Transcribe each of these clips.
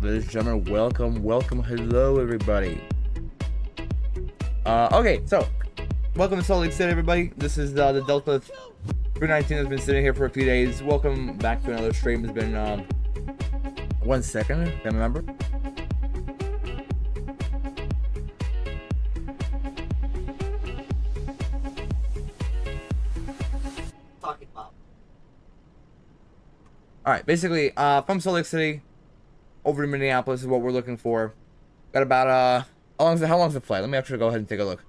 Ladies and gentlemen, welcome, hello everybody. Okay, so welcome to Salt Lake City, everybody. This is the Delta 319 has been sitting here for a few days. Welcome back to another stream. It's been 1 second, can't remember. Talking about. All right, basically, from Salt Lake City over to Minneapolis is what we're looking for. Got about how long's the flight? Let me actually go ahead and take a look.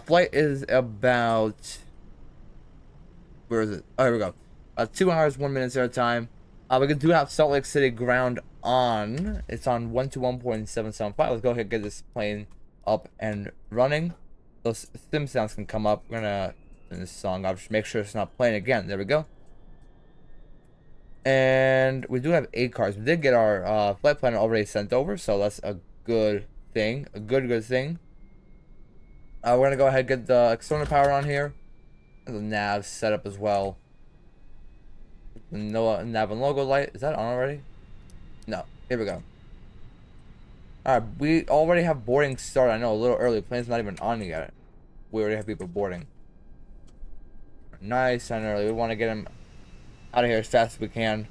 Flight is about, where is it? Oh, here we go. 2 hours 1 minute at a time. We do have Salt Lake City ground on. It's on 121.775. Let's go ahead and get this plane up and running. Those sim sounds can come up. We're gonna turn this song off. Just make sure it's not playing again. There we go. And we do have 8 cars. We did get our flight planner already sent over, so that's a good thing. A good thing. We're gonna go ahead and get the external power on here. And the nav set up as well. The nav and logo light. Is that on already? No. Here we go. Alright, we already have boarding started. I know, a little early. The plane's not even on yet. We already have people boarding. Nice and early. We want to get them out of here as fast as we can.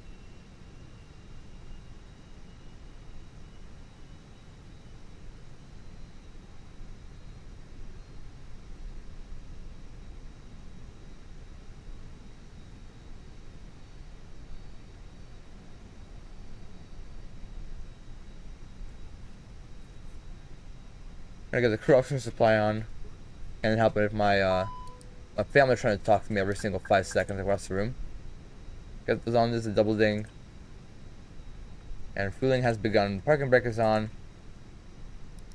Gonna get the crew oxygen supply on, and help it if my family trying to talk to me every single 5 seconds across the room. Get those on. This is a double ding. And fueling has begun. Parking brake is on.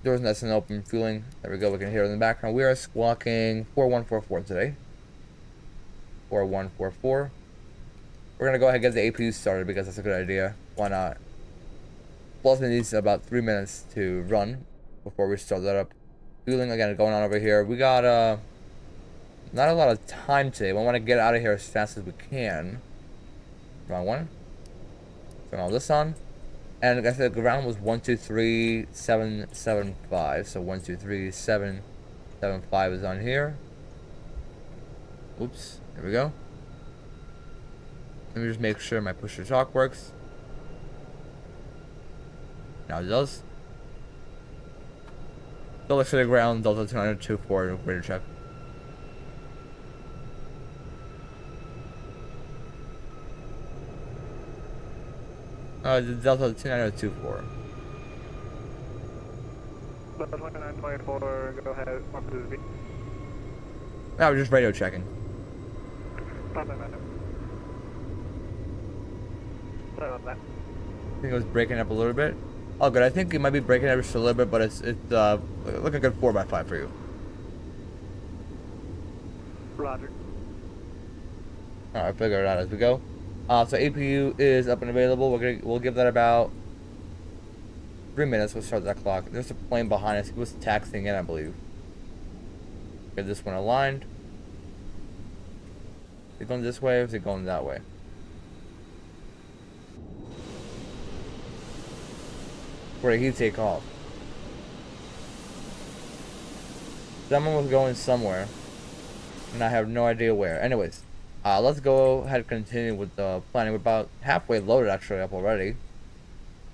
Doors nice and open. Fueling. There we go. We can hear it in the background. We are squawking 4144 today. 4144. We're gonna go ahead and get the APU started because that's a good idea. Why not? Plus, it needs about 3 minutes to run before we start that up. Fueling again going on over here. We got not a lot of time today. We want to get out of here as fast as we can. Wrong one. Turn all this on. And like I said, the ground was 123775. So 123775 is on here. Oops. There we go. Let me just make sure my push to talk works. Now it does. Salt Lake City ground, Delta 209-124, radar check. Delta 209-124. Delta 2924, go ahead, up to the V. No, we're just radio checking. Sorry about that. I think it was breaking up a little bit. Oh, good. I think it might be breaking up just a little bit, but it's looking a good 4x5 for you. Roger. Alright, figure it out as we go. So APU is up and available. We'll give that about 3 minutes. We'll start that clock. There's a plane behind us. He was taxiing in, I believe. Get this one aligned. Is it going this way or is it going that way? Where did he take off? Someone was going somewhere, and I have no idea where. Anyways, let's go ahead and continue with the planning. We're about halfway loaded actually up already.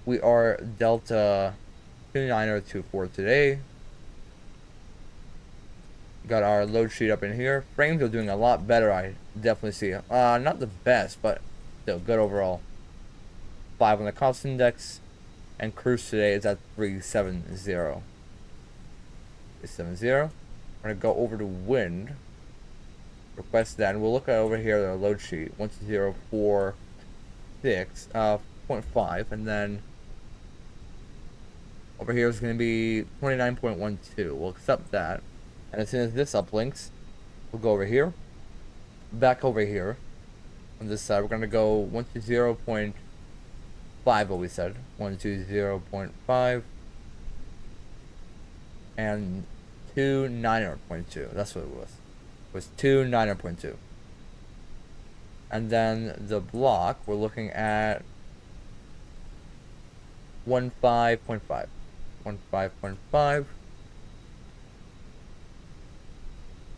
We are Delta 29024 today. Got our load sheet up in here. Frames are doing a lot better, I definitely see. Not the best, but still good overall. 5 on the cost index. And cruise today is at 370. 370. We're gonna go over to wind. Request that, and we'll look at over here the load sheet 12046.5, and then over here is gonna be 29.12. We'll accept that, and as soon as this uplinks, we'll go over here, back over here. On this side, we're gonna go 120.5. What we said 120.5 and 290.2. That's what it was. It was 290.2. And then the block we're looking at 15.5. 15.5.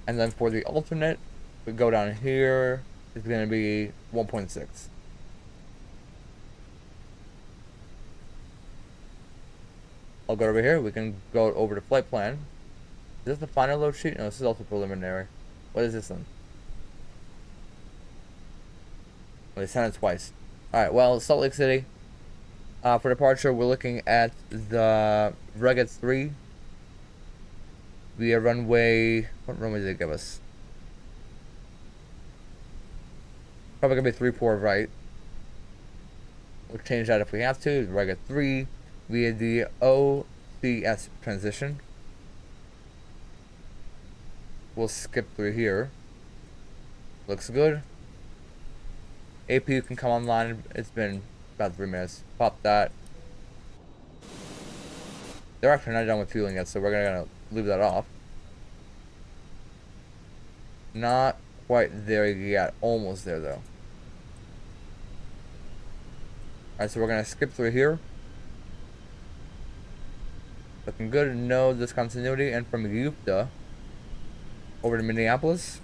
And then for the alternate, we go down here. It's gonna be 1.6. I'll go over here. We can go over to flight plan. Is this the final load sheet? No, this is also preliminary. What is this one? Well, they sent it twice. Alright, well, Salt Lake City. For departure, we're looking at the Rugged 3 via runway. What runway did they give us? Probably gonna be 3-4 right. We'll change that if we have to. Rugged 3 via the OCS transition. We'll skip through here. Looks good. APU can come online. It's been about 3 minutes. Pop that. They're actually not done with fueling yet, so we're gonna leave that off. Not quite there yet. Almost there though. Alright, so we're gonna skip through here. Looking good. No discontinuity. And from Utah over to Minneapolis.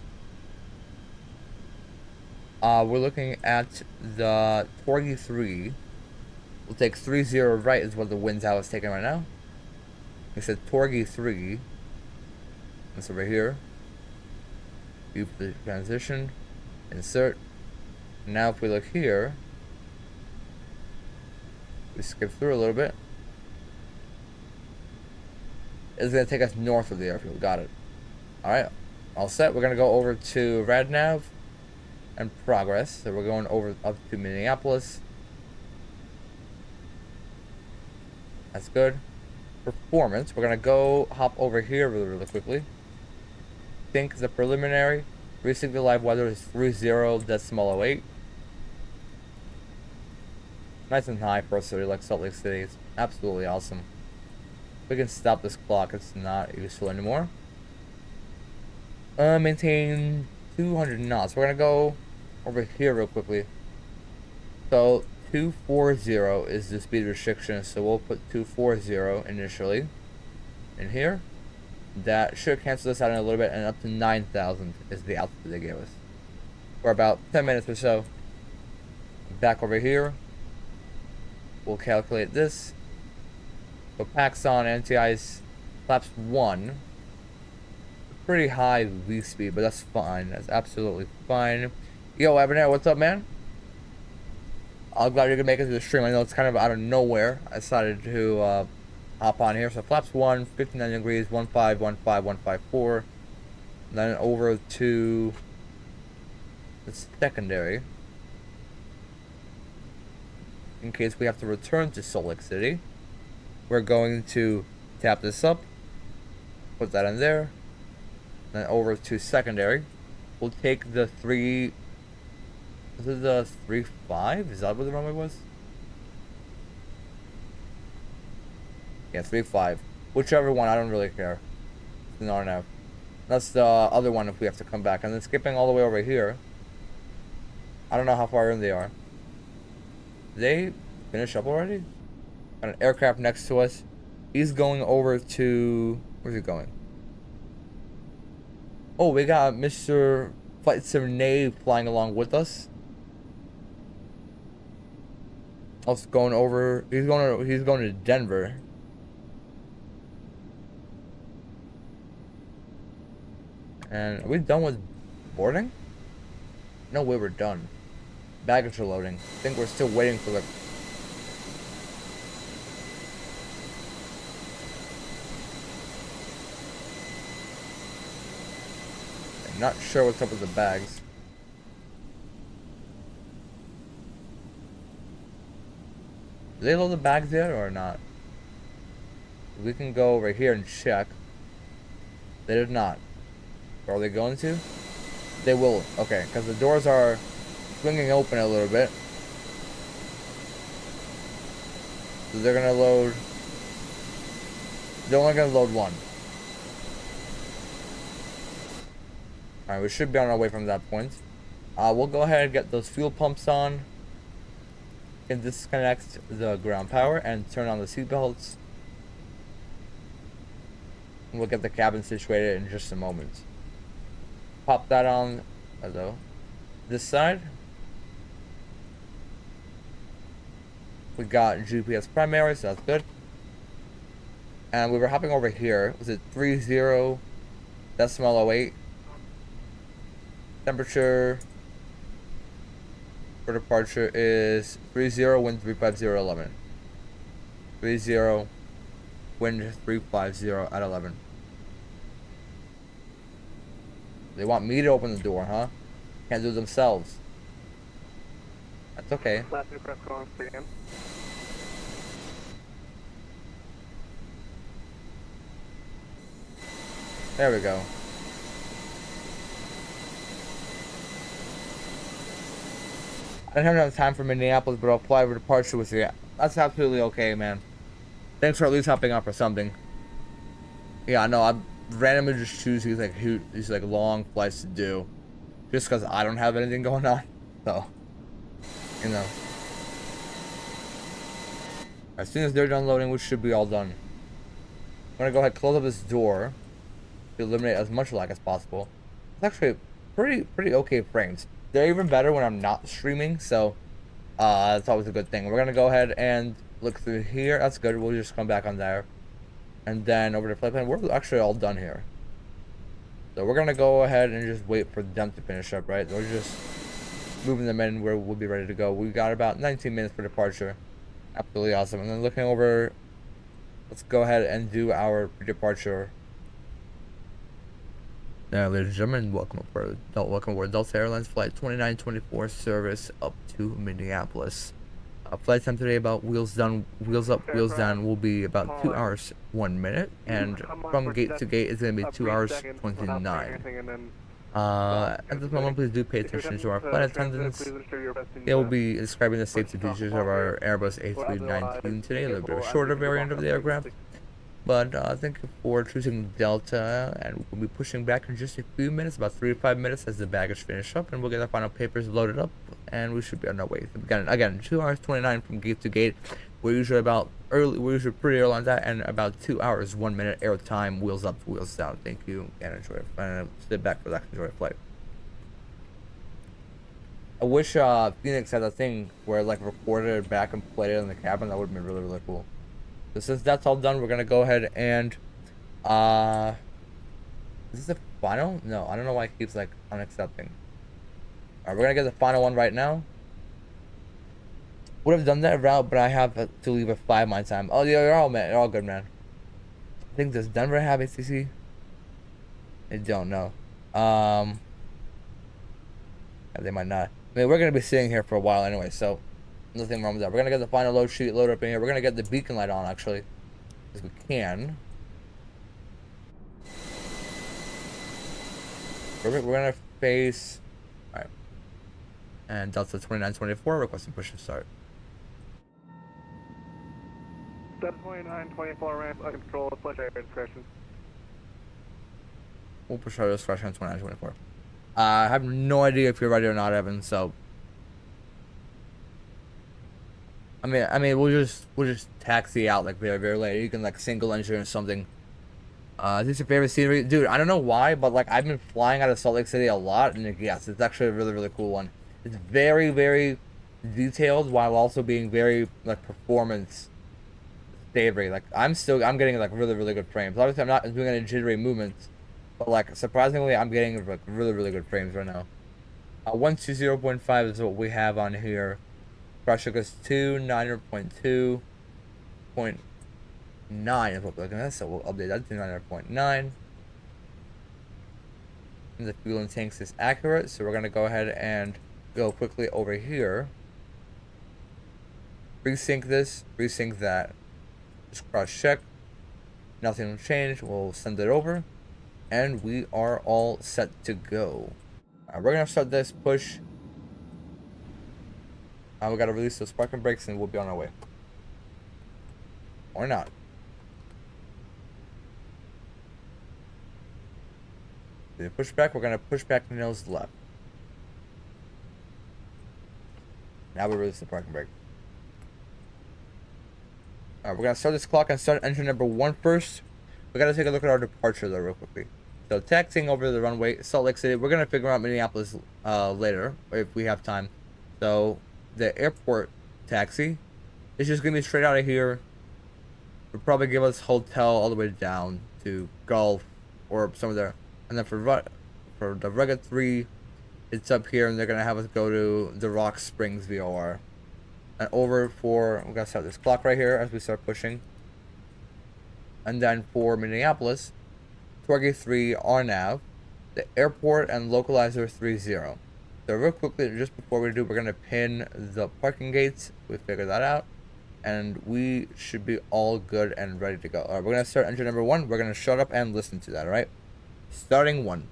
We're looking at the Torgy 3. We'll take 30 right is what the wind's out is taking right now. We said Torgy 3. That's over here. View the transition. Insert. Now if we look here, we skip through a little bit. It's going to take us north of the airfield. Got it. Alright. All set. We're going to go over to RadNav and progress. So we're going over up to Minneapolis. That's good. Performance. We're going to go hop over here really quickly. Think the preliminary. Recently live weather is 30.08. Nice and high for a city like Salt Lake City. It's absolutely awesome. We can stop this clock. It's not useful anymore. Maintain 200 knots. We're gonna go over here real quickly. So 240 is the speed restriction, so we'll put 240 initially in here. That should cancel this out in a little bit, and up to 9,000 is the altitude they gave us. For about 10 minutes or so. Back over here. We'll calculate this. So PacSim anti-ice flaps 1. Pretty high V speed, but that's fine. That's absolutely fine. Yo, Ebony, what's up, man? I'm glad you can make it to the stream. I know it's kind of out of nowhere. I decided to hop on here. So flaps 1, 59 degrees, 15, 15, 154. Then over to the secondary. In case we have to return to Salt Lake City. We're going to tap this up. Put that in there. Then over to secondary. We'll take the 3... Is it the 3.5? Is that what the runway was? Yeah, 3.5. Whichever one, I don't really care. It's an RNF. That's the other one if we have to come back. And then skipping all the way over here. I don't know how far in they are. Did they finish up already? Got an aircraft next to us. He's going over to... Where's he going? Oh, we got Mr. Flightbeam flying along with us. Also going over... He's going to Denver. And are we done with boarding? No way we're done. Baggage are loading. I think we're still waiting for the... I'm not sure what's up with the bags. Did they load the bags yet or not? We can go over here and check. They did not. Are they going to? They will. Okay, because the doors are swinging open a little bit. So they're going to load... They're only going to load one. Alright, we should be on our way from that point. We'll go ahead and get those fuel pumps on. And disconnect the ground power and turn on the seatbelts. We'll get the cabin situated in just a moment. Pop that on, hello, this side. We got GPS primary, so that's good. And we were hopping over here. Was it 30.08? Temperature for departure is 30, wind 350 at 30, wind 350 at 11. They want me to open the door, huh? Can't do it themselves. That's okay. Last new press going again. There we go. I didn't have enough time for Minneapolis, but I'll apply for departure with you. That's absolutely okay, man. Thanks for at least hopping up or something. Yeah, no, I randomly just choose these long flights to do, just because I don't have anything going on. So, you know. As soon as they're done loading, we should be all done. I'm gonna go ahead and close up this door to eliminate as much lag as possible. It's actually pretty okay frames. They're even better when I'm not streaming, so that's always a good thing. We're gonna go ahead and look through here. That's good. We'll just come back on there, and then over to Flightbeam. We're actually all done here, so we're gonna go ahead and just wait for them to finish up. Right? We're just moving them in where we'll be ready to go. We got about 19 minutes for departure. Absolutely awesome. And then looking over, let's go ahead and do our departure. Now, ladies and gentlemen, welcome aboard Delta Airlines Flight 2924 service up to Minneapolis. Flight time today about wheels down, wheels up, wheels down will be about 2 hours 1 minute, and from gate to gate it's going to be 2 hours 29. At this moment, please do pay attention to our flight attendants. They will be describing the safety features of our Airbus A319 today, a little bit of a shorter variant of the aircraft. But thank you for choosing Delta, and we'll be pushing back in just a few minutes, about 3 to 5 minutes, as the baggage finish up, and we'll get our final papers loaded up, and we should be on our way. Again, 2 hours 29 from gate to gate. We're usually pretty early on that, and about 2 hours 1 minute air time, wheels up, wheels down. Thank you, and enjoy it. And sit back, relax, enjoy the flight. I wish Fenix had a thing where it recorded it back and played it in the cabin. That would have been really cool. So since that's all done, we're gonna go ahead and is this the final? No, I don't know why it keeps unaccepting. Alright, we're gonna get the final one right now. Would have done that route, but I have to leave at 5 my time. Oh yeah, you're all good, man. I think, does Denver have ACC? I don't know. Yeah, they might not. I mean, we're gonna be sitting here for a while anyway, so nothing wrong with that. We're gonna get the final load sheet loaded up in here. We're gonna get the beacon light on, actually, because we can. Perfect. We're gonna face. All right. And Delta 2924 requesting push and start. Delta 2924 ramp uncontrolled, flush air discretion. We'll push our discretion on 2924. I have no idea if you're ready or not, Evan. So. I mean, we'll just taxi out very late. You can single engine or something. Is this your favorite scenery, dude? I don't know why, but I've been flying out of Salt Lake City a lot, and yes, it's actually a really cool one. It's very detailed while also being very performance savory. I'm getting really good frames. Obviously, I'm not doing any jittery movements, but surprisingly, I'm getting really good frames right now. 120.5 is what we have on here. Pressure goes 900.2.9 is what we're looking at, so we'll update that to 900.9. And the fuel and tanks is accurate, so we're gonna go ahead and go quickly over here. Resync this, resync that. Just cross check. Nothing will change. We'll send it over, and we are all set to go. Alright, we're gonna start this push. We gotta release those parking brakes and we'll be on our way. Or not. The push back, we're gonna push back nose left. Now we release the parking brake. Alright, we're gonna start this clock and start engine number 1 first. We gotta take a look at our departure though real quickly. So taxiing over the runway, Salt Lake City. We're gonna figure out Minneapolis later, if we have time. So the airport taxi is just gonna be straight out of here. It'll probably give us hotel all the way down to Gulf or some of there, and then for the Rugged 3 It's up here, and they're gonna have us go to the Rock Springs VOR. And over for, we're gonna start this clock right here as we start pushing. And then for Minneapolis, Torque 3 RNAV, the airport and localizer 30. So real quickly, just before we do, we're gonna pin the parking gates. We figured that out, and we should be all good and ready to go. All right, we're gonna start engine number 1. We're gonna shut up and listen to that. All right, starting 1.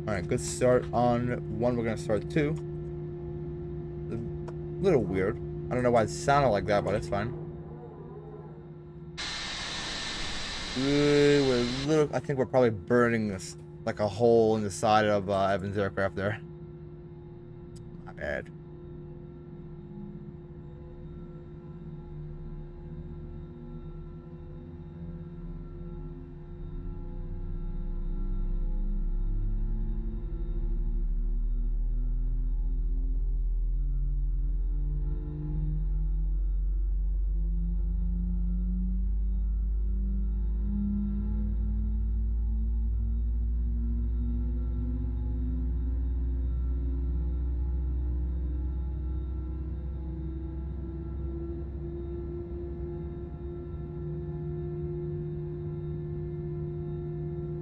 Alright, good start on 1. We're gonna start 2. A little weird. I don't know why it sounded like that, but it's fine. I think we're probably burning this like a hole in the side of Evan's aircraft there. Not bad.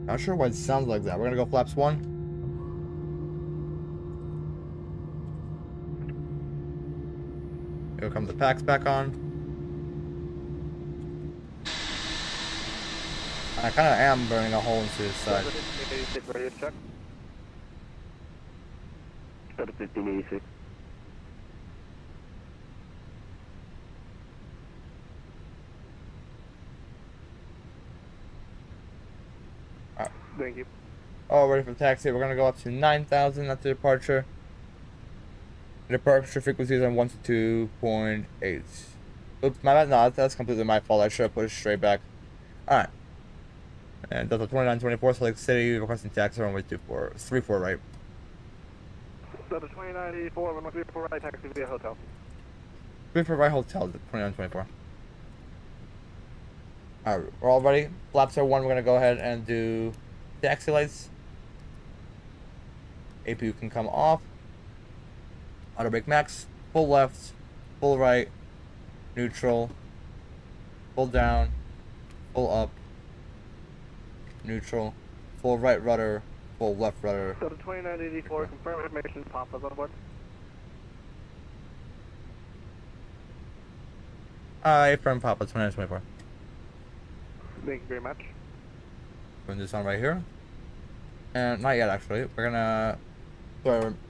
Not sure why it sounds like that. We're gonna go flaps 1. Here come the packs back on. I kind of am burning a hole into this side. 1586. Thank you. Oh, ready for taxi. We're gonna go up to 9,000 after departure. The departure frequency is on 122.8. Oops, my bad. No, that's completely my fault. I should have put it straight back. Alright. And Delta 2924, Salt Lake City, requesting taxi runway 34 right. Delta 2984, runway 34 right, taxi via hotel. 34 right hotel, 2924. Alright, we're all ready. Flaps are 1. We're gonna go ahead and do taxi lights. APU can come off. Auto brake max. Full left. Full right. Neutral. Full down. Full up. Neutral. Full right rudder. Full left rudder. Delta 2984, confirm information, pop up on board. Affirm Papa 2924. Thank you very much. Putting this on right here. And not yet, actually. We're gonna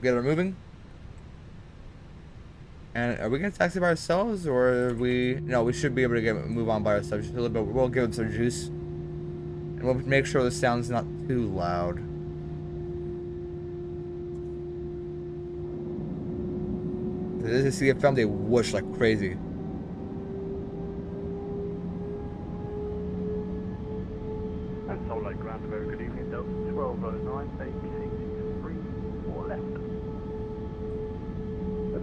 get her moving. And are we gonna taxi by ourselves, or are we? No, we should be able to move on by ourselves. Just a little bit. We'll give it some juice, and we'll make sure the sound's not too loud. This is the film. They whoosh like crazy. And Salt Lake Ground, very good evening. Delta 1209, ABC 4 left.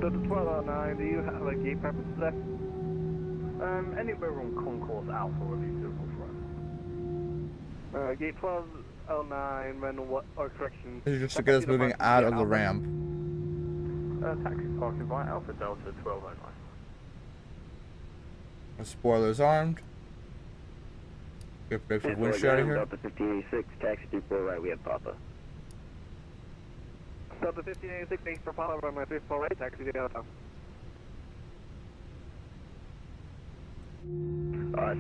Delta 1209, do you have a gate preference today? Anywhere on Concourse Alpha would be suitable for us. Gate 1209, when what, or correction. This is just to get us moving out of the ramp. Taxi parking by Alpha Delta 1209. Spoilers armed. Good break for wind shear out of here. Delta 1586, taxi 34 right, we have Papa. Delta 1586, thanks for Papa, run my 34 right, taxi to Delta.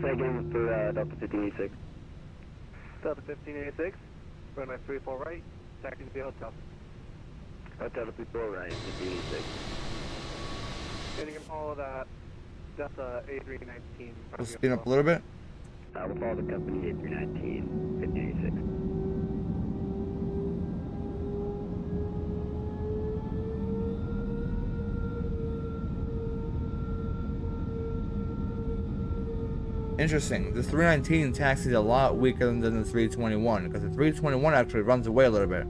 Say again for Delta 1586. Delta 1586, run my 34 right, taxi to the hotel. Delta 34 right, 1586. And you can follow that Delta A319. We'll speed up a little bit. We'll follow the company A319, 1586. Interesting. The 319 taxis a lot weaker than the 321 because the 321 actually runs away a little bit.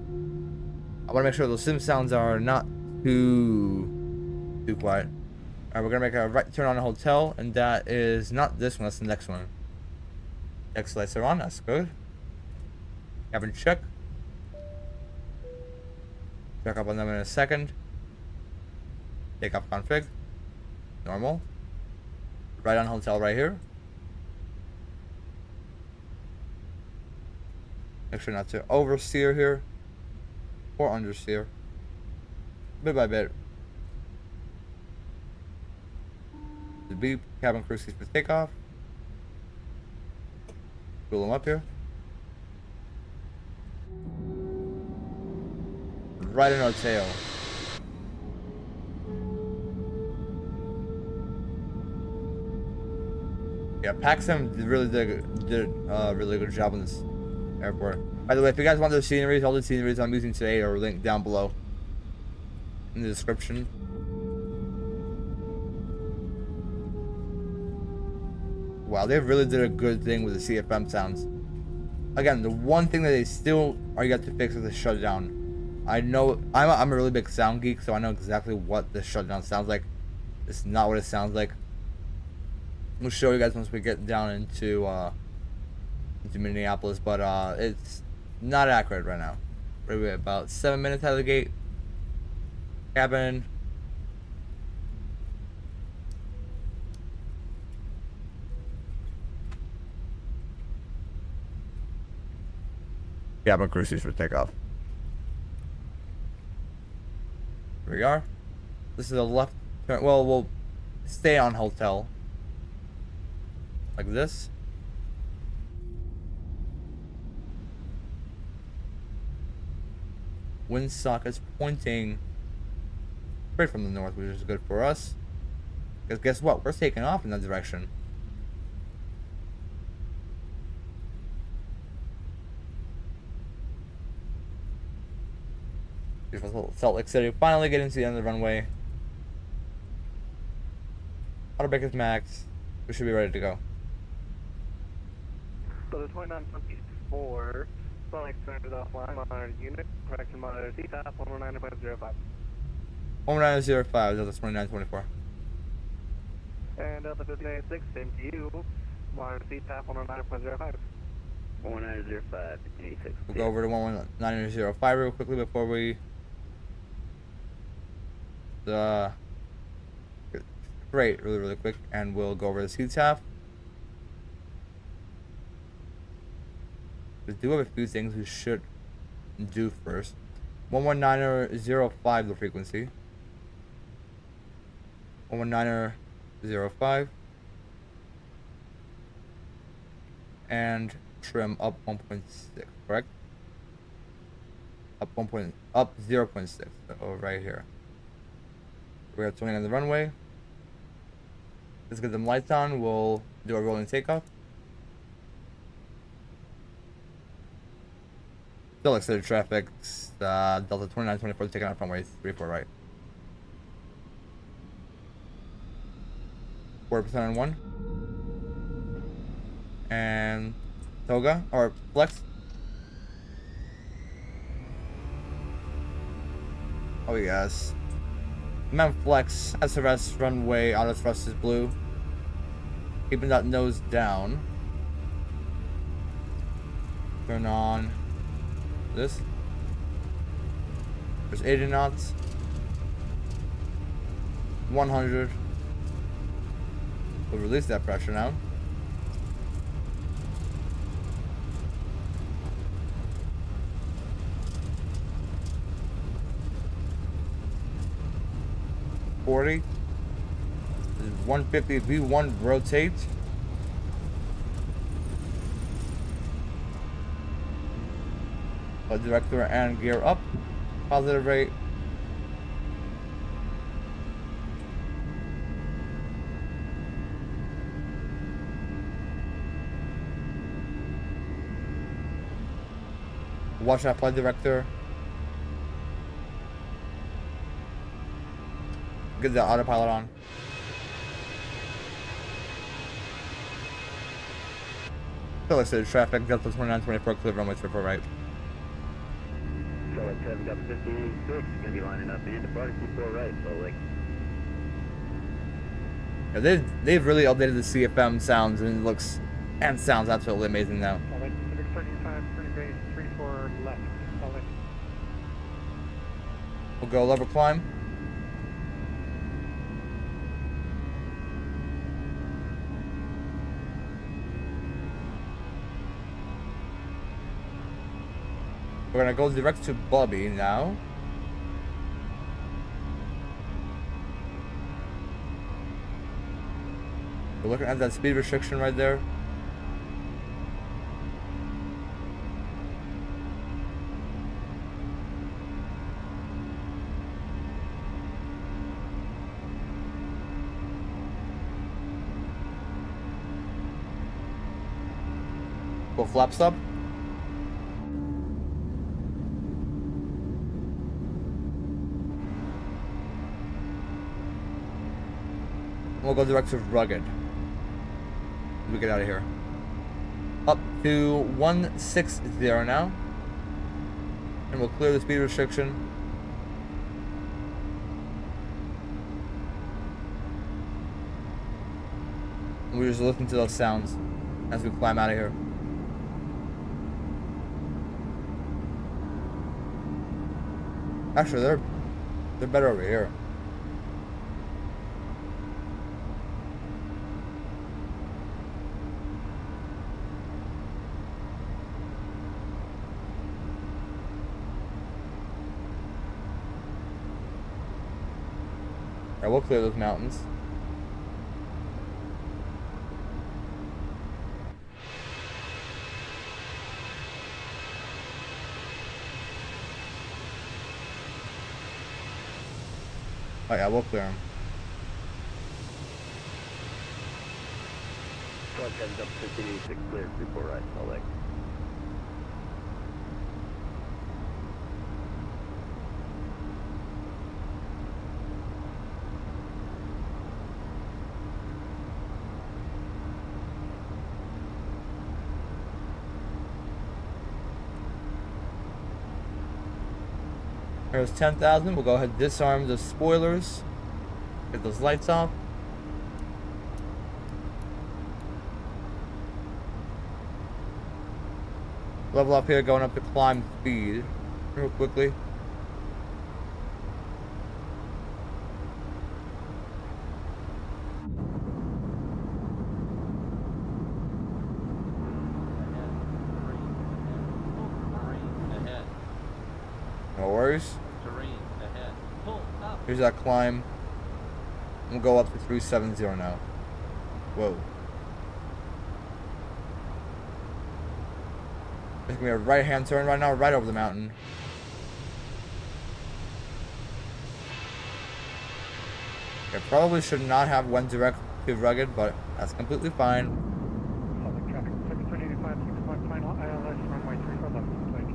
I want to make sure those sim sounds are not too quiet. Alright, we're gonna make a right turn on a hotel, and that is not this one, that's the next one. Next lights are on, that's good. Cabin check. Check up on them in a second. Take off config. Normal. Right on hotel right here. Make sure not to oversteer here or understeer. Bit by bit. The beep, cabin crew seats for takeoff. Pull them up here. Right in our tail. Yeah, PacSim really did a really good job on this airport. By the way, if you guys want those sceneries, all the sceneries I'm using today are linked down below in the description. Wow, they really did a good thing with the CFM sounds. Again, the one thing that they still are yet to fix is the shutdown. I know I'm a really big sound geek, so I know exactly what the shutdown sounds like. It's not what it sounds like. We'll show you guys once we get down into Minneapolis, but it's not accurate right now. We're about 7 minutes out of the gate. Cabin. Cabin crew seats for takeoff. Here we are. This is a left turn. Well, we'll stay on hotel. Like this. Wind sockets pointing straight from the north, which is good for us. Because guess what? We're taking off in that direction. Beautiful Salt Lake City. Finally getting to the end of the runway. Auto brake is max. We should be ready to go. So the 2924, Salt Lake City is offline, monitor unit, correction monitor CTAP 119.05. 1905, that's 2924. And Delta 1586, same to you, monitor CTAP 119.05. 1905, 1586. We'll go over to 11905 real quickly before we great, really quick, and we'll go over the CTAP. We do have a few things we should do first. 11905 the frequency. 11905. And trim up 1.6, correct? Up 0.6, so right here. We are turning on the runway. Let's get them lights on. We'll do a rolling takeoff. Still excited traffic. Delta 2924 taking out runway 34 right. 4% on 1. And Toga or Flex. Oh yes. Mount Flex, SRS runway, auto thrust is blue. Keeping that nose down. Turn on this. There's 80 knots. 100. We'll release that pressure now. This is 150 V1 rotate. Director and gear up. Positive rate. Watch that flight director. Get the autopilot on. Solicited traffic, Delta 2924, clear runway 34 right. So it's heavy up 56, gonna be lining up and departing 24 right, so like. Yeah, they've really updated the CFM sounds and it looks and sounds absolutely amazing now. Solid, 35, pretty base, 34 left, solid. We'll go lever climb. We're gonna go direct to Bobby now. We're looking at that speed restriction right there. Go flaps up. We'll go direct to rugged. We get out of here. Up to 160 now. And we'll clear the speed restriction. And we're just listening to those sounds as we climb out of here. Actually, they're better over here. Alright, we'll clear those mountains. Oh yeah, we'll clear them. Truck heads up 56, clear 34 right, so like. There's 10,000. We'll go ahead and disarm the spoilers. Get those lights off. Level up here, going up to climb speed. Real quickly. No worries. Here's that climb. We'll go up to 370 now. Whoa. There's gonna be a right hand turn right now, right over the mountain. Okay, probably should not have went direct to rugged, but that's completely fine. Solid traffic, 6385, 65 final ILS, runway 34 left, like.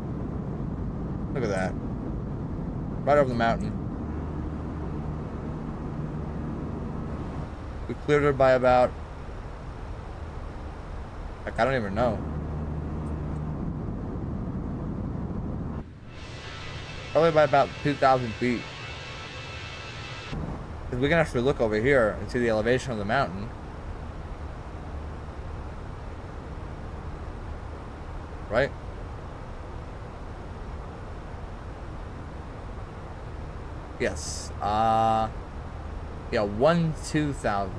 Look at that. Right over the mountain. We cleared her by about... Like, I don't even know. Probably by about 2,000 feet. Because we can actually look over here and see the elevation of the mountain. Right? Yes. Yeah, 2,000.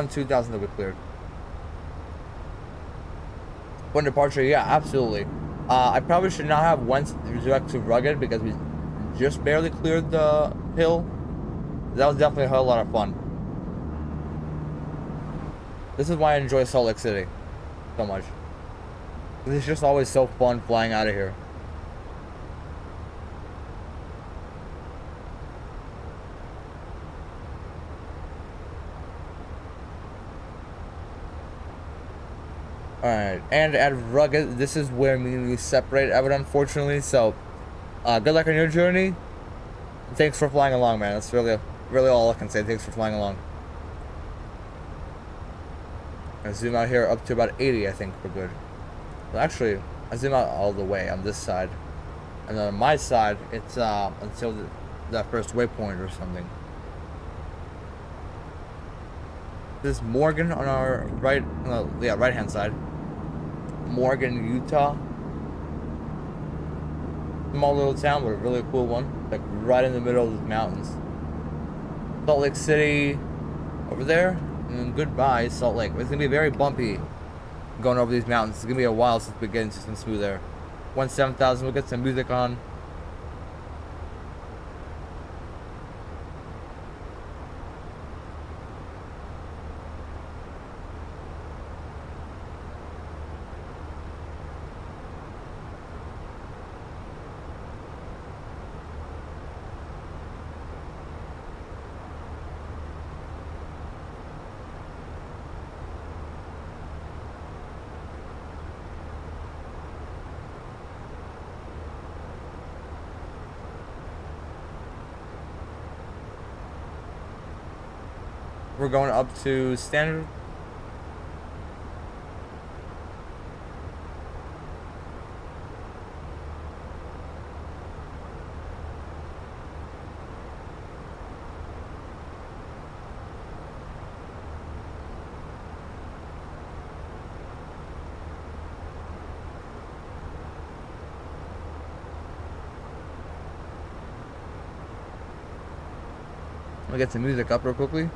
2,000 that we cleared. One departure, yeah, absolutely. I probably should not have went direct to rugged because we just barely cleared the hill. That was definitely a whole lot of fun. This is why I enjoy Salt Lake City so much. It's just always so fun flying out of here. Alright, and at rugged, this is where me and you separate, Evan, unfortunately. So, good luck on your journey. Thanks for flying along, man. That's really all I can say. Thanks for flying along. I zoom out here up to about 80, I think we're good. Well, actually, I zoom out all the way on this side. And then on my side, it's until that first waypoint or something. This is Morgan on our right, yeah, right-hand side. Morgan, Utah. Small little town, but a really cool one. Like right in the middle of the mountains. Salt Lake City over there. And then goodbye, Salt Lake. It's gonna be very bumpy going over these mountains. It's gonna be a while since we get into some smooth air. 17,000, we'll get some music on. We're going up to standard. I'll get some music up real quickly.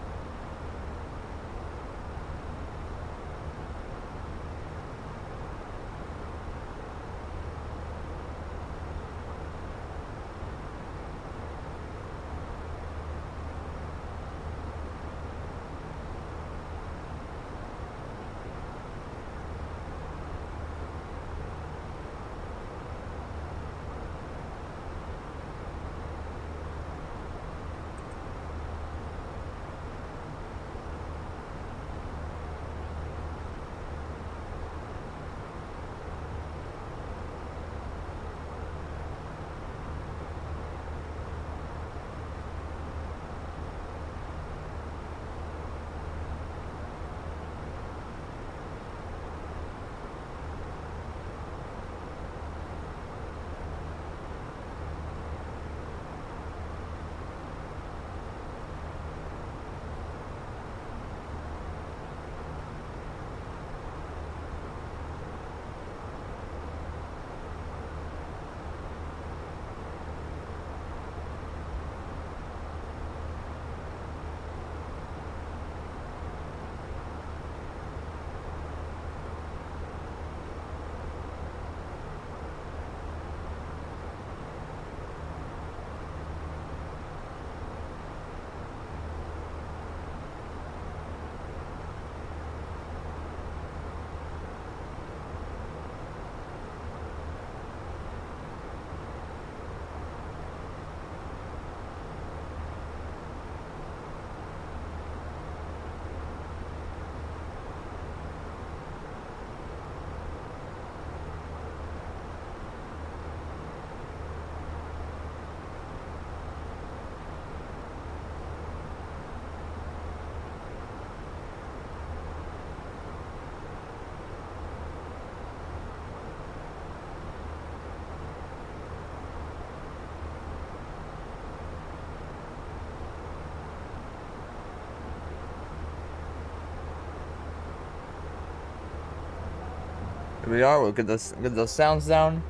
Here we are. We'll get those sounds down,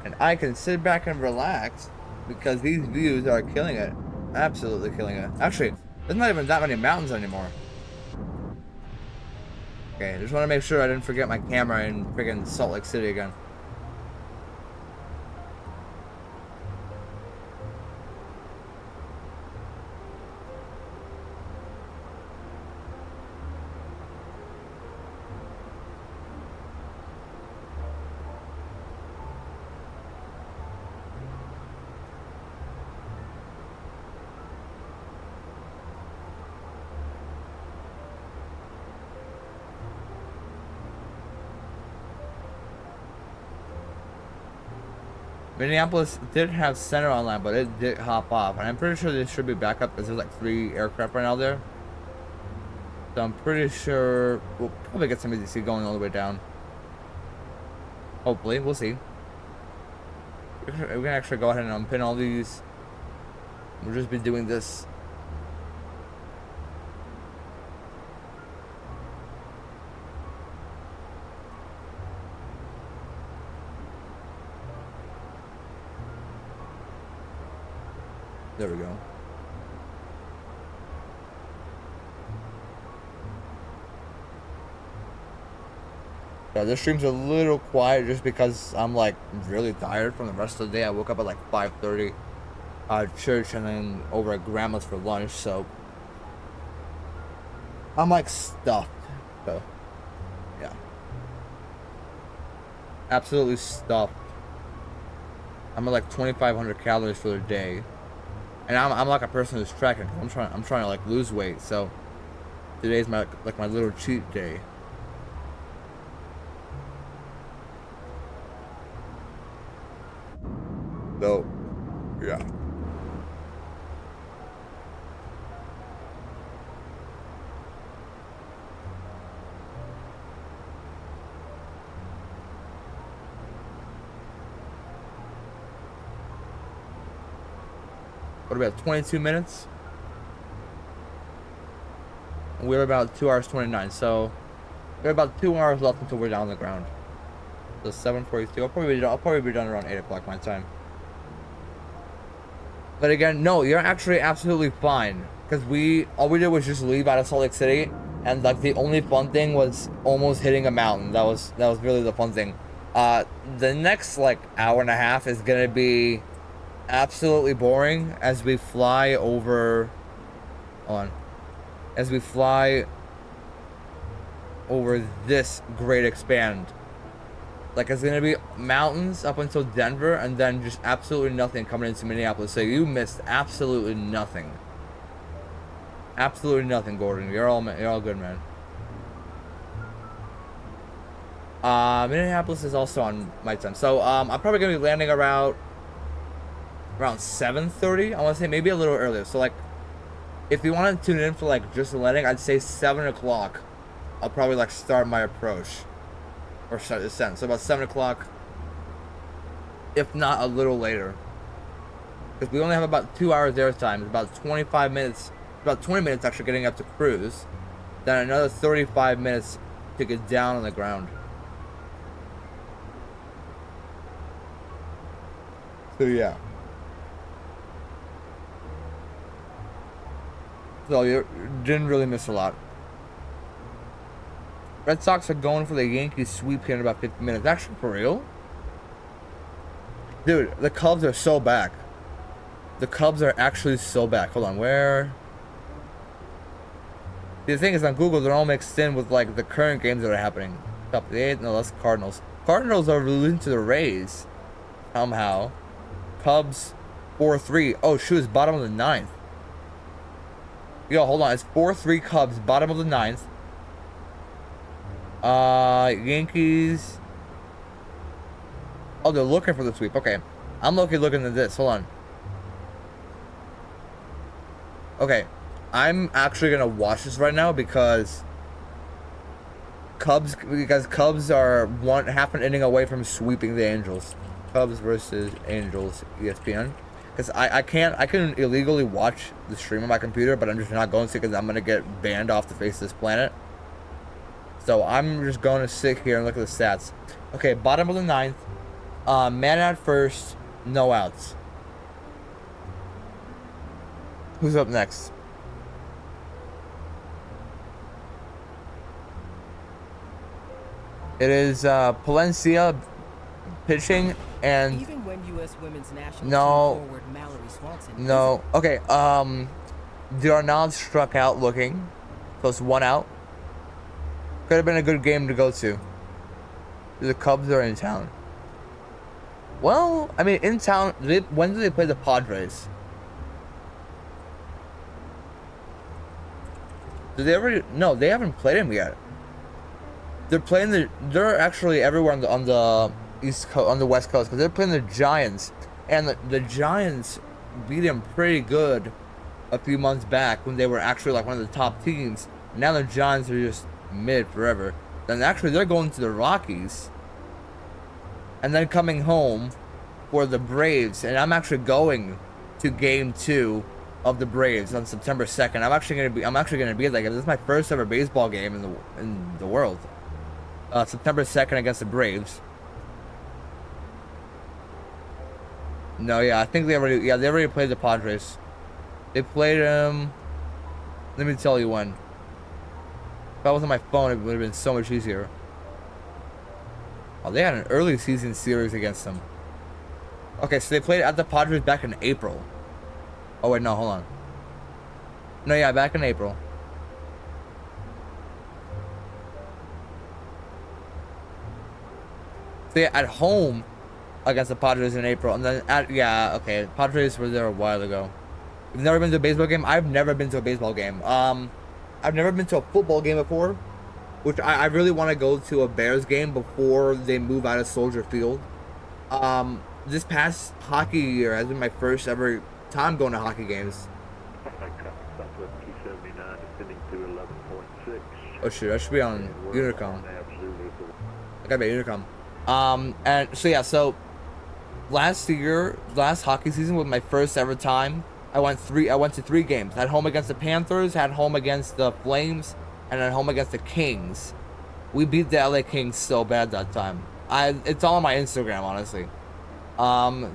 and I can sit back and relax because these views are killing it. Absolutely killing it. Actually, There's not even that many mountains anymore. Okay, I just want to make sure I didn't forget my camera in freaking Salt Lake City again. Minneapolis did have center online, but it did hop off. And I'm pretty sure this should be back up because there's like 3 aircraft right now there. So I'm pretty sure we'll probably get some EDC going all the way down. Hopefully, we'll see. We can actually go ahead and unpin all these. We'll just be doing this. There we go. Yeah, this stream's a little quiet just because I'm like really tired from the rest of the day. I woke up at like 5:30, church, and then over at grandma's for lunch. So I'm like stuffed. So yeah, absolutely stuffed. I'm at like 2,500 calories for the day. And I'm like a person who's tracking. I'm trying to like lose weight. So today's my little cheat day. So yeah. What about 22 minutes? We're about 2 hours 29, so we have about 2 hours left until we're down on the ground. So 7:42. I'll probably be done around 8 o'clock my time. But again, no, you're actually absolutely fine because all we did was just leave out of Salt Lake City, and like the only fun thing was almost hitting a mountain. That was really the fun thing. The next like hour and a half is gonna be absolutely boring as we fly over this great expand. Like it's gonna be mountains up until Denver and then just absolutely nothing coming into Minneapolis. So you missed absolutely nothing. Absolutely nothing, Gordon. You're all good, man. Minneapolis is also on my time. So I'm probably gonna be landing around 7:30. I want to say maybe a little earlier. So like, if you want to tune in for like just the landing, I'd say 7 o'clock. I'll probably like start my approach or start descent. So about 7 o'clock, if not a little later, because we only have about 2 hours air time. It's about 25 minutes, about 20 minutes actually getting up to cruise, then another 35 minutes to get down on the ground. So yeah. So you didn't really miss a lot. Red Sox are going for the Yankees sweep here in about 50 minutes. Actually, for real? Dude, the Cubs are so back. The Cubs are actually so back. Hold on, where? The thing is, on Google, they're all mixed in with like the current games that are happening. Top of the 8th, no, that's Cardinals. Cardinals are losing to the Rays. Somehow. Cubs 4-3. Oh, shoot, it's bottom of the 9th. Yo, hold on. It's 4-3 Cubs, bottom of the 9th. Yankees. Oh, they're looking for the sweep. Okay. I'm looking at this. Hold on. Okay. I'm actually going to watch this right now because Cubs are half an inning away from sweeping the Angels. Cubs versus Angels, ESPN. Because I can illegally watch the stream on my computer, but I'm just not going to because I'm going to get banned off the face of this planet. So I'm just going to sit here and look at the stats. Okay, bottom of the 9th. Man at first, no outs. Who's up next? It is Palencia pitching and Even when U.S. women's national No. team forward Mallory Swanson no. Okay. Darnell struck out looking, plus 1 out. Could have been a good game to go to. The Cubs are in town. Well, I mean, in town. When do they play the Padres? Did they ever? No, they haven't played him yet. They're playing They're actually everywhere on the East Coast, on the West Coast, because they're playing the Giants, and the Giants beat them pretty good a few months back when they were actually like one of the top teams. Now the Giants are just mid forever. Then actually they're going to the Rockies, and then coming home for the Braves, and I'm actually going to Game 2 of the Braves on September 2nd. I'm actually gonna be like, this is my first ever baseball game in the world. September 2nd against the Braves. No, yeah, I think they already played the Padres. They played them. Let me tell you when. If I was on my phone, it would have been so much easier. Oh, they had an early season series against them. Okay, so they played at the Padres back in April. Oh wait, no, hold on. No, yeah, back in April. So yeah, at home against the Padres in April, and then Padres were there a while ago. You've never been to a baseball game? I've never been to a baseball game. I've never been to a football game before, which I really want to go to a Bears game before they move out of Soldier Field. This past hockey year has been my first ever time going to hockey games. Southwest 279, descending to 11.6. Oh shoot, I should be on Unicom. I gotta be at Unicom. And so yeah, so last hockey season was my first ever time. I went to 3 games. At home against the Panthers, had home against the Flames, and at home against the Kings. We beat the LA Kings so bad that time. It's all on my Instagram, honestly.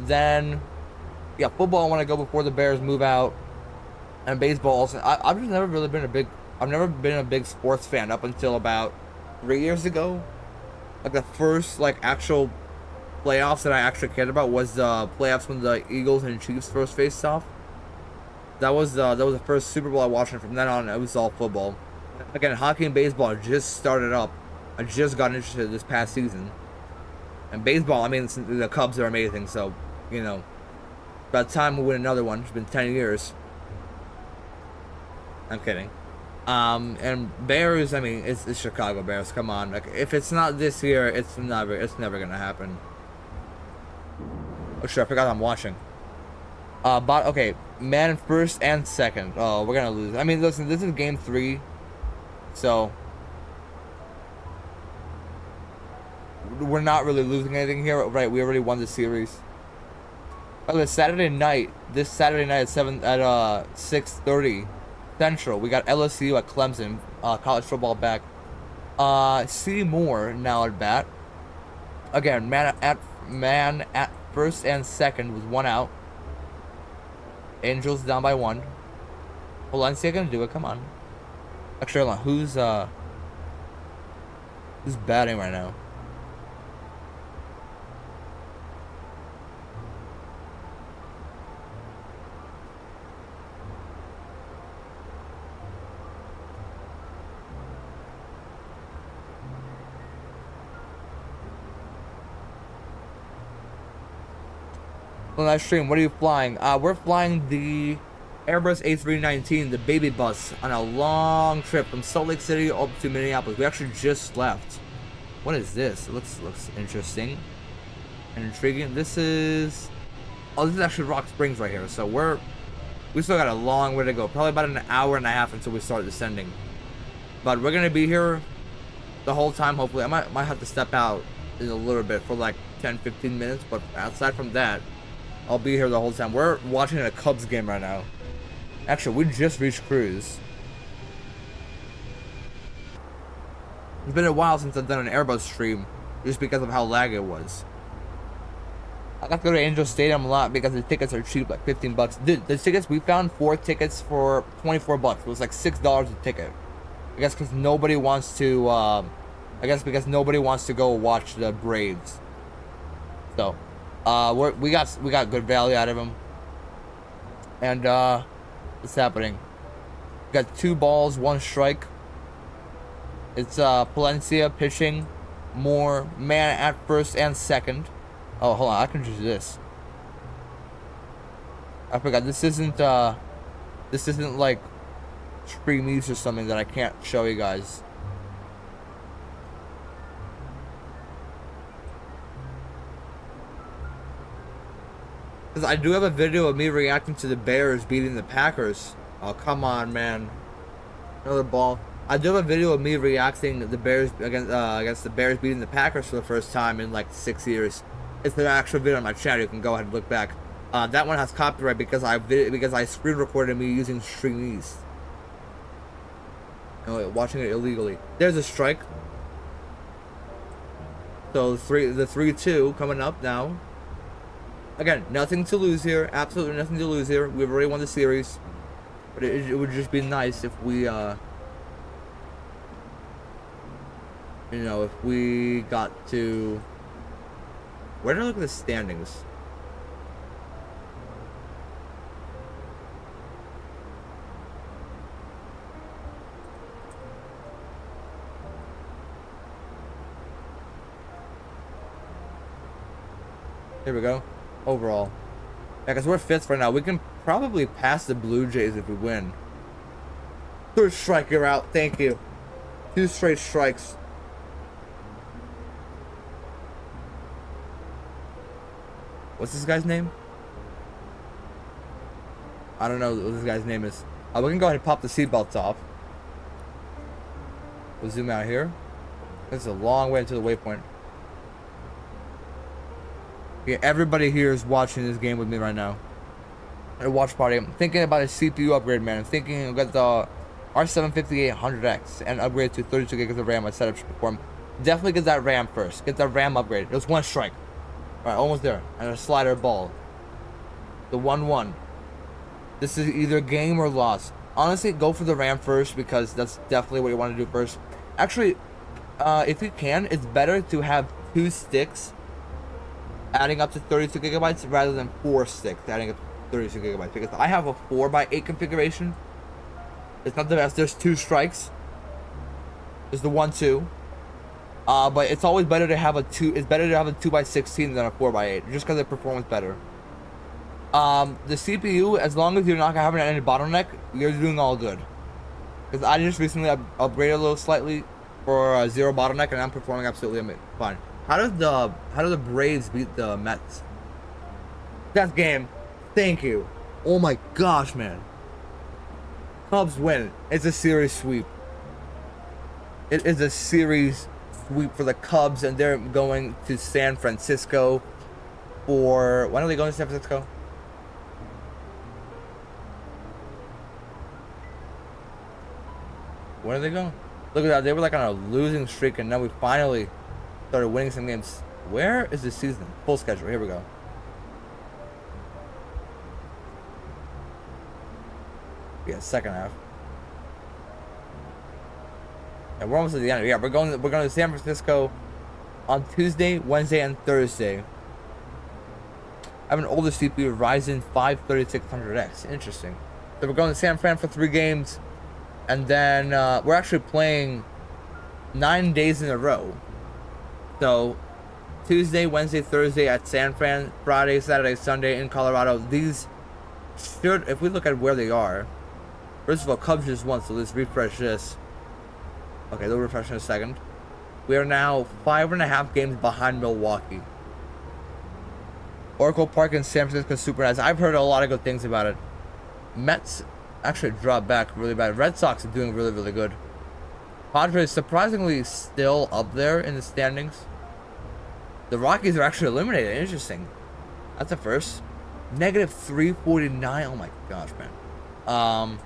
Then yeah, football I want to go before the Bears move out, and baseball also. I've just never really been a big sports fan up until about 3 years ago. Like the first actual playoffs that I actually cared about was the playoffs when the Eagles and Chiefs first faced off. That was the first Super Bowl I watched, and from then on it was all football. Again, hockey and baseball just started up. I just got interested this past season. And baseball, I mean, the Cubs are amazing, so you know, by the time we win another one, it's been 10 years. I'm kidding. And Bears, I mean, it's Chicago Bears. Come on, like if it's not this year, it's never gonna happen. Oh shit, I forgot I'm watching. But okay, man first and second. Oh, we're gonna lose. I mean, listen, this is game 3, so we're not really losing anything here, right? We already won the series. Oh, this Saturday night at 6:30 Central, we got LSU at Clemson, college football back. Seymour now at bat. Again, man at first and second with 1 out. Angels down by 1. Valencia gonna do it. Come on. Actually, hold on. Who's batting right now? On that stream, what are you flying? We're flying the Airbus A319, the baby bus, on a long trip from Salt Lake City up to Minneapolis. We actually just left. What is this? It looks interesting and intriguing. This is actually Rock Springs right here. So we still got a long way to go. Probably about an hour and a half until we start descending. But we're gonna be here the whole time. Hopefully, I might have to step out in a little bit for like 10-15 minutes. But aside from that, I'll be here the whole time. We're watching a Cubs game right now. Actually, we just reached cruise. It's been a while since I've done an Airbus stream, just because of how lag it was. I got to go to Angel Stadium a lot because the tickets are cheap, like 15 bucks. Dude, the tickets, we found 4 tickets for 24 bucks. It was like $6 a ticket. I guess because nobody wants to I guess because nobody wants to go watch the Braves. So, we got good value out of him, and it's happening. We got 2 balls, 1 strike. It's Palencia pitching, more man at first and second. Oh, hold on, I can do this. I forgot this isn't like streamies or something that I can't show you guys. Because I do have a video of me reacting to the Bears beating the Packers. Oh, come on, man. Another ball. I do have a video of me reacting to the Bears against the Bears beating the Packers for the first time in like 6 years. It's an actual video on my channel. You can go ahead and look back. That one has copyright because I screen recorded me using streamies. Watching it illegally. There's a strike. So the 3-2 coming up now. Again, nothing to lose here. Absolutely nothing to lose here. We've already won the series. But it would just be nice if we, if we got to... Where did I look at the standings? Here we go. Overall. Yeah, because we're 5th right now. We can probably pass the Blue Jays if we win. 3rd strike, you're out. Thank you. 2 straight strikes. What's this guy's name? I don't know what this guy's name is. We can go ahead and pop the seatbelts off. We'll zoom out here. This is a long way to the waypoint. Yeah, everybody here is watching this game with me right now. At a watch party. I'm thinking about a CPU upgrade, man. I'm thinking about the R75800X and upgrade to 32 gigs of RAM. My setup should perform. Definitely get that RAM first. Get that RAM upgrade. It was 1 strike. Alright, almost there. And a slider ball. The 1-1. This is either game or loss. Honestly, go for the RAM first because that's definitely what you want to do first. Actually, if you can, it's better to have 2 sticks adding up to 32 gigabytes rather than 4 sticks adding up to 32 gigabytes because I have a 4x8 configuration. It's not the best. There's 2 strikes. There's the 1-2. But it's always better to have a 2. It's better to have a 2x16 than a 4x8 just because it performs better. The CPU, as long as you're not having any bottleneck, you're doing all good. Because I just recently upgraded a little slightly for 0 bottleneck and I'm performing absolutely fine. How do the Braves beat the Mets? That's game. Thank you. Oh my gosh, man. Cubs win. It's a series sweep. It is a series sweep for the Cubs, and they're going to San Francisco for... When are they going to San Francisco? When are they going? Look at that. They were like on a losing streak, and now we finally started winning some games. Where is the season? Full schedule. Here we go. Yeah, second half. And we're almost at the end. Yeah, we're going to San Francisco on Tuesday, Wednesday, and Thursday. I have an older CPU, Ryzen 5 3600X. Interesting. So we're going to San Fran for 3 games, and then we're actually playing 9 days in a row. So Tuesday, Wednesday, Thursday at San Fran, Friday, Saturday, Sunday in Colorado. These should, if we look at where they are, first of all, Cubs just won, so let's refresh this. Okay, they'll refresh in a second. We are now 5.5 games behind Milwaukee. Oracle Park in San Francisco super nice. I've heard a lot of good things about it. Mets actually dropped back really bad. Red Sox are doing really, really good. Padres surprisingly still up there in the standings. The Rockies are actually eliminated. Interesting. That's a first. Negative 349. Oh my gosh, man.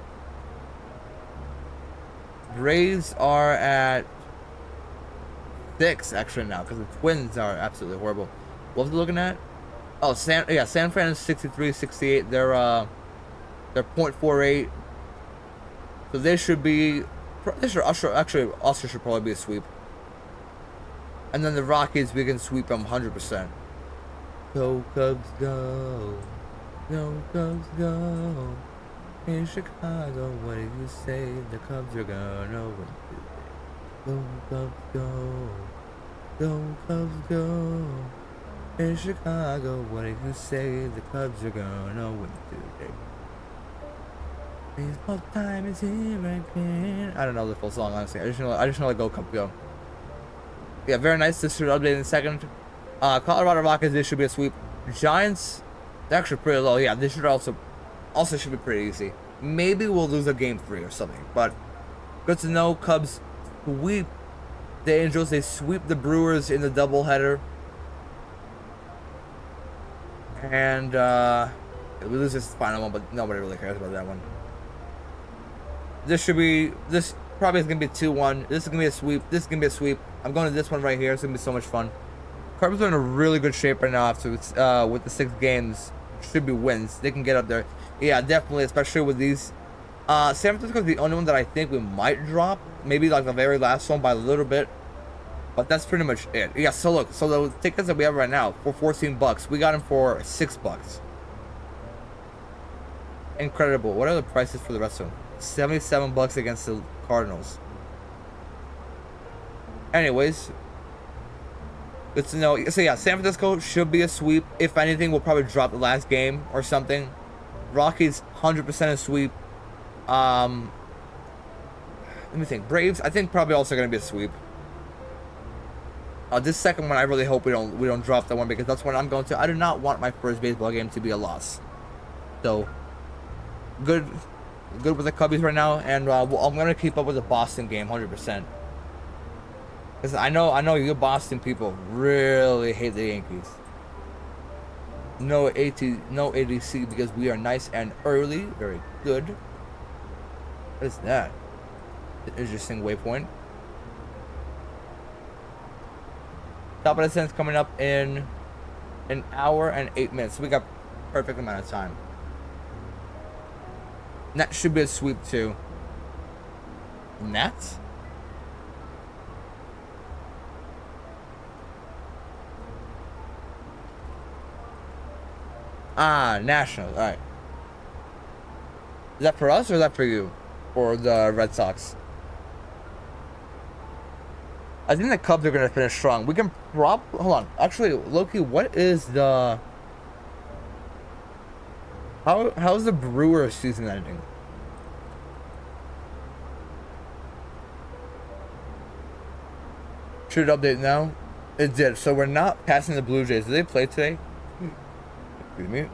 Braves are at 6 actually now because the Twins are absolutely horrible. What was I looking at? Oh, San Fran is 63, 68. They're 0.48. So they should be. They should actually also should probably be a sweep. And then the Rockies, we can sweep them 100%. Go Cubs, go. Go Cubs, go. In Chicago, what do you say? The Cubs are gonna win today. Go Cubs, go. Go Cubs, go. In Chicago, what do you say? The Cubs are gonna win today. Baseball time is here again. I don't know the full song, honestly. I just know like Go Cubs, go. Yeah, very nice. This should update in a second. Colorado Rockies, this should be a sweep. Giants, they're actually pretty low. Yeah, this should also should be pretty easy. Maybe we'll lose a game 3 or something, but good to know. Cubs sweep the Angels. They sweep the Brewers in the doubleheader. And we lose this final one, but nobody really cares about that one. This probably is gonna be 2-1. This is gonna be a sweep. This is gonna be a sweep. I'm going to this one right here. It's gonna be so much fun. Cardinals are in a really good shape right now after with the 6 games. Should be wins. They can get up there. Yeah, definitely, especially with these. San Francisco is the only one that I think we might drop. Maybe like the very last one by a little bit. But that's pretty much it. Yeah, so look. So the tickets that we have right now for $14, we got them for $6. Incredible. What are the prices for the rest of them? $77 against the Cardinals. Anyways, good to know. So yeah, San Francisco should be a sweep. If anything, we'll probably drop the last game or something. Rockies 100% a sweep. Let me think. Braves, I think probably also gonna be a sweep. This second one, I really hope we don't drop that one, because that's what I'm going to. I do not want my first baseball game to be a loss. So good with the Cubbies right now, and I'm gonna keep up with the Boston game 100%. Because I know you Boston people really hate the Yankees. No ADC because we are nice and early. Very good. What is that? An interesting waypoint. Top of the sense coming up in an hour and 8 minutes. So we got perfect amount of time. And that should be a sweep too. Nats? Nationals. Alright. Is that for us or is that for you? For the Red Sox? I think the Cubs are going to finish strong. We can hold on. Actually, Loki, what is the... How's the Brewers season ending? Should it update now? It did. So we're not passing the Blue Jays. Did they play today? Excuse me.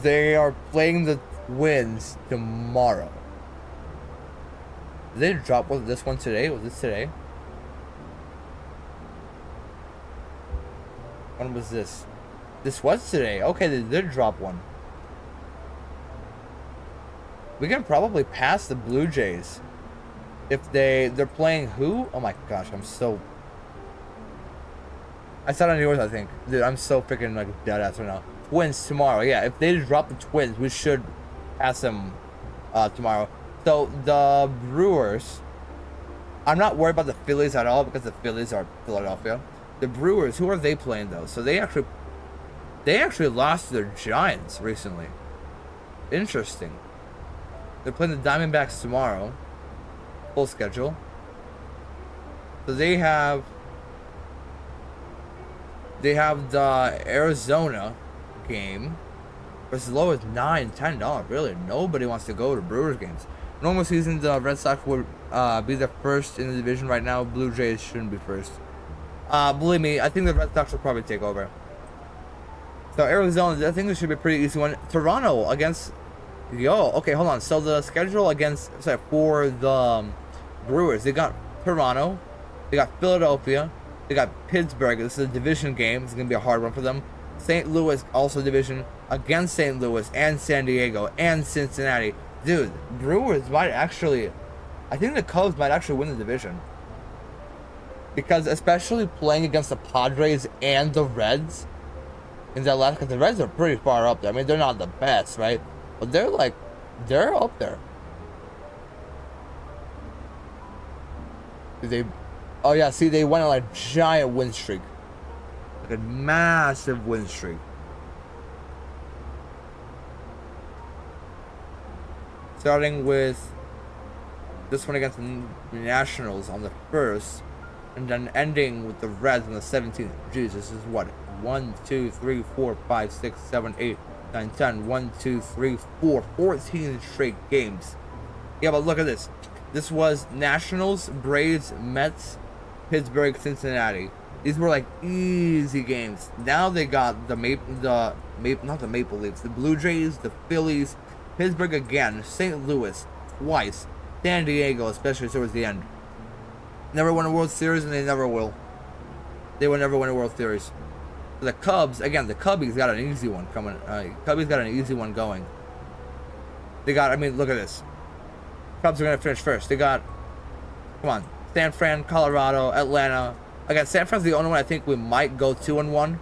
They are playing the Twins tomorrow. Did they drop this one today? Was this today? When was this? This was today. Okay, they did drop one. We can probably pass the Blue Jays. If they're playing who? Oh my gosh, I saw it on yours, I think. Dude, I'm so freaking like dead ass right now. Twins tomorrow. Yeah, if they drop the Twins, we should pass them tomorrow. So the Brewers, I'm not worried about the Phillies at all because the Phillies are Philadelphia. The Brewers, who are they playing though? So they actually lost to their Giants recently. Interesting. They're playing the Diamondbacks tomorrow. Full schedule. So they have the Arizona game for as low as $9-10. Really, nobody wants to go to Brewers games. Normal season, the Red Sox would be the first in the division right now. Blue Jays shouldn't be first. Believe me, I think the Red Sox will probably take over. So Arizona, I think this should be a pretty easy one. Toronto against okay, hold on. So the schedule for the Brewers, they got Toronto, they got Philadelphia, they got Pittsburgh. This is a division game. It's gonna be a hard one for them. St. Louis also division against St. Louis and San Diego and Cincinnati. Dude, Brewers might actually, I think the Cubs might actually win the division. Because especially playing against the Padres and the Reds in that last, because the Reds are pretty far up there. I mean, they're not the best, right? But they're up there. Oh yeah, see, they went on a giant win streak. Like a massive win streak. Starting with this one against the Nationals on the 1st, and then ending with the Reds on the 17th. Jeez, this is what? 1, 2, 3, 4, 5, 6, 7, 8, 9, 10. 1, 2, 3, 4. 14 straight games. Yeah, but look at this. This was Nationals, Braves, Mets, Pittsburgh, Cincinnati. These were like easy games. Now they got the Maple Leafs, the Blue Jays, the Phillies, Pittsburgh again, St. Louis twice, San Diego, especially towards the end. Never won a World Series, and they never will. They will never win a World Series. The Cubs, again, the Cubbies got an easy one coming. Cubbies got an easy one going. They got, I mean, look at this. Cubs are going to finish first. They got, come on, San Fran, Colorado, Atlanta. Again, San Fran's the only one I think we might go 2-1.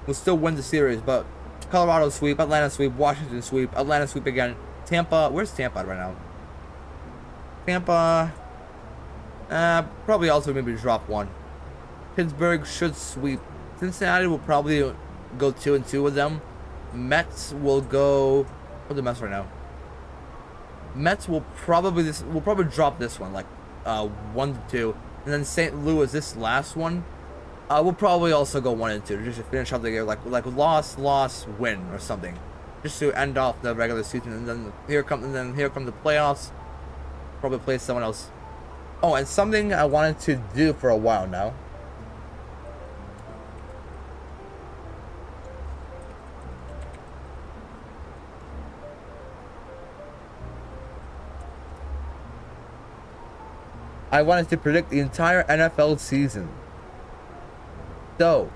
We'll still win the series, but Colorado sweep, Atlanta sweep, Washington sweep, Atlanta sweep again. Tampa, where's Tampa right now? Tampa, probably also maybe drop 1. Pittsburgh should sweep. Cincinnati will probably go 2-2 with them. Mets will go. What's the Mets right now? Mets will probably drop this one like 1-2, and then St. Louis this last one will probably also go 1-2 just to finish out the year like loss win or something, just to end off the regular season, and then here come the playoffs. Probably play someone else. Oh, and something I wanted to do for a while now. I wanted to predict the entire NFL season. So,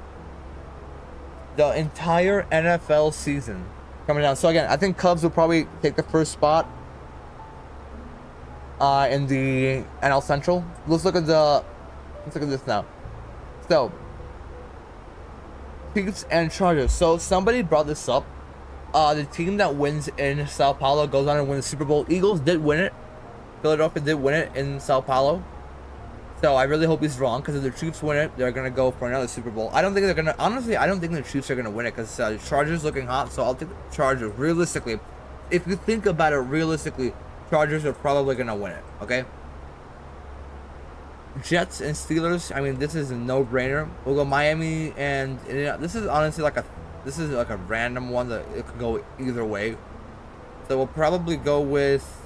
the entire NFL season coming down. So again, I think Cubs will probably take the first spot in the NL Central. Let's look at this now. So, Chiefs and Chargers. So somebody brought this up. The team that wins in Sao Paulo goes on and wins the Super Bowl. Eagles did win it. Philadelphia did win it in Sao Paulo. So I really hope he's wrong, because if the Chiefs win it, they're going to go for another Super Bowl. I don't think they're going to, honestly, I don't think the Chiefs are going to win it, because the Chargers looking hot, so I'll take the Chargers. Realistically, if you think about it realistically, Chargers are probably going to win it, okay? Jets and Steelers, I mean, this is a no-brainer. We'll go Miami and this is honestly like a random one that it could go either way. So we'll probably go with,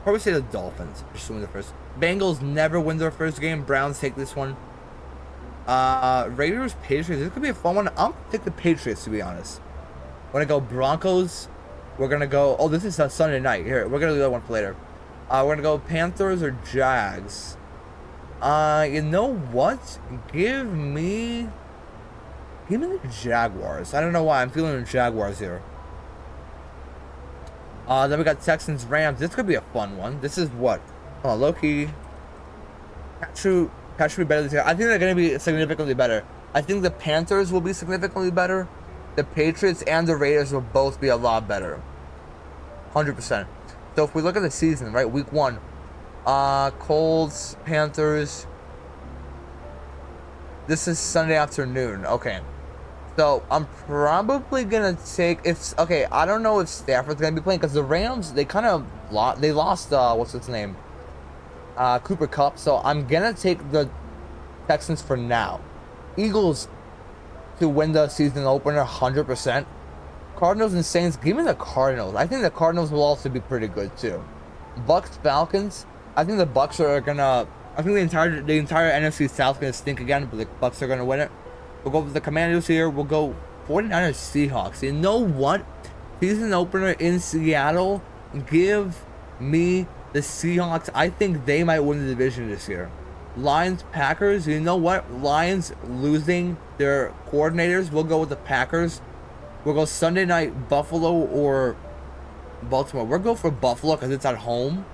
probably say the Dolphins just win the first. Bengals never win their first game. Browns take this one. Raiders, Patriots. This could be a fun one. I'll pick the Patriots, to be honest. We're gonna go Broncos. We're gonna go. Oh, this is a Sunday night. Here, we're gonna do that one for later. We're gonna go Panthers or Jags. You know what? Give me the Jaguars. I don't know why I'm feeling the Jaguars here. Then we got Texans, Rams. This could be a fun one. This is what? Oh, low-key. Cat should be better this year. I think they're going to be significantly better. I think the Panthers will be significantly better. The Patriots and the Raiders will both be a lot better. 100%. So if we look at the season, right? Week 1. Colts, Panthers. This is Sunday afternoon. Okay. So I'm probably gonna take, okay, I don't know if Stafford's gonna be playing, because the Rams, they lost what's his name, Cooper Kupp. So I'm gonna take the Texans for now. Eagles to win the season opener 100%. Cardinals and Saints, give me the Cardinals. I think the Cardinals will also be pretty good too. Bucks, Falcons, I think the Bucks are gonna, I think the entire NFC South is gonna stink again, but the Bucks are gonna win it. We'll go with the Commanders here. We'll go 49ers Seahawks. You know what? Season opener in Seattle. Give me the Seahawks. I think they might win the division this year. Lions Packers. You know what? Lions losing their coordinators. We'll go with the Packers. We'll go Sunday night Buffalo or Baltimore. We'll go for Buffalo because it's at home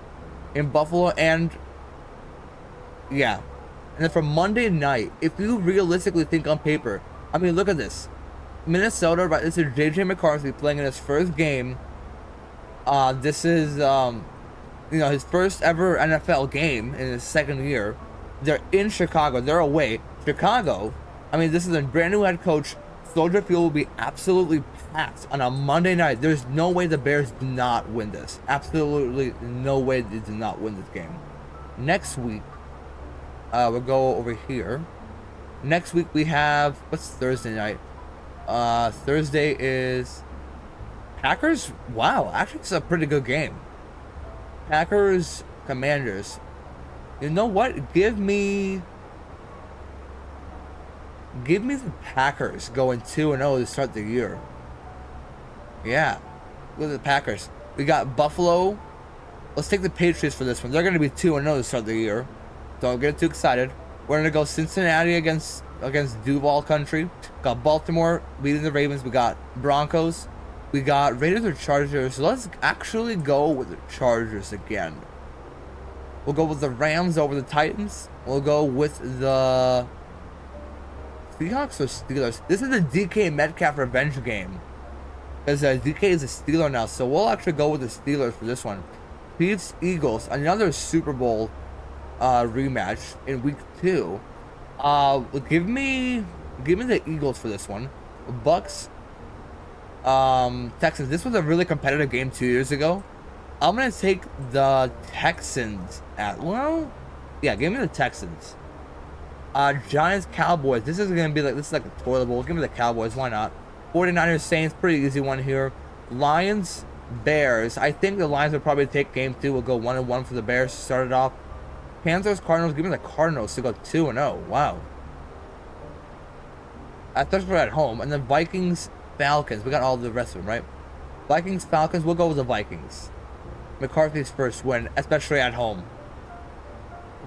in Buffalo. And yeah. And then for Monday night, if you realistically think on paper, I mean, look at this. Minnesota, right? This is J.J. McCarthy playing in his first game. This is you know, his first ever NFL game in his second year. They're in Chicago. They're away. Chicago, I mean, this is a brand new head coach. Soldier Field will be absolutely packed on a Monday night. There's no way the Bears do not win this. Absolutely no way they do not win this game. Next week, we'll go over here. Next week we have, what's Thursday night? Thursday is Packers. Wow, actually it's a pretty good game. Packers, Commanders. You know what? Give me the Packers going 2-0 to start the year. Yeah, look at the Packers. We got Buffalo. Let's take the Patriots for this one. They're going to be 2-0 to start the year. Don't get too excited. We're going to go Cincinnati against Duval Country. Got Baltimore beating the Ravens. We got Broncos. We got Raiders or Chargers. So let's actually go with the Chargers again. We'll go with the Rams over the Titans. We'll go with the Seahawks or Steelers. This is a DK Metcalf revenge game. Because DK is a Steeler now. So we'll actually go with the Steelers for this one. Chiefs, Eagles. Another Super Bowl rematch in week 2. Give me the Eagles for this one. Bucks, Texans. This was a really competitive game 2 years ago. I'm gonna take the Texans at, well, yeah, give me the Texans. Giants, Cowboys. This is gonna be like, this is like a toilet bowl. Give me the Cowboys. Why not? 49ers, Saints. Pretty easy one here. Lions, Bears. I think the Lions will probably take game 2. We'll go 1-1 for the Bears to start it off. Panthers, Cardinals. Give me the Cardinals to go 2-0. Wow. I thought we're at home. And then Vikings, Falcons. We got all the rest of them, right? Vikings, Falcons. We'll go with the Vikings. McCarthy's first win, especially at home.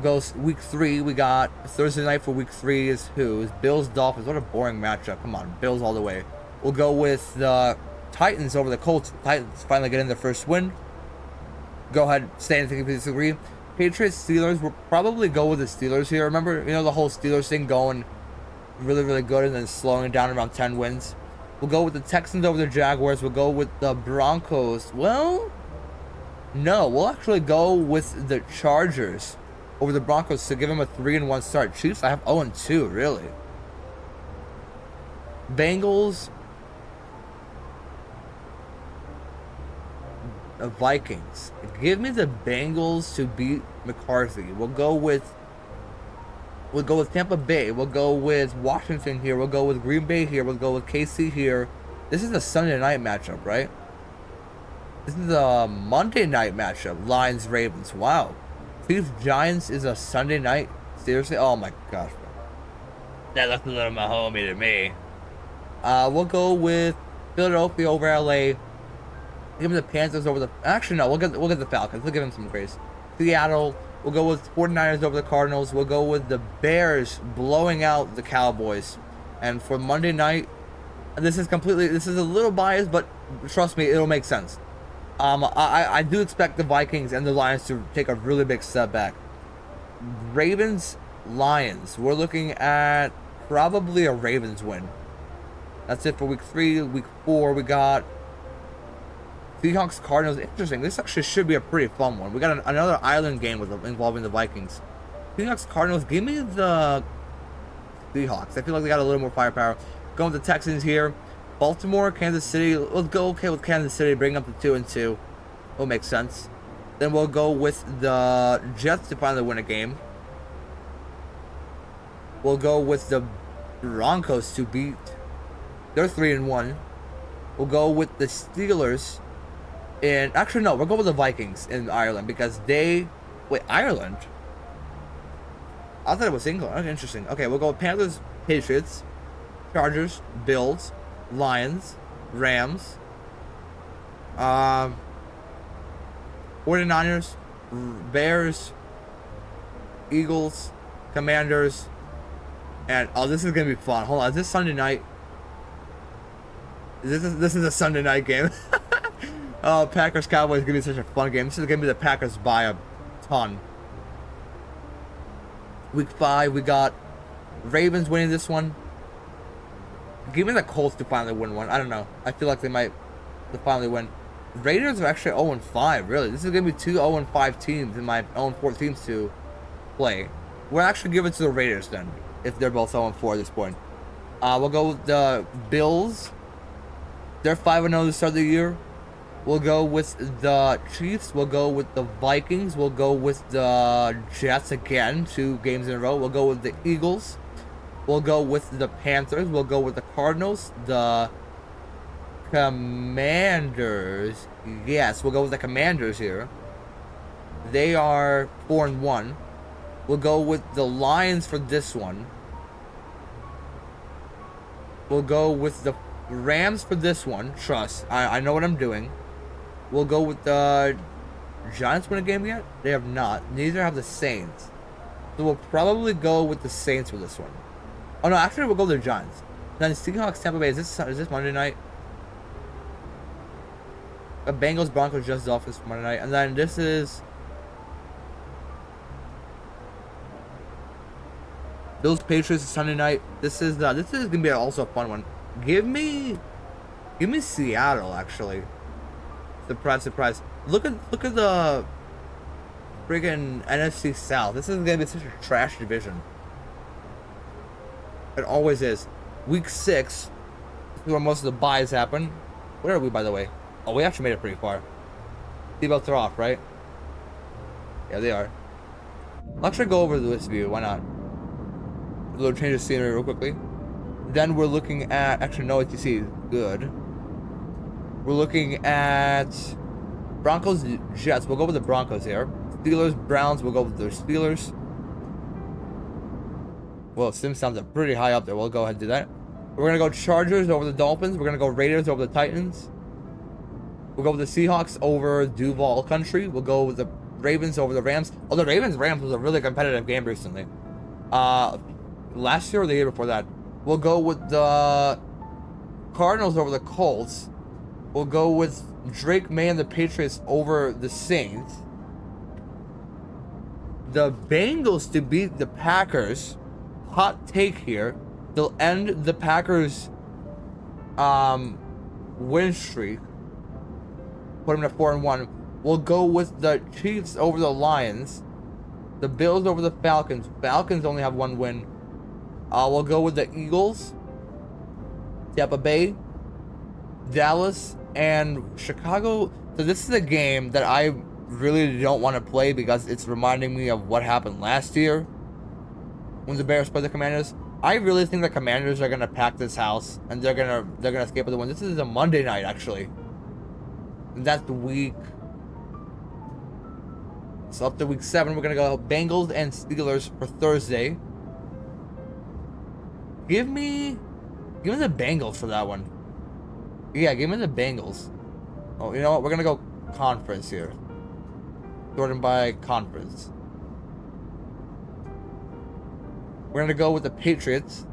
Goes week 3. We got Thursday night for week 3 is who? Is Bills, Dolphins. What a boring matchup. Come on, Bills all the way. We'll go with the Titans over the Colts. Titans finally getting their first win. Go ahead, stay anything if you disagree. Patriots, Steelers. We'll probably go with the Steelers here. Remember, you know, the whole Steelers thing going really, really good and then slowing down around 10 wins. We'll go with the Texans over the Jaguars. We'll go with the Broncos. Well, no, we'll actually go with the Chargers over the Broncos to give them a 3-1 start. Chiefs, I have 0-2, really. Bengals, the Vikings. Give me the Bengals to beat McCarthy. We'll go with Tampa Bay. We'll go with Washington here. We'll go with Green Bay here. We'll go with KC here. This is a Sunday night matchup, right? This is a Monday night matchup. Lions, Ravens. Wow. Chiefs, Giants is a Sunday night. Seriously? Oh my gosh. That looks a little more homey to me. We'll go with Philadelphia over LA. Give me the Panthers over the... Actually, no. We'll get the Falcons. We'll give them some grace. Seattle. We'll go with 49ers over the Cardinals. We'll go with the Bears blowing out the Cowboys. And for Monday night, this is a little biased, but trust me, it'll make sense. I do expect the Vikings and the Lions to take a really big step back. Ravens, Lions. We're looking at probably a Ravens win. That's it for week 3. Week 4, we got Seahawks, Cardinals. Interesting. This actually should be a pretty fun one. We got another island game involving the Vikings. Seahawks, Cardinals. Give me the Seahawks. I feel like they got a little more firepower. Going with the Texans here. Baltimore, Kansas City. We'll go okay with Kansas City. Bring up the 2-2. Will make sense. Then we'll go with the Jets to finally win a game. We'll go with the Broncos to beat. They're 3-1. We'll go with the Steelers. And actually, no, we'll go with the Vikings in Ireland because they. Wait, Ireland? I thought it was England. Okay, interesting. Okay, we'll go with Panthers, Patriots, Chargers, Bills, Lions, Rams, 49ers, Bears, Eagles, Commanders, and oh, this is gonna be fun. Hold on, is this Sunday night? This is a Sunday night game. Oh, Packers Cowboys is gonna be such a fun game. This is gonna be the Packers by a ton. Week 5, we got Ravens winning this one. Give me the Colts to finally win one. I don't know. I feel like they might finally win. Raiders are actually 0-5, really. This is going to be two 0-5 teams in my 0-4 teams to play. We'll actually give it to the Raiders then, if they're both 0-4 at this point. We'll go with the Bills. They're 5-0 to start the year. We'll go with the Chiefs. We'll go with the Vikings. We'll go with the Jets again, 2 games in a row. We'll go with the Eagles. We'll go with the Panthers. We'll go with the Cardinals. The Commanders. Yes, we'll go with the Commanders here. They are 4-1. We'll go with the Lions for this one. We'll go with the Rams for this one. Trust. I know what I'm doing. We'll go with the Giants win a game yet? They have not. Neither have the Saints. So we'll probably go with the Saints for this one. Oh no, actually we'll go with the Giants. Then Seahawks Tampa Bay. Is this Monday night? The Bengals Broncos just Dolphins Monday night. And then this is Bills Patriots Sunday night. This is gonna be also a fun one. Give me Seattle actually. Surprise, surprise. Look at the friggin' NFC South. This is gonna be such a trash division. It always is. Week 6 is where most of the buys happen. Where are we, by the way? Oh, we actually made it pretty far. Seatbelts are off, right? Yeah, they are. I'll actually go over this view. Why not? A little change of scenery real quickly. Then we're looking at... Actually, no ATC. Good. We're looking at Broncos, Jets. We'll go with the Broncos here. Steelers, Browns. We'll go with the Steelers. Well, Sim sounds pretty high up there. We'll go ahead and do that. We're going to go Chargers over the Dolphins. We're going to go Raiders over the Titans. We'll go with the Seahawks over Duval Country. We'll go with the Ravens over the Rams. Oh, the Ravens-Rams was a really competitive game recently. Last year or the year before that. We'll go with the Cardinals over the Colts. We'll go with Drake May and the Patriots over the Saints. The Bengals to beat the Packers. Hot take here. They'll end the Packers win streak. Put them at 4-1. We'll go with the Chiefs over the Lions. The Bills over the Falcons. Falcons only have 1 win. We'll go with the Eagles, Tampa Bay, Dallas, and Chicago. So this is a game that I really don't want to play because it's reminding me of what happened last year when the Bears played the Commanders. I really think the Commanders are gonna pack this house and they're gonna escape with the win. This is a Monday night actually. And that's the week. So up to week 7, we're gonna go Bengals and Steelers for Thursday. Give me the Bengals for that one. Yeah, give me the Bengals. Oh, you know what? We're gonna go conference here. Sorted by conference. We're gonna go with the Patriots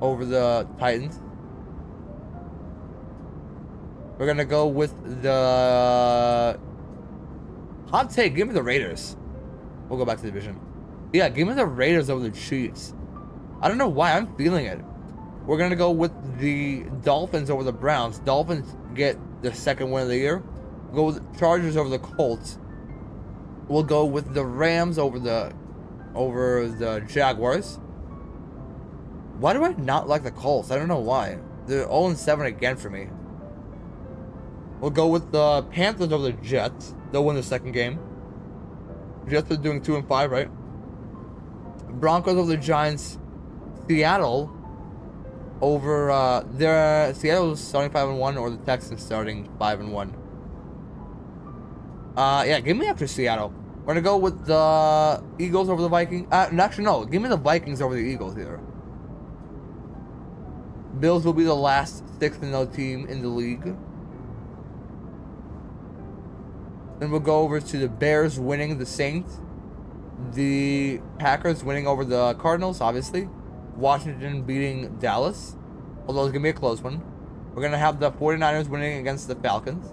over the Titans. We're gonna go with the hot take. Give me the Raiders. We'll go back to the division. Yeah, give me the Raiders over the Chiefs. I don't know why I'm feeling it. We're gonna go with the Dolphins over the Browns. Dolphins get the 2nd win of the year. We'll go with the Chargers over the Colts. We'll go with the Rams over the Jaguars. Why do I not like the Colts? I don't know why. They're 0-7 again for me. We'll go with the Panthers over the Jets. They'll win the 2nd game. Jets are doing 2-5, right? Broncos over the Giants. Seattle over Seattle's starting 5-1 or the Texans starting 5-1. Yeah, give me after Seattle. We're gonna go with the Eagles over the Vikings. Actually, no, give me the Vikings over the Eagles here. Bills will be the last 6-0 team in the league. Then we'll go over to the Bears winning the Saints. The Packers winning over the Cardinals, obviously. Washington beating Dallas, although it's going to be a close one. We're going to have the 49ers winning against the Falcons.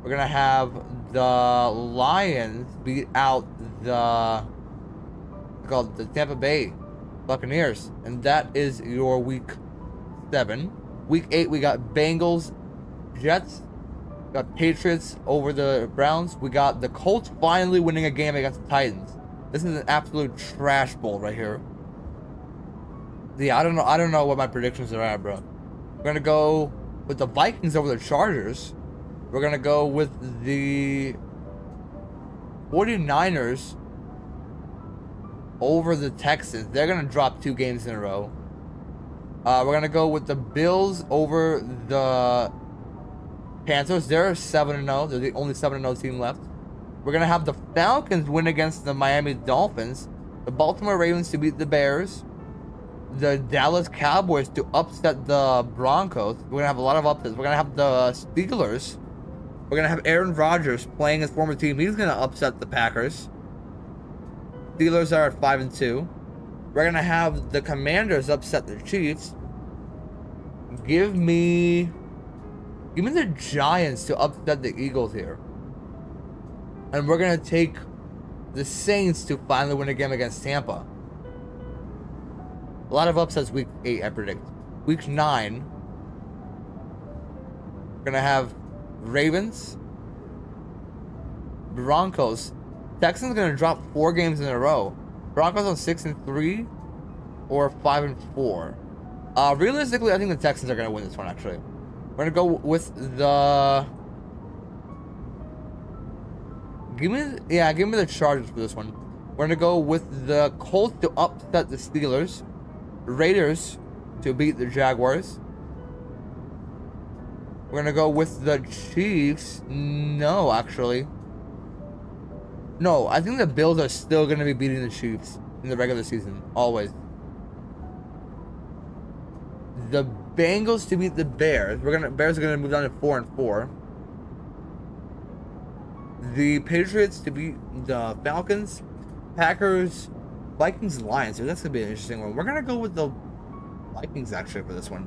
We're going to have the Lions beat out the Tampa Bay Buccaneers. And that is your week 7. Week 8, we got Bengals, Jets, Got Patriots over the Browns. We got the Colts finally winning a game against the Titans. This is an absolute trash bowl right here. Yeah, I don't know what my predictions are at, bro. We're gonna go with the Vikings over the Chargers. We're gonna go with the 49ers over the Texans. They're gonna drop 2 games in a row. We're gonna go with the Bills over the Panthers. They're 7-0. They're the only 7-0 team left. We're gonna have the Falcons win against the Miami Dolphins. The Baltimore Ravens to beat the Bears. The Dallas Cowboys to upset the Broncos. We're gonna have a lot of upsets. We're gonna have the Steelers. We're gonna have Aaron Rodgers playing his former team. He's gonna upset the Packers. Steelers are at 5-2. We're gonna have the Commanders upset the Chiefs. Give me the Giants to upset the Eagles here. And we're gonna take the Saints to finally win a game against Tampa. A lot of upsets week 8, I predict. Week 9, we're gonna have Ravens, Broncos. Texans gonna drop 4 games in a row. Broncos on 6-3 or 5-4. Realistically, I think the Texans are gonna win this one. Actually, we're gonna go with the. Give me the Chargers for this one. We're gonna go with the Colts to upset the Steelers, Raiders to beat the Jaguars. We're gonna go with the Chiefs. No, actually. No, I think the Bills are still gonna be beating the Chiefs in the regular season, always. The Bengals to beat the Bears. Bears are gonna move down to 4-4. The Patriots to beat the Falcons, Packers, Vikings, Lions. So that's gonna be an interesting one. We're gonna go with the Vikings actually for this one.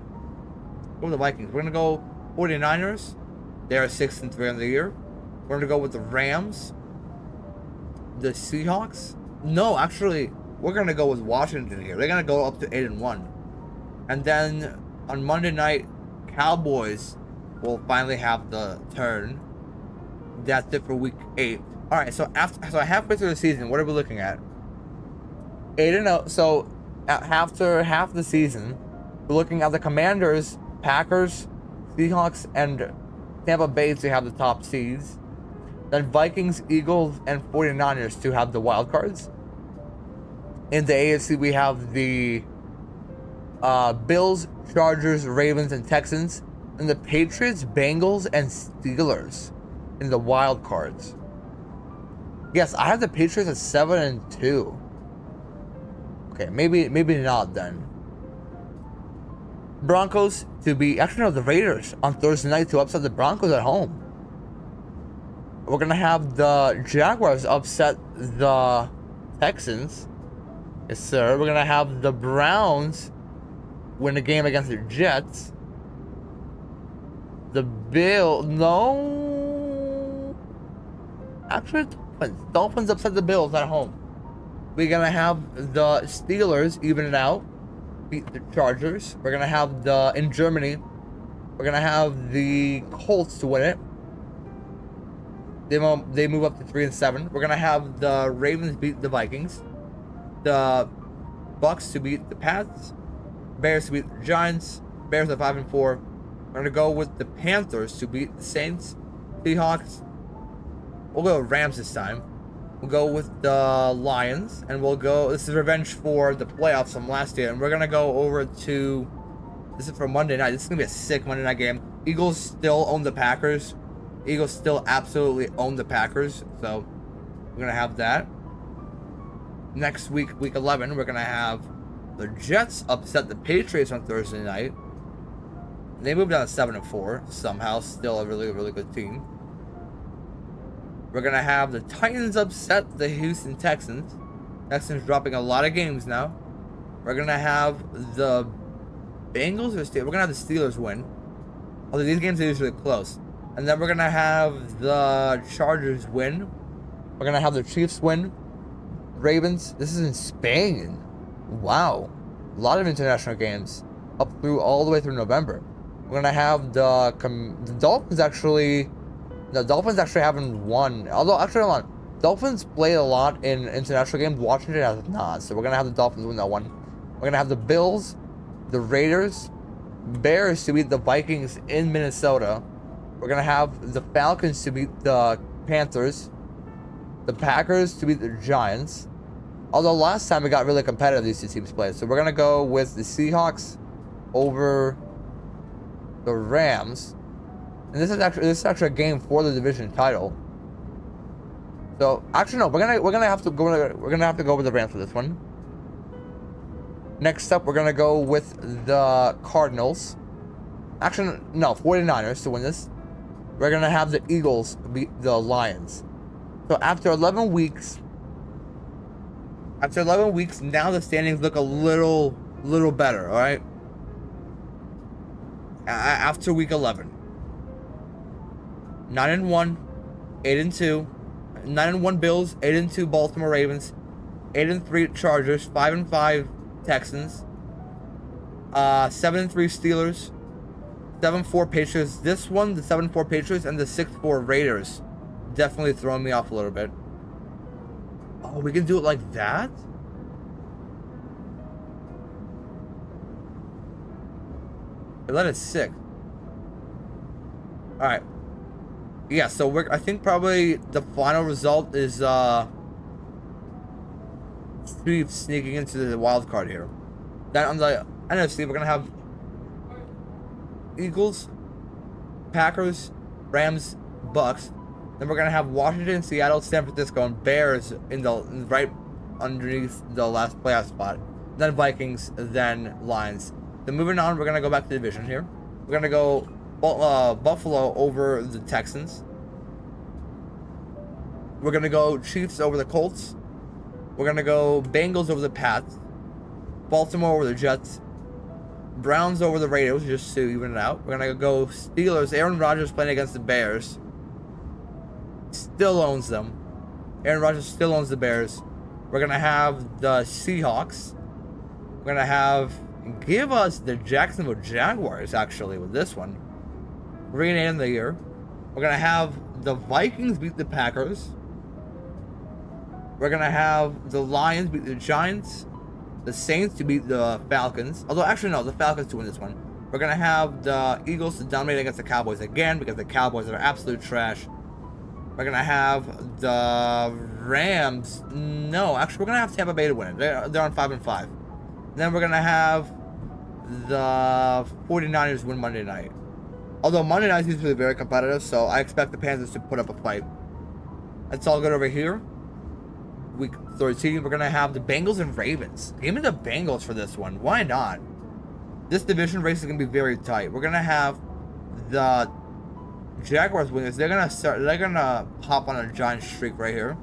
Go with the Vikings. We're gonna go 49ers. They are 6-3 on the year. We're gonna go with the Rams. The Seahawks. No, actually, we're gonna go with Washington here. They're gonna go up to 8-1. And then on Monday night, Cowboys will finally have the turn. That's it for week 8. All right, so halfway through the season, what are we looking at? 8-0. So after half the season, we're looking at the Commanders, Packers, Seahawks, and Tampa Bay to have the top seeds. Then Vikings, Eagles, and 49ers to have the wild cards. In the AFC, we have the Bills, Chargers, Ravens, and Texans. And the Patriots, Bengals, and Steelers in the wild cards. Yes, I have the Patriots at 7-2. Okay, maybe not then. Broncos to be the Raiders on Thursday night to upset the Broncos at home. We're gonna have the Jaguars upset the Texans. Yes, sir. We're gonna have the Browns win a game against the Jets. The Dolphins upset the Bills at home. We're gonna have the Steelers even it out, beat the Chargers. We're gonna have in Germany, we're gonna have the Colts to win it. They move up to 3-7. We're gonna have the Ravens beat the Vikings, the Bucks to beat the Pats, Bears to beat the Giants. Bears at 5-4. We're gonna go with the Panthers to beat the Saints, Seahawks. We'll go Rams this time. We'll go with the Lions, and we'll go. This is revenge for the playoffs from last year, and we're gonna go over to. This is for Monday night. This is gonna be a sick Monday night game. Eagles still own the Packers. Eagles still absolutely own the Packers, so we're gonna have that. Next week, week 11, we're gonna have the Jets upset the Patriots on Thursday night. They moved down to 7-4 somehow. Still a really, really good team. We're gonna have the Titans upset the Houston Texans. Texans dropping a lot of games now. We're gonna have the Bengals or Steelers. We're gonna have the Steelers win. Although these games are usually close. And then we're gonna have the Chargers win. We're gonna have the Chiefs win. Ravens. This is in Spain. Wow, a lot of international games up through all the way through November. We're gonna have the Dolphins actually The Dolphins actually haven't won. Although, actually, hold on. Dolphins played a lot in international games. Washington has not. So we're going to have the Dolphins win that one. We're going to have the Bills, the Raiders, Bears to beat the Vikings in Minnesota. We're going to have the Falcons to beat the Panthers. The Packers to beat the Giants. Although last time it got really competitive, these two teams played. So we're going to go with the Seahawks over the Rams. And this is actually a game for the division title. So actually no, we're gonna have to go with the Rams for this one. Next up, we're gonna go with the Cardinals. Actually, no, 49ers to win this. We're gonna have the Eagles beat the Lions. So after 11 weeks, now the standings look a little better. All right. After week 11, 9-1, 8-2. 9-1 Bills, 8-2 Baltimore Ravens, 8-3 Chargers, 5-5 Texans, 7-3 Steelers, 7-4 Patriots. This one, the 7-4 Patriots and the 6-4 Raiders, definitely throwing me off a little bit. Oh, we can do it like that? That is sick. All right. Yeah, so I think probably the final result is Chiefs sneaking into the wild card here. Then on the NFC, we're gonna have Eagles, Packers, Rams, Bucks. Then we're gonna have Washington, Seattle, San Francisco, and Bears in the right underneath the last playoff spot. Then Vikings, then Lions. Then moving on, we're gonna go back to the division here. We're gonna go Buffalo over the Texans. We're gonna go Chiefs over the Colts. We're gonna go Bengals over the Pats. Baltimore over the Jets. Browns over the Raiders, just to even it out. We're gonna go Steelers. Aaron Rodgers playing against the Bears. Still owns them. Aaron Rodgers still owns the Bears. We're gonna have the Seahawks. We're gonna give us the Jacksonville Jaguars actually with this one. We're gonna end the year. We're gonna have the Vikings beat the Packers. We're gonna have the Lions beat the Giants. The Saints to beat the Falcons. Although actually no, the Falcons to win this one. We're gonna have the Eagles to dominate against the Cowboys again because the Cowboys are absolute trash. We're gonna have the Rams. No, actually we're gonna have Tampa Bay to win it. They're on 5-5. Then we're gonna have the 49ers win Monday night. Although Monday night is usually very competitive, so I expect the Panthers to put up a fight. That's all good over here. Week 13, we're gonna have the Bengals and Ravens. Give me the Bengals for this one. Why not? This division race is gonna be very tight. We're gonna have the Jaguars win this. They're gonna hop on a giant streak right here.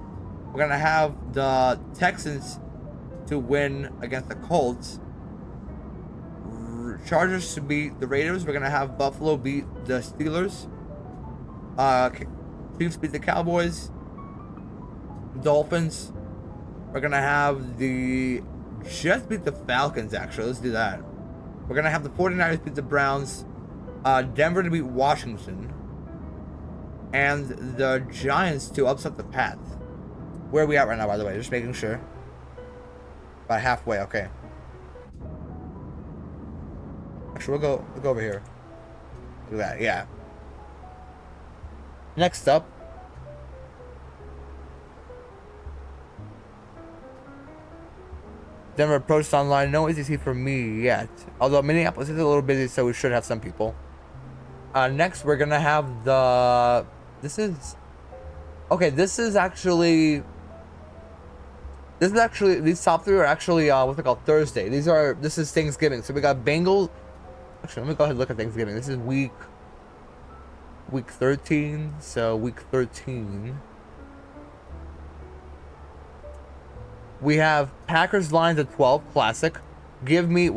We're gonna have the Texans to win against the Colts. Chargers to beat the Raiders. We're gonna have Buffalo beat the Steelers. Chiefs beat the Cowboys. Dolphins. We're gonna have the Jets beat the Falcons. Actually, let's do that. We're gonna have the 49ers beat the Browns. Denver to beat Washington. And the Giants to upset the Pats. Where are we at right now, by the way? Just making sure. About halfway, okay. Actually, we'll go over here. Do that, yeah. Next up. Denver approached online. No ACC for me yet. Although Minneapolis is a little busy, so we should have some people. Next, we're gonna have the. These top three are actually what's it called, Thursday. This is Thanksgiving. So we got Bengals. Actually, let me go ahead and look at Thanksgiving. This is week 13. So week 13. We have Packers Lions at 12, classic. Give me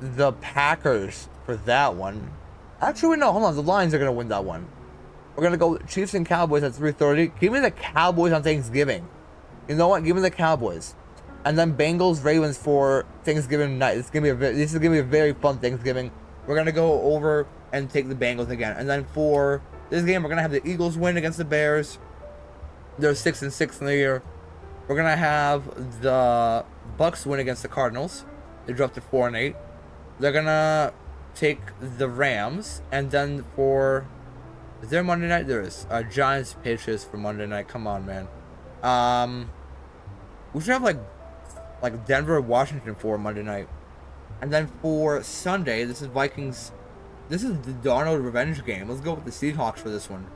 the Packers for that one. Actually, no, hold on. The Lions are gonna win that one. We're gonna go Chiefs and Cowboys at 3:30. Give me the Cowboys on Thanksgiving. You know what? Give me the Cowboys. And then Bengals Ravens for Thanksgiving night. This is gonna be a very fun Thanksgiving. we're gonna go over and take the Bengals again. And then for this game, we're gonna have the Eagles win against the Bears. They're 6-6 in the year. We're gonna have the Bucks win against the Cardinals. They dropped to 4-8. They're gonna take the Rams, and then for is there Monday night? There is Giants Patriots for Monday night. Come on, man. We should have like Denver Washington for Monday night, and then for Sunday, this is Vikings. This is the Darnold revenge game. Let's go with the Seahawks for this one.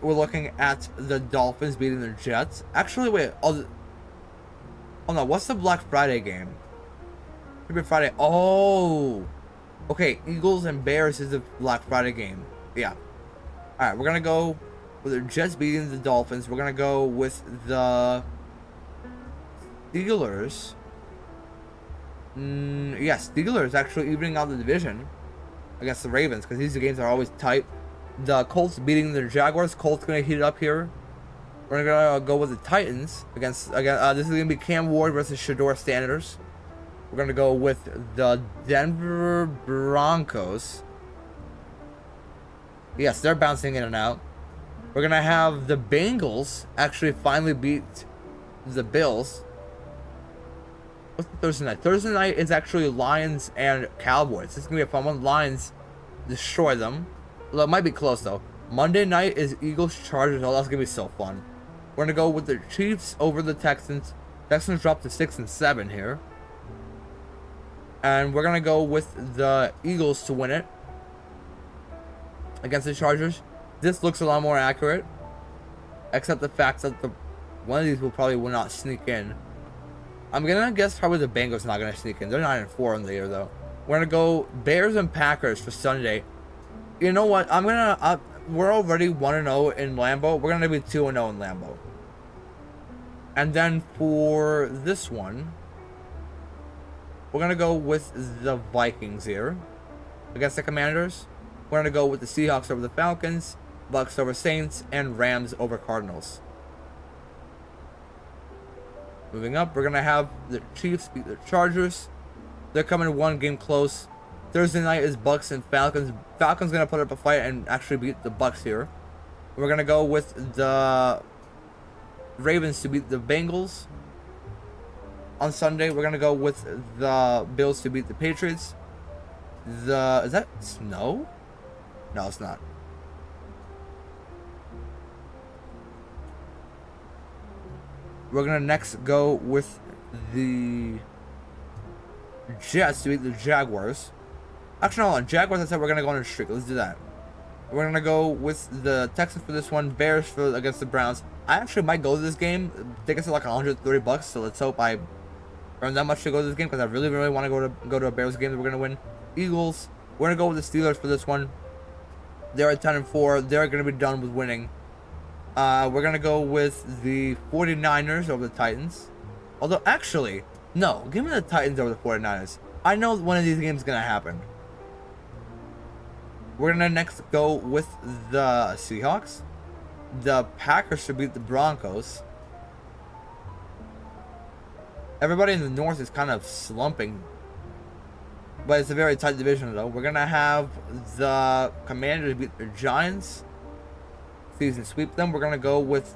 We're looking at the Dolphins beating the Jets. Actually, wait. Oh no. What's the Black Friday game? Should be Friday. Oh. Okay. Eagles and Bears is the Black Friday game. Yeah. All right. We're gonna go with the Jets beating the Dolphins. We're gonna go with the Steelers. Yes, Steelers actually evening out the division against the Ravens because these games are always tight. The Colts beating the Jaguars. Colts gonna heat it up here. We're gonna go with the Titans against this is gonna be Cam Ward versus Shador Sanders. We're gonna go with the Denver Broncos. Yes, they're bouncing in and out. We're gonna have the Bengals actually finally beat the Bills. What's the Thursday night? Thursday night is actually Lions and Cowboys. This is gonna be a fun one. Lions destroy them. Well, it might be close though. Monday night is Eagles Chargers. Oh, that's gonna be so fun. We're gonna go with the Chiefs over the Texans. Texans dropped to 6-7 here, and we're gonna go with the Eagles to win it against the Chargers. This looks a lot more accurate, except the fact that one of these will not sneak in. I'm gonna guess probably the Bengals not gonna sneak in. They're 9-4 in the year though. We're gonna go Bears and Packers for Sunday. You know what? We're already 1-0 in Lambeau. We're gonna be 2-0 in Lambeau. And then for this one, we're gonna go with the Vikings here against the Commanders. We're gonna go with the Seahawks over the Falcons, Bucks over Saints, and Rams over Cardinals. Moving up, we're gonna have the Chiefs beat the Chargers. They're coming one game close. Thursday night is Bucks and Falcons. Falcons gonna put up a fight and actually beat the Bucks here. We're gonna go with the Ravens to beat the Bengals. On Sunday, we're gonna go with the Bills to beat the Patriots. Is that snow? No, it's not. We're gonna next go with the Jets to beat the Jaguars. Actually, no, on Jaguars, I said we're gonna go on a streak. Let's do that. We're gonna go with the Texans for this one, Bears for against the Browns. I actually might go to this game. Tickets are like $130, so let's hope I earn that much to go to this game because I really, really want to go to a Bears game that we're gonna win. Eagles. We're gonna go with the Steelers for this one. They're at 10-4. They're gonna be done with winning. We're gonna go with the 49ers over the Titans. Although, actually, no, give me the Titans over the 49ers. I know one of these games is gonna happen. We're gonna next go with the Seahawks. The Packers should beat the Broncos. Everybody in the North is kind of slumping, but it's a very tight division though. We're gonna have the Commanders beat the Giants. Season sweep them. We're gonna go with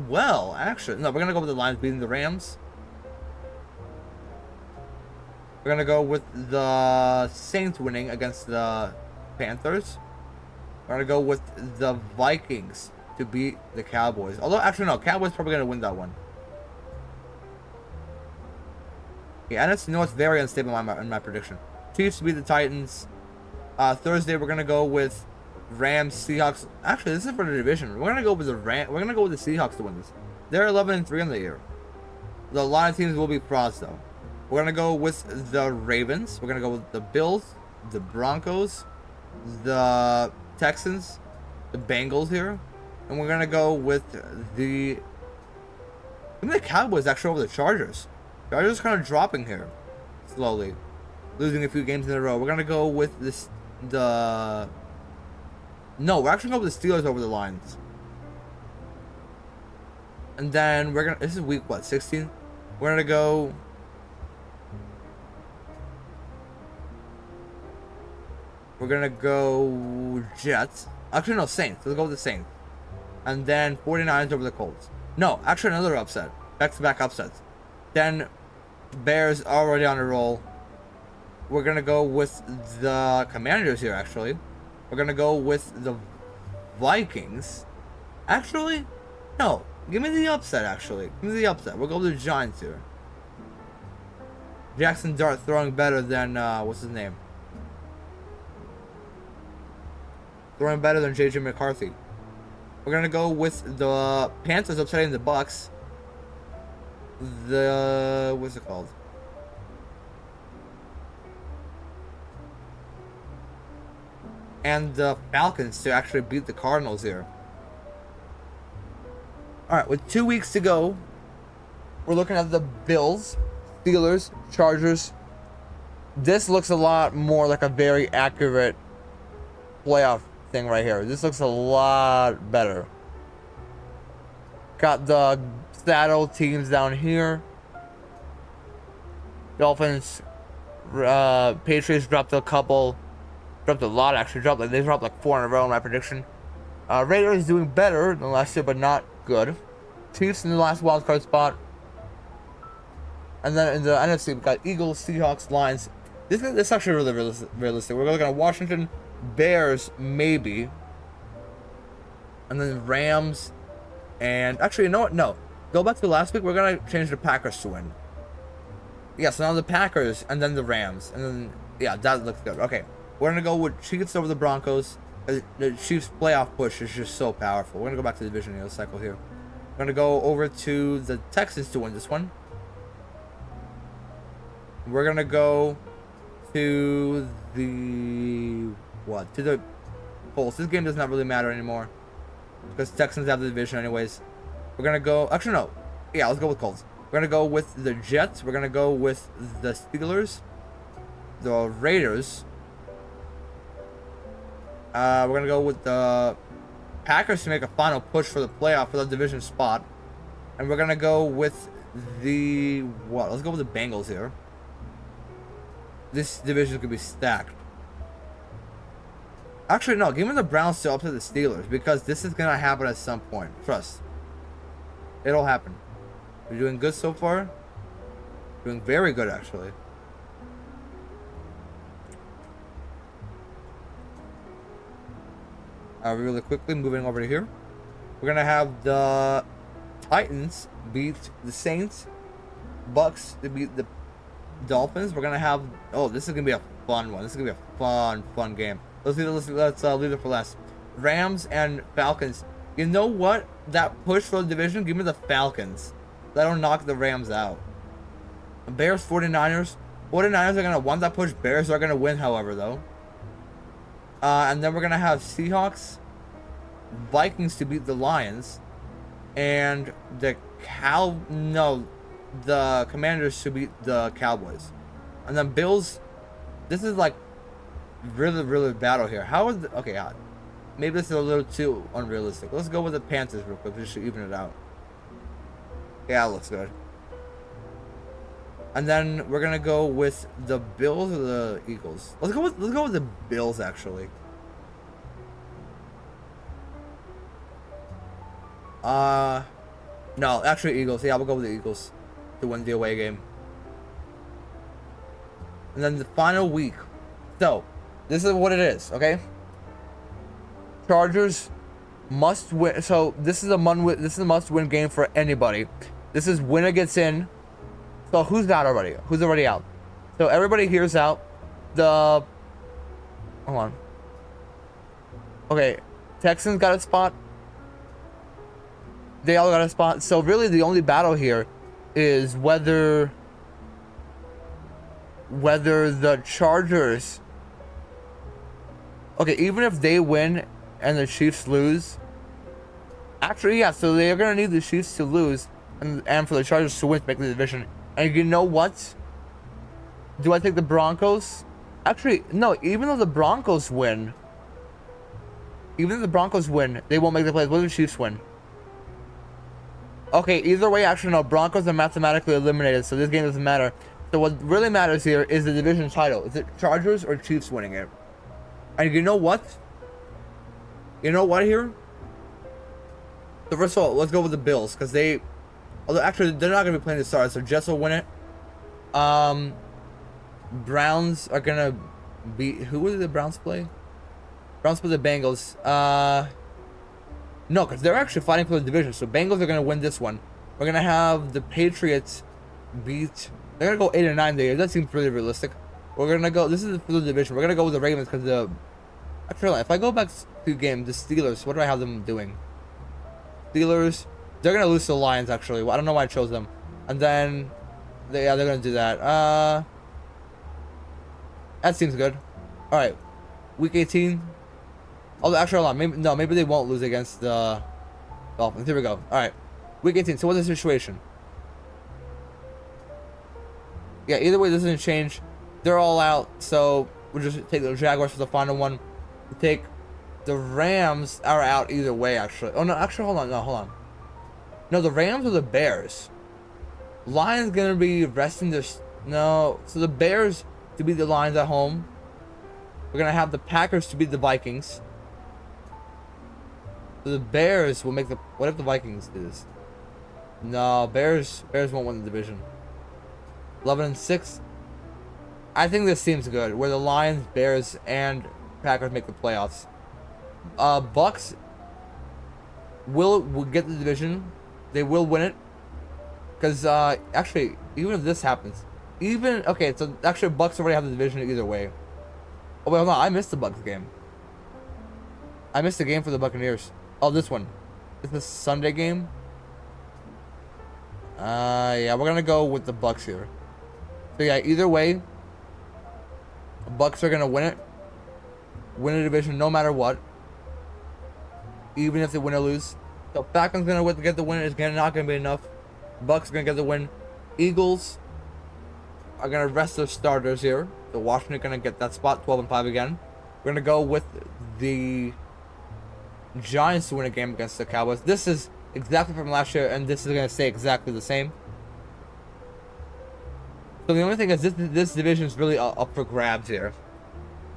well, actually, no, we're gonna go with the Lions beating the Rams. We're gonna go with the Saints winning against the Panthers. We're gonna go with the Vikings to beat the Cowboys. Although, actually, no, Cowboys probably gonna win that one. Yeah, and it's very unstable in my prediction. Chiefs to beat the Titans. Thursday, we're gonna go with Rams, Seahawks. Actually, this is for the division. We're gonna go with We're gonna go with the Seahawks to win this. They're 11-3 in the year. The line of teams will be frauds though. We're gonna go with the Ravens. We're gonna go with the Bills, the Broncos, the Texans, the Bengals here, and we're gonna go with the Cowboys actually over the Chargers. Chargers kind of dropping here slowly, losing a few games in a row. We're gonna go with we're actually going with the Steelers over the Lions. And then this is week what, 16? We're gonna go. We're gonna go Jets. Actually, no, Saints. Let's go with the Saints. And then 49ers over the Colts. No, actually another upset. Back-to-back upsets. Then Bears already on a roll. We're gonna go with the Commanders here, actually. We're gonna go with the Vikings. Actually, no. Give me the upset, actually. Give me the upset. We'll go with the Giants here. Jackson Dart throwing better than, what's his name? Throwing better than JJ McCarthy. We're gonna go with the Panthers upsetting the Bucks. What's it called? And the Falcons to actually beat the Cardinals here. Alright, with 2 weeks to go, we're looking at the Bills, Steelers, Chargers. This looks a lot more like a very accurate playoff thing right here. This looks a lot better. Got the saddle teams down here. Dolphins, Patriots dropped a couple. Dropped a lot, actually. They dropped like 4 in a row in my prediction. Raiders doing better than last year, but not good. Chiefs in the last wild card spot. And then in the NFC, we got Eagles, Seahawks, Lions. This is actually really realistic. We're looking at Washington, Bears, maybe. And then Rams. And actually, you know what? No. Go back to last week. We're going to change the Packers to win. Yeah, so now the Packers and then the Rams. And then, yeah, that looks good. Okay. We're going to go with Chiefs over the Broncos. The Chiefs playoff push is just so powerful. We're going to go back to the division cycle here. We're going to go over to the Texans to win this one. We're going to go to the... What? To the Colts. This game does not really matter anymore. Because Texans have the division anyways. We're going to go... Actually, no. Yeah, let's go with Colts. We're going to go with the Jets. We're going to go with the Steelers. The Raiders. We're going to go with the Packers to make a final push for the playoff for the division spot. And we're going to go with the... What? Let's go with the Bengals here. This division could be stacked. Actually, no. Give me the Browns to upset the Steelers. Because this is going to happen at some point. Trust. It'll happen. We're doing good so far. Doing very good, actually. Really quickly, moving over to here. We're going to have the Titans beat the Saints. Bucks to beat the Dolphins. We're going to have... Oh, this is going to be a fun one. This is going to be a fun game. Let's leave it for last. Rams and Falcons. You know what? That push for the division, give me the Falcons. That'll knock the Rams out. Bears, 49ers. 49ers are going to want that push. Bears are going to win, however, though. And then we're going to have Seahawks, Vikings to beat the Lions, and the Commanders to beat the Cowboys. And then Bills, this is like really battle here. How is the, okay, maybe this is a little too unrealistic. Let's go with the Panthers real quick just to even it out. Yeah, it looks good. And then we're gonna go with the Bills or the Eagles. Let's go with the Bills actually. No, actually Eagles. Yeah, we'll go with the Eagles to win the away game. And then the final week. So, this is what it is, okay? Chargers must win. So this is a must-win game for anybody. This is winner gets in. So who's out already? Who's already out? So everybody here's out. Hold on. Okay, Texans got a spot. They all got a spot. So really the only battle here is whether the Chargers... Okay, even if they win and the Chiefs lose... Actually, yeah, so they're going to need the Chiefs to lose and for the Chargers to win to make the division. And you know what? Do I take the Broncos? Actually, no. Even though the Broncos win, they won't make the playoffs. What if the Chiefs win? Okay, either way, actually, no. Broncos are mathematically eliminated, so this game doesn't matter. So what really matters here is the division title. Is it Chargers or Chiefs winning it? And you know what? You know what here? So first of all, let's go with the Bills, because they... Although, actually, they're not going to be playing the Stars, so Jets will win it. Browns are going to beat... Who would the Browns play? Browns play the Bengals. No, because they're actually fighting for the division, so Bengals are going to win this one. We're going to have the Patriots beat... They're going to go 8-9 there. That seems pretty realistic. We're going to go... This is for the division. We're going to go with the Ravens, because the... Actually, if I go back to game, the Steelers, what do I have them doing? Steelers... They're going to lose to the Lions, actually. I don't know why I chose them. And then... they're going to do that. That seems good. Alright. Week 18. Oh, actually, hold on. Maybe they won't lose against the Dolphins. Here we go. Alright. Week 18. So what's the situation? Yeah, either way, this doesn't change. They're all out. So we'll just take the Jaguars for the final one. We take the Rams are out either way, actually. Oh, no. Actually, hold on. No, hold on. No, the Rams or the Bears? Lions going to be resting their... No. So the Bears to beat the Lions at home. We're going to have the Packers to beat the Vikings. So the Bears will make the... What if the Vikings do this? No, Bears won't win the division. 11-6. I think this seems good. Where the Lions, Bears, and Packers make the playoffs. Bucks will get the division. They will win it. Because, actually, even if this happens... Okay, so actually Bucks already have the division either way. Oh, wait, hold on. I missed the Bucks game. I missed the game for the Buccaneers. Oh, this one. Is this Sunday game? Yeah, we're gonna go with the Bucks here. So yeah, either way, the Bucks are gonna win it. Win the division no matter what. Even if they win or lose. So Falcons gonna get the win. It's not gonna be enough. Bucks are gonna get the win. Eagles are gonna rest their starters here. So Washington gonna get that spot, 12-5 again. We're gonna go with the Giants to win a game against the Cowboys. This is exactly from last year, and this is gonna stay exactly the same. So the only thing is this division is really up for grabs here.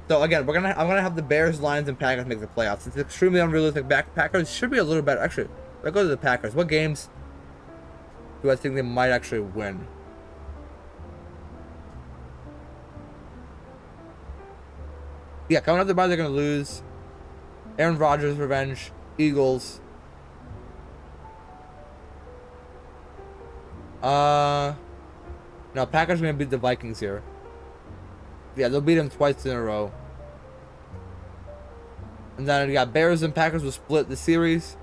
So again, I'm gonna have the Bears, Lions, and Packers make the playoffs. It's extremely unrealistic. Packers should be a little better. Actually, let's go to the Packers. What games do I think they might actually win? Yeah, coming up the bye, they're gonna lose. Aaron Rodgers revenge. Eagles. No, Packers are gonna beat the Vikings here. Yeah, they'll beat them twice in a row. And then you got Bears and Packers will split the series.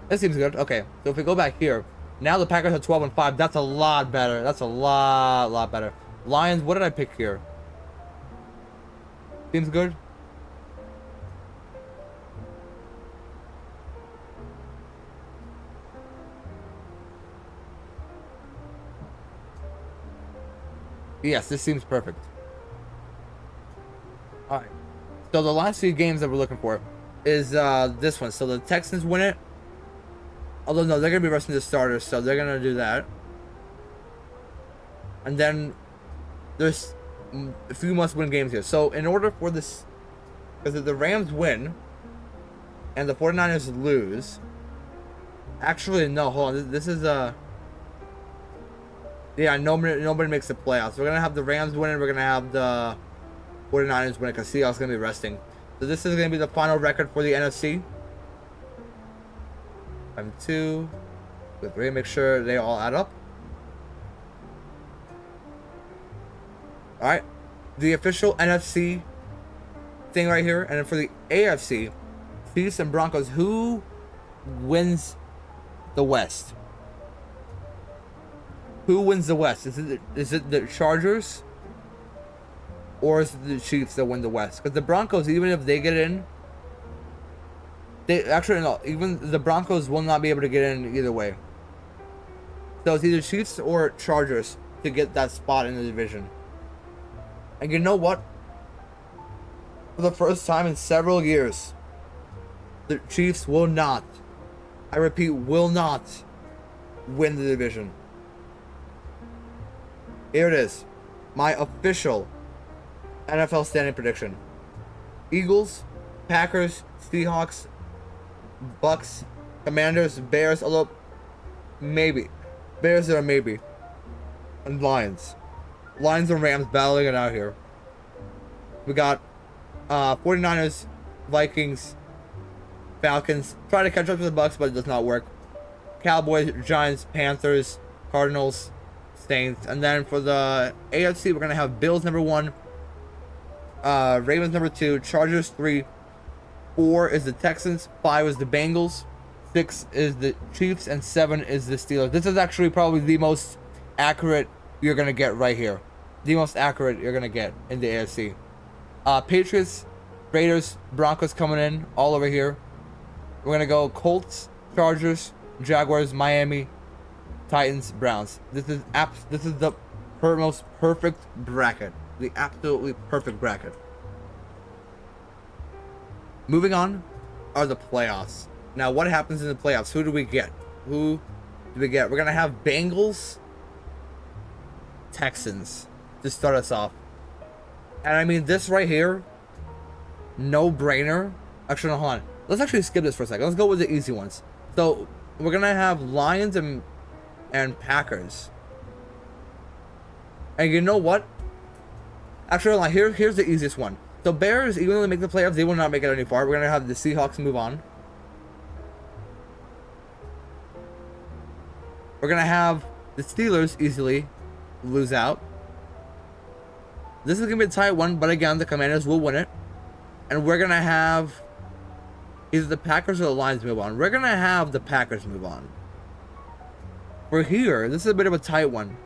That seems good. Okay, so if we go back here, now the Packers are 12-5. That's a lot better. That's a lot better. Lions, what did I pick here? Seems good. Yes, this seems perfect. Alright. So the last few games that we're looking for is this one. So the Texans win it. Although no, they're gonna be resting the starters, so they're gonna do that. And then there's a few must-win games here. So in order for this, because if the Rams win and the 49ers lose, actually no, hold on. This is yeah, nobody makes the playoffs. We're gonna have the Rams win, and we're gonna have the 49ers win, because Seattle's gonna be resting. So this is gonna be the final record for the NFC. 5-2. We're gonna make sure they all add up. All right, the official NFC thing right here, and then for the AFC, Chiefs and Broncos. Who wins the West? Who wins the West? Is it the Chargers? Or is it the Chiefs that win the West? Because the Broncos, even if they get in, they actually no. Even the Broncos will not be able to get in either way. So it's either Chiefs or Chargers to get that spot in the division. And you know what? For the first time in several years, the Chiefs will not I repeat, will not win the division. Here it is. My official NFL standing prediction. Eagles, Packers, Seahawks, Bucks, Commanders, Bears, although maybe. Bears are maybe. And Lions. Lions and Rams battling it out here. We got 49ers, Vikings, Falcons. Try to catch up to the Bucks, but it does not work. Cowboys, Giants, Panthers, Cardinals, Saints. And then for the AFC, we're going to have Bills number 1, Ravens number 2, Chargers 3, 4 is the Texans, 5 is the Bengals, 6 is the Chiefs, and 7 is the Steelers. This is actually probably the most accurate you're going to get right here. The most accurate you're going to get in the AFC. Patriots, Raiders, Broncos coming in all over here. We're going to go Colts, Chargers, Jaguars, Miami, Titans, Browns. This is the most perfect bracket. The absolutely perfect bracket. Moving on are the playoffs. Now, what happens in the playoffs? Who do we get? Who do we get? We're going to have Bengals, Texans to start us off. And I mean, this right here, no brainer. Actually, no, hold on. Let's actually skip this for a second. Let's go with the easy ones. So, we're going to have Lions and Packers. And you know what? Actually, hold on. Here's the easiest one. So, Bears, even though they make the playoffs, they will not make it any far. We're going to have the Seahawks move on. We're going to have the Steelers easily lose out. This is going to be a tight one, but again, the Commanders will win it. And we're going to have either the Packers or the Lions move on. We're going to have the Packers move on. For here, this is a bit of a tight one.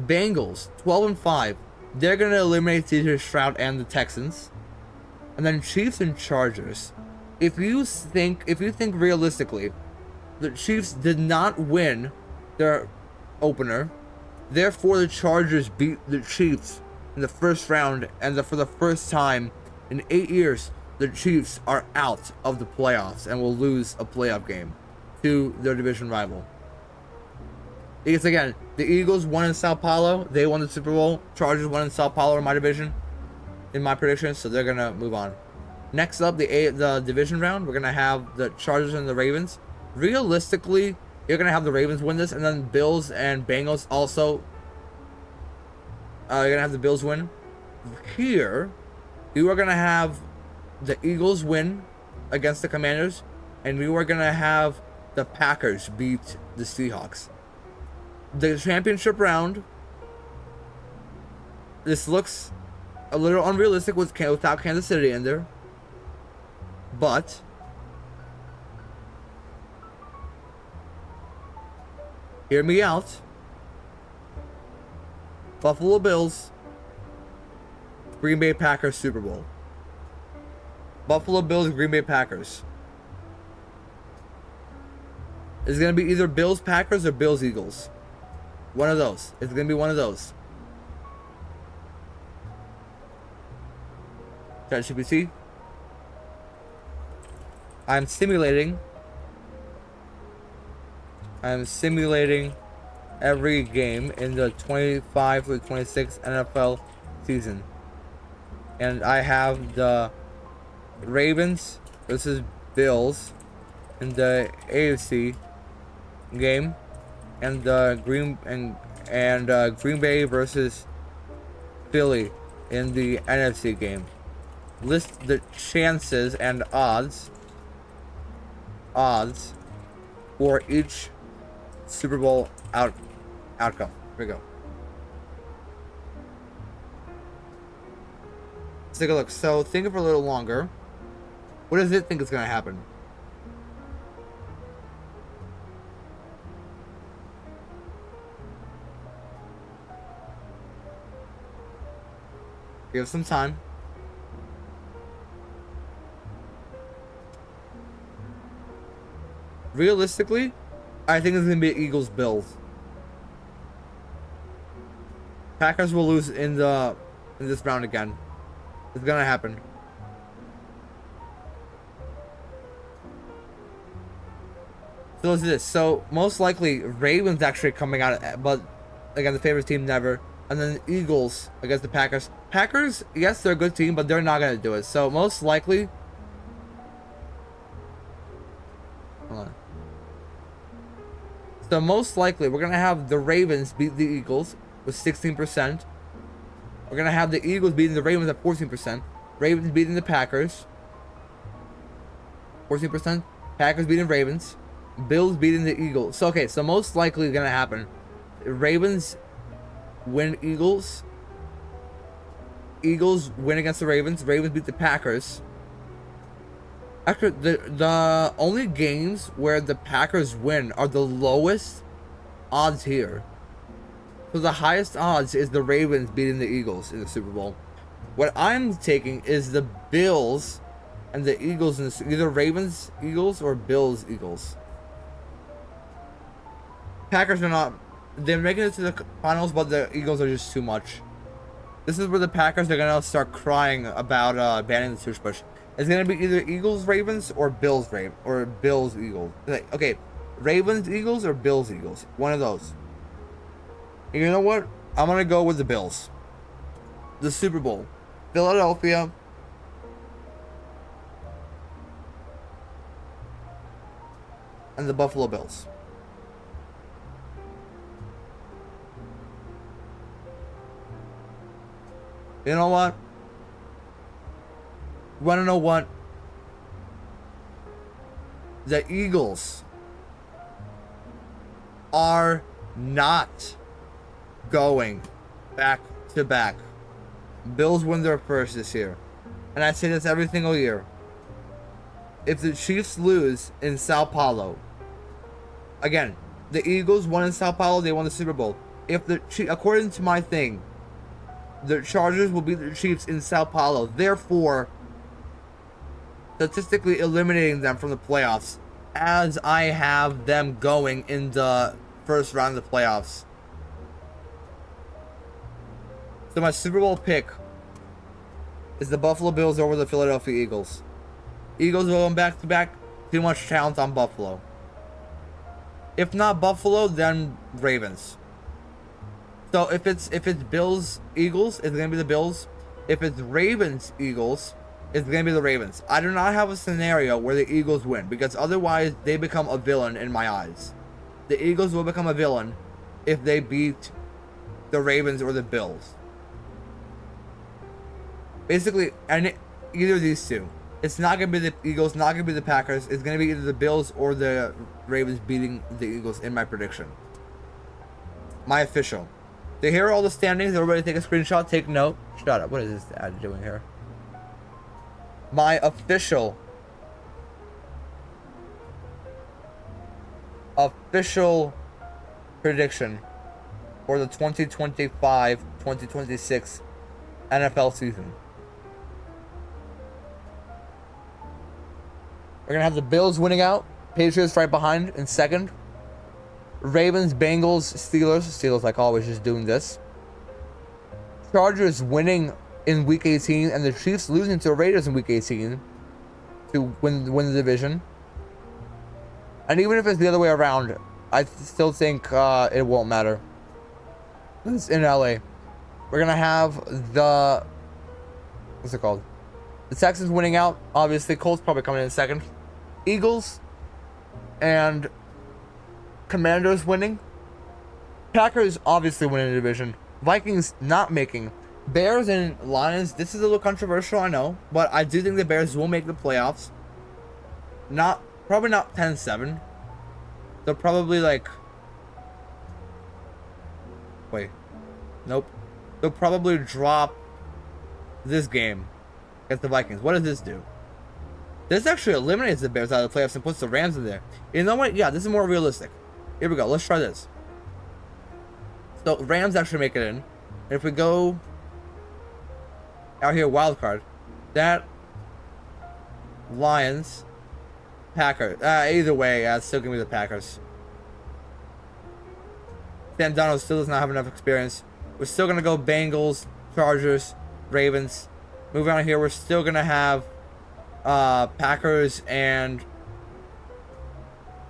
Bengals, 12-5. They're going to eliminate CJ Stroud and the Texans. And then Chiefs and Chargers. If you think realistically, the Chiefs did not win their opener. Therefore, the Chargers beat the Chiefs in the first round, and for the first time in 8 years, the Chiefs are out of the playoffs and will lose a playoff game to their division rival. Because again, the Eagles won in Sao Paulo. They won the Super Bowl. Chargers won in Sao Paulo in my division, in my predictions, so they're going to move on. Next up, the division round, we're going to have the Chargers and the Ravens. Realistically, you're going to have the Ravens win this, and then Bills and Bengals also. You're going to have the Bills win. Here, you are going to have the Eagles win against the Commanders, and you are going to have the Packers beat the Seahawks. The championship round, this looks a little unrealistic without Kansas City in there, but hear me out. Buffalo Bills, Green Bay Packers Super Bowl. Buffalo Bills, Green Bay Packers. It's going to be either Bills Packers or Bills Eagles. One of those. It's going to be one of those. ChatGPT. I'm simulating every game in the 25 to 26 NFL season. And I have the Ravens versus Bills in the AFC game, and the Green Bay versus Philly in the NFC game. List the chances and odds for each Super Bowl outcome. Here we go. Let's take a look. So think for a little longer. What does it think is going to happen? Give it some time. Realistically, I think it's going to be Eagles Bills. Packers will lose in this round again. It's going to happen. So let's do this. So most likely Ravens actually coming out, but again the favorite team never. And then the Eagles against the Packers. Packers, yes, they're a good team, but they're not gonna do it. So most likely, hold on. So most likely we're gonna have the Ravens beat the Eagles with 16%. We're gonna have the Eagles beating the Ravens at 14%. Ravens beating the Packers 14%. Packers beating Ravens. Bills beating the Eagles. So okay, so most likely gonna happen. Ravens win Eagles. Eagles win against the Ravens. Ravens beat the Packers. Actually, the only games where the Packers win are the lowest odds here. So the highest odds is the Ravens beating the Eagles in the Super Bowl. What I'm taking is the Bills and the Eagles in either Ravens Eagles or Bills Eagles. Packers are not. They're making it to the finals, but the Eagles are just too much. This is where the Packers are gonna start crying about banning the tush push. It's gonna be either Eagles Ravens or Bills Eagles. Like, okay, Ravens Eagles or Bills Eagles. One of those. And you know what? I'm gonna go with the Bills. The Super Bowl, Philadelphia. And the Buffalo Bills. You know what? You wanna know what? The Eagles are not going back to back. Bills win their first this year. And I say this every single year. If the Chiefs lose in Sao Paulo, again, the Eagles won in Sao Paulo, they won the Super Bowl. If the according to my thing, the Chargers will beat the Chiefs in Sao Paulo, therefore statistically eliminating them from the playoffs, as I have them going in the first round of the playoffs. So my Super Bowl pick is the Buffalo Bills over the Philadelphia Eagles. Eagles going back to back, too much talent on Buffalo. If not Buffalo, then Ravens. So if it's Bills Eagles, it's gonna be the Bills. If it's Ravens Eagles, it's gonna be the Ravens. I do not have a scenario where the Eagles win, because otherwise they become a villain in my eyes. The Eagles will become a villain if they beat the Ravens or the Bills. Basically, and either of these two. It's not gonna be the Eagles, not gonna be the Packers. It's gonna be either the Bills or the Ravens beating the Eagles in my prediction. My official. So here are all the standings. Everybody take a screenshot, take note. Shut up. What is this ad doing here? My official prediction for the 2025-2026 NFL season. We're going to have the Bills winning out. Patriots right behind in second. Ravens, Bengals, Steelers. Steelers, like always, just doing this. Chargers winning in Week 18. And the Chiefs losing to the Raiders in Week 18 to win the division. And even if it's the other way around, I still think it won't matter. It's in LA. We're going to have the... What's it called? The Texans winning out. Obviously, Colts probably coming in second. Eagles and Commanders winning. Packers obviously winning the division. Vikings not making. Bears and Lions. This is a little controversial, I know, but I do think the Bears will make the playoffs. Probably not 10-7. They'll probably like... Wait. Nope. They'll probably drop this game against the Vikings. What does this do? This actually eliminates the Bears out of the playoffs and puts the Rams in there. You know what? Yeah, this is more realistic. Here we go. Let's try this. So Rams actually make it in. And if we go out here, wild card, that Lions, Packers. Either way, it's still gonna be the Packers. Sam Donald still does not have enough experience. We're still gonna go Bengals, Chargers, Ravens. Moving on here, we're still gonna have Packers and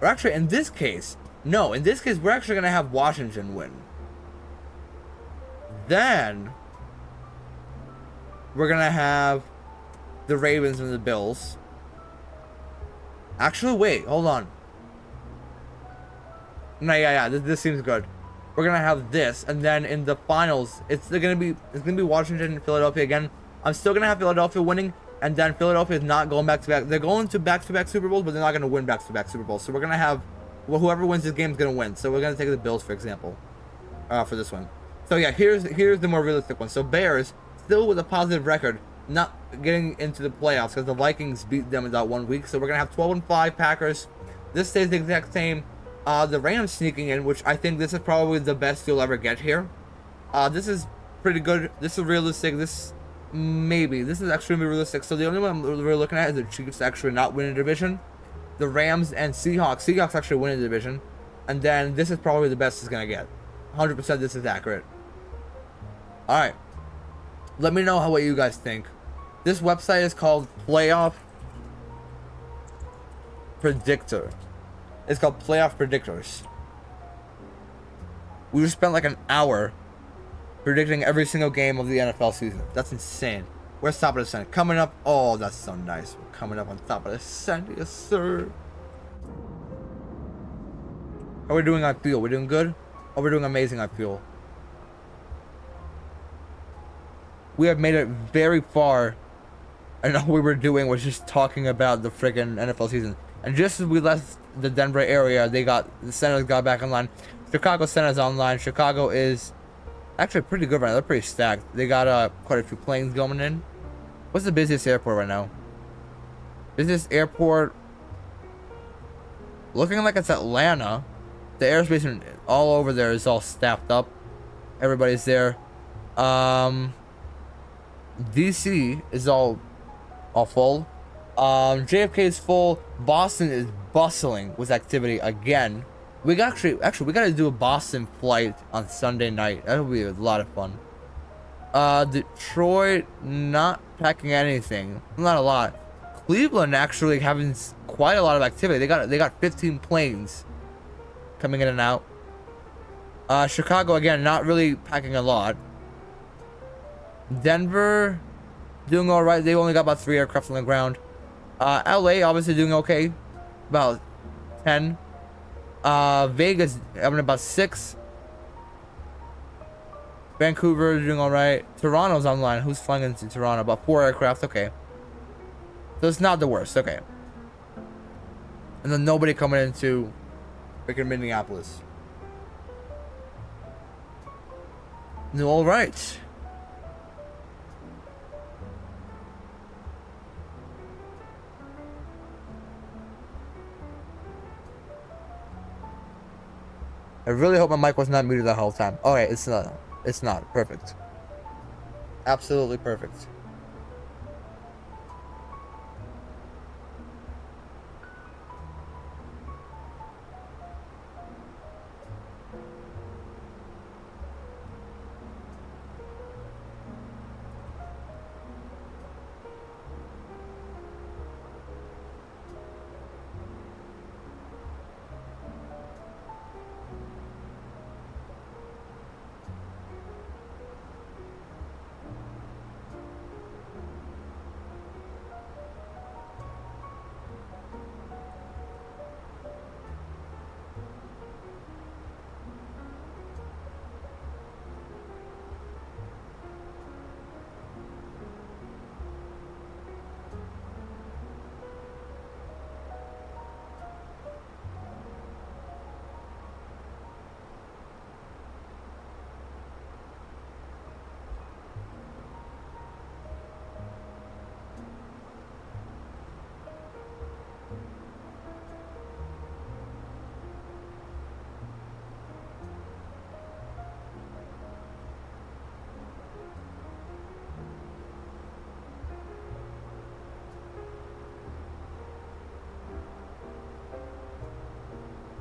Or actually, in this case, no. In this case, we're actually going to have Washington win. Then, we're going to have the Ravens and the Bills. Actually, wait. Hold on. No, yeah. This seems good. We're going to have this. And then in the finals, it's going to be Washington and Philadelphia again. I'm still going to have Philadelphia winning. And then Philadelphia is not going back-to-back. They're going to back-to-back Super Bowls, but they're not going to win back-to-back Super Bowls. So we're going to have, well, whoever wins this game is going to win. So we're going to take the Bills, for example, for this one. So yeah, here's the more realistic one. So Bears, still with a positive record, not getting into the playoffs because the Vikings beat them in that 1 week. So we're going to have 12-5 Packers. This stays the exact same. The Rams sneaking in, which I think this is probably the best you'll ever get here. This is pretty good. This is realistic. This is extremely realistic. So the only one we're looking at is the Chiefs actually not winning the division. The Rams and Seahawks. Seahawks actually winning the division. And then this is probably the best it's going to get. 100% this is accurate. Alright. Let me know what you guys think. This website is called Playoff Predictor. It's called Playoff Predictors. We just spent like an hour predicting every single game of the NFL season. That's insane. We're top of the sun. Coming up. Oh, that's so nice. We're coming up on top of the sun. Yes, sir. How are we doing, I feel? We're doing good? Oh, we're doing amazing, I feel. We have made it very far. And all we were doing was just talking about the freaking NFL season. And just as we left the Denver area, the Senators got back online. Chicago Senators online. Chicago is actually pretty good right now. They're pretty stacked. They got quite a few planes going in. What's the busiest airport right now? Busiest airport looking like it's Atlanta. The airspace all over there is all staffed up. Everybody's there. DC is all full. JFK is full. Boston is bustling with activity again. We got we got to do a Boston flight on Sunday night. That'll be a lot of fun. Detroit not packing anything. Not a lot. Cleveland actually having quite a lot of activity. They got 15 planes coming in and out. Chicago again not really packing a lot. Denver doing all right. They only got about 3 aircraft on the ground. LA obviously doing okay, about 10. Vegas having about 6. Vancouver doing all right. Toronto's online. Who's flying into Toronto? About 4 aircraft. Okay, so it's not the worst. Okay, and then nobody coming into freaking Minneapolis. All right. I really hope my mic was not muted the whole time. Okay, it's not. It's not. Perfect. Absolutely perfect.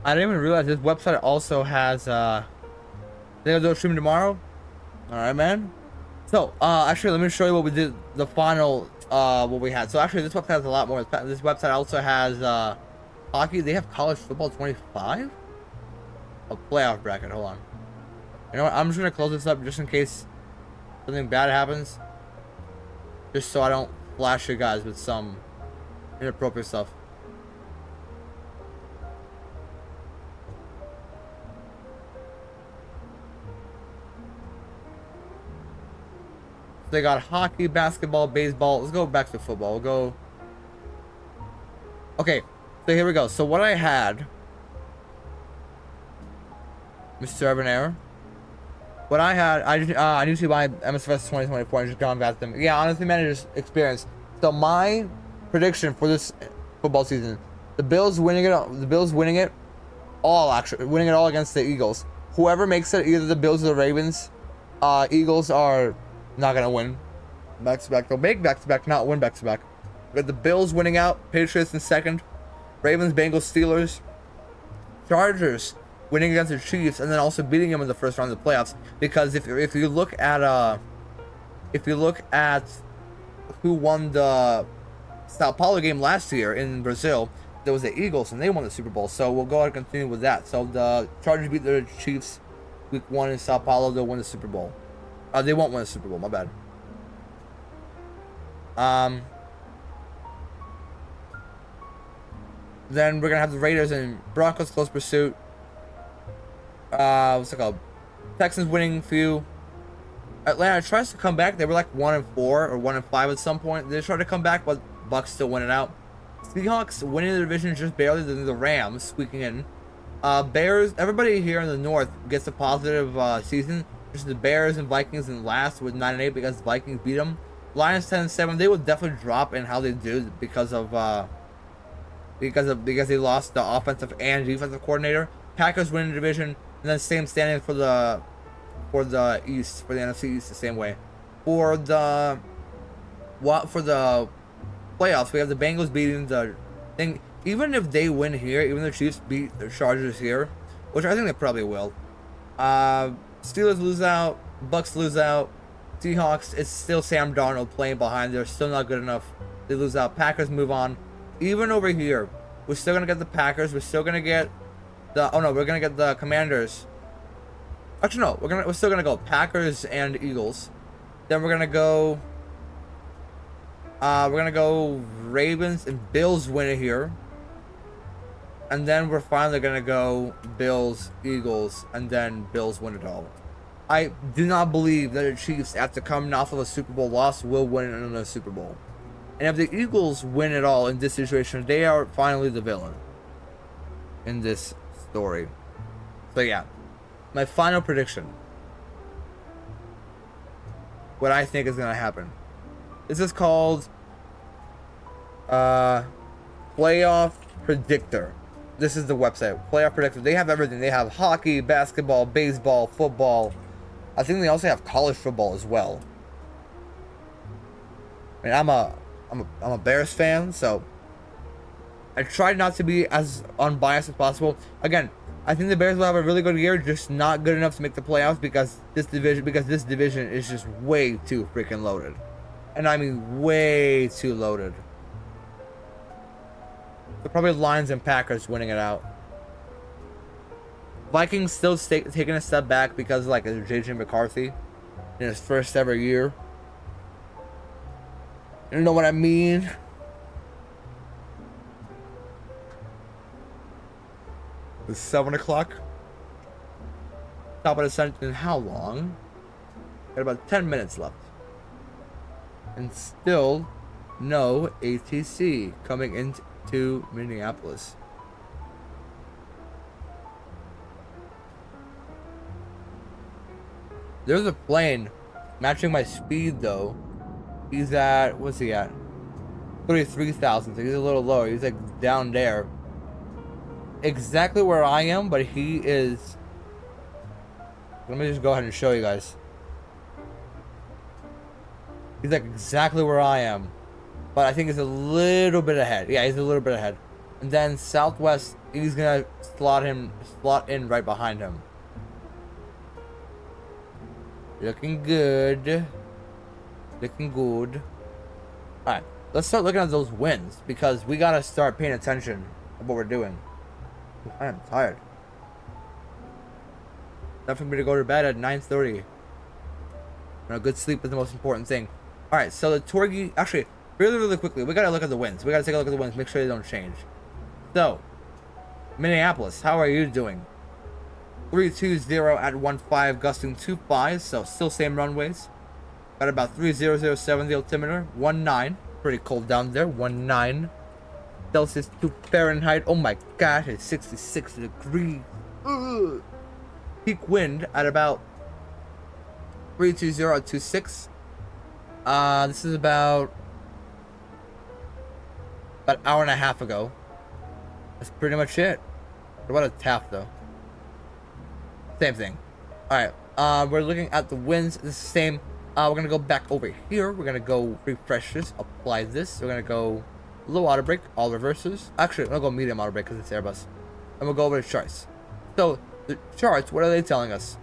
I didn't even realize this website also has they're gonna do a stream tomorrow. Alright, man. So actually let me show you what we did, the final what we had. So actually this website has a lot more. This website also has hockey. They have college football 25? A playoff bracket. Hold on. You know what? I'm just going to close this up just in case something bad happens. Just so I don't flash you guys with some inappropriate stuff. They got hockey, basketball, baseball. Let's go back to football. We'll go. Okay, so here we go. So what I had, Mr. Urban Error. What I had, I need to buy MSFS 2024 and just go on VATSIM. Yeah, honestly, manager's experience. So my prediction for this football season, the Bills winning it. The Bills winning it all, actually winning it all against the Eagles. Whoever makes it, either the Bills or the Ravens. Eagles are not gonna win back to back. They'll make back to back, not win back to back. We got the Bills winning out, Patriots in second, Ravens, Bengals, Steelers, Chargers winning against the Chiefs, and then also beating them in the first round of the playoffs. Because if you look at who won the Sao Paulo game last year in Brazil, there was the Eagles, and they won the Super Bowl. So we'll go ahead and continue with that. So the Chargers beat the Chiefs week 1 in Sao Paulo. They'll win the Super Bowl. They won't win the Super Bowl. My bad. Then we're gonna have the Raiders and Broncos close pursuit. What's it called? Texans winning few. Atlanta tries to come back. They were like 1-4 or 1-5 at some point. They tried to come back, but Bucks still winning out. Seahawks winning the division just barely. Than the Rams squeaking in. Bears. Everybody here in the North gets a positive season. Just the Bears and Vikings in last with 9-8 because the Vikings beat them. Lions 10-7. They will definitely drop in how they do because they lost the offensive and defensive coordinator. Packers winning the division, and then same standing for the East, for the NFC East the same way. For the playoffs, we have the Bengals beating the thing. Even if they win here, even the Chiefs beat the Chargers here, which I think they probably will. Steelers lose out, Bucks lose out, Seahawks, it's still Sam Darnold playing behind. They're still not good enough. They lose out. Packers move on. Even over here, we're still gonna get the Packers. We're still gonna get the we're gonna get the Commanders. Actually, no, we're still gonna go Packers and Eagles. Then we're gonna go Ravens and Bills win it here. And then we're finally gonna go Bills, Eagles, and then Bills win it all. I do not believe that the Chiefs, after coming off of a Super Bowl loss, will win another Super Bowl. And if the Eagles win it all in this situation, they are finally the villain in this story. So yeah, my final prediction. What I think is gonna happen. This is called Playoff Predictor. This is the website, Playoff Predictor. They have everything. They have hockey, basketball, baseball, football. I think they also have college football as well. I mean, I'm a Bears fan, so I tried not to be as unbiased as possible. Again, I think the Bears will have a really good year, just not good enough to make the playoffs because this division is just way too freaking loaded. And I mean way too loaded. So probably Lions and Packers winning it out. Vikings still taking a step back because like JJ McCarthy in his first ever year. You know what I mean? It's 7 o'clock. Top of the sentence. In how long? Got about 10 minutes left. And still no ATC coming into Minneapolis. There's a plane matching my speed though. He's at, what's he at? 33,000, so he's a little lower. He's like down there. Exactly where I am, but he is... Let me just go ahead and show you guys. He's like exactly where I am. But I think he's a little bit ahead. Yeah, he's a little bit ahead. And then Southwest, he's gonna slot in right behind him. Looking good. Looking good. Alright, let's start looking at those wins because we gotta start paying attention of what we're doing. I am tired. Time for me to go to bed at 9:30. A good sleep is the most important thing. Alright, so the Torgy... Actually, really quickly, we gotta look at the winds. We gotta take a look at the winds, make sure they don't change. So, Minneapolis, how are you doing? 320 at 15, gusting 25, so still same runways. Got about 3007 the altimeter, 19. Pretty cold down there, 19 Celsius to Fahrenheit. Oh my god, it's 66 degrees. Ugh. Peak wind at about 320 at 26. This is about an hour and a half ago. That's pretty much it. What about a tap though? Same thing. Alright, we're looking at the winds. This is the same. We're gonna go back over here. We're gonna go refresh this, apply this. We're gonna go low auto brake, all reverses. Actually, I'll go medium auto brake because it's Airbus. And we'll go over the charts. So, the charts, what are they telling us?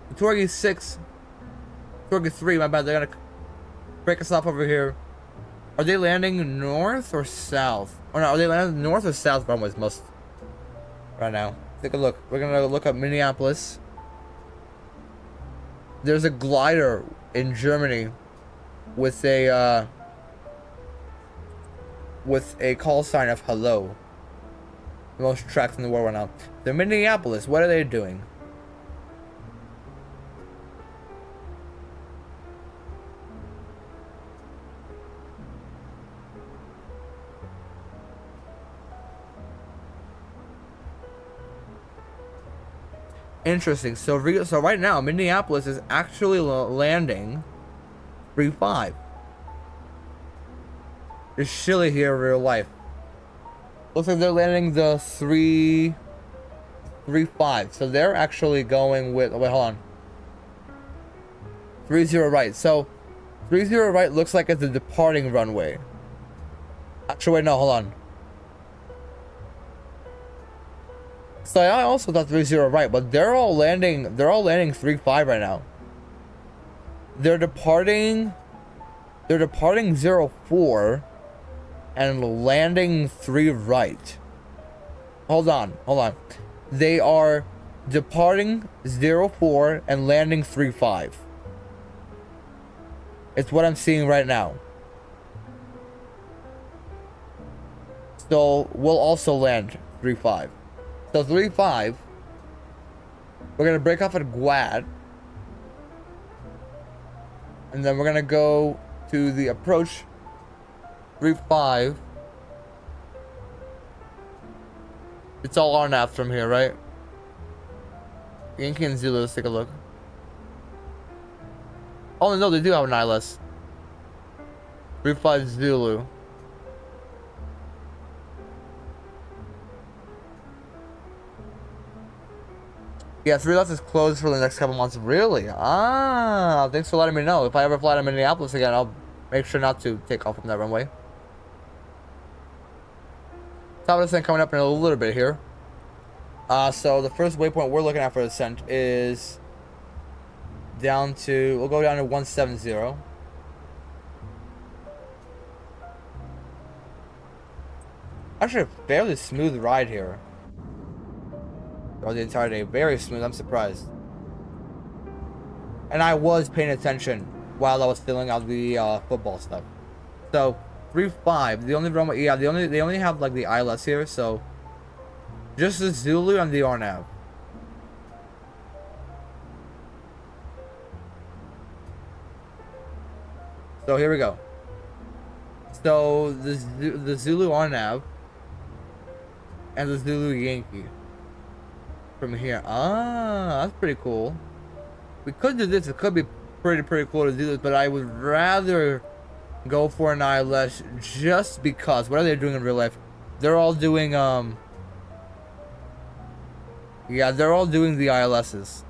The Torgy 6, Torgy 3, my bad, they're gonna break us off over here. Are they landing north or south? Or no, are they landing north or south runways most right now? Take a look. We're gonna look up Minneapolis. There's a glider in Germany with a call sign of hello. The most tracks in the world right now. The Minneapolis, what are they doing? Interesting. So right now, Minneapolis is actually landing 3-5. It's chilly here in real life. Looks like they're landing the 3-5. So they're actually going with... Oh, wait, hold on. 30 right. So 30 right looks like it's the departing runway. Actually, wait, no, hold on. So I also thought 30 right, but they're all landing 3-5 right now. They're departing 04 and landing 3 right. Hold on. They are departing 04 and landing 3-5. It's what I'm seeing right now. So we'll also land 3-5. So 3-5. We're gonna break off at Guad. And then we're gonna go to the approach 3-5. It's all our nav from here, right? Yankee and Zulu, let's take a look. Oh no, they do have an ILS. 3-5 Zulu. Yeah, 3 left is closed for the next couple months. Really? Ah, thanks for letting me know. If I ever fly to Minneapolis again, I'll make sure not to take off from that runway. Top of this thing coming up in a little bit here. So the first waypoint we're looking at for descent is down to, we'll go down to 170. Actually, a fairly smooth ride here. Or the entire day, very smooth. I'm surprised. And I was paying attention while I was filling out the football stuff. So 3-5. The only runway, yeah, they only have like the ILS here. So just the Zulu and the RNAV. So here we go. So the Zulu RNAV and the Zulu Yankee. From here. Ah, that's pretty cool. We could do this. It could be pretty cool to do this, but I would rather go for an ILS just because. What are they doing in real life? They're all doing yeah, they're all doing the ILSs.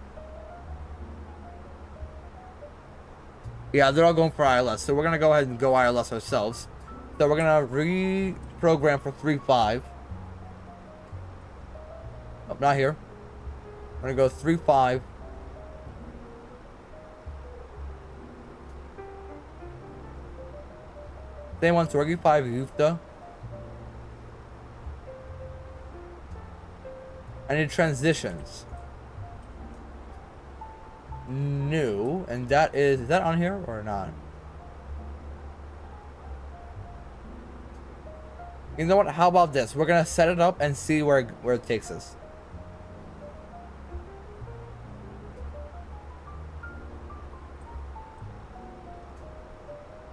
Yeah, they're all going for ILS. So we're gonna go ahead and go ILS ourselves. So we're gonna reprogram for 3-5. Oh, not here. I'm gonna go 3-5. Same one, Torgy 5 Yufta. I need transitions. New, and that is that on here or not? You know what? How about this? We're gonna set it up and see where it takes us.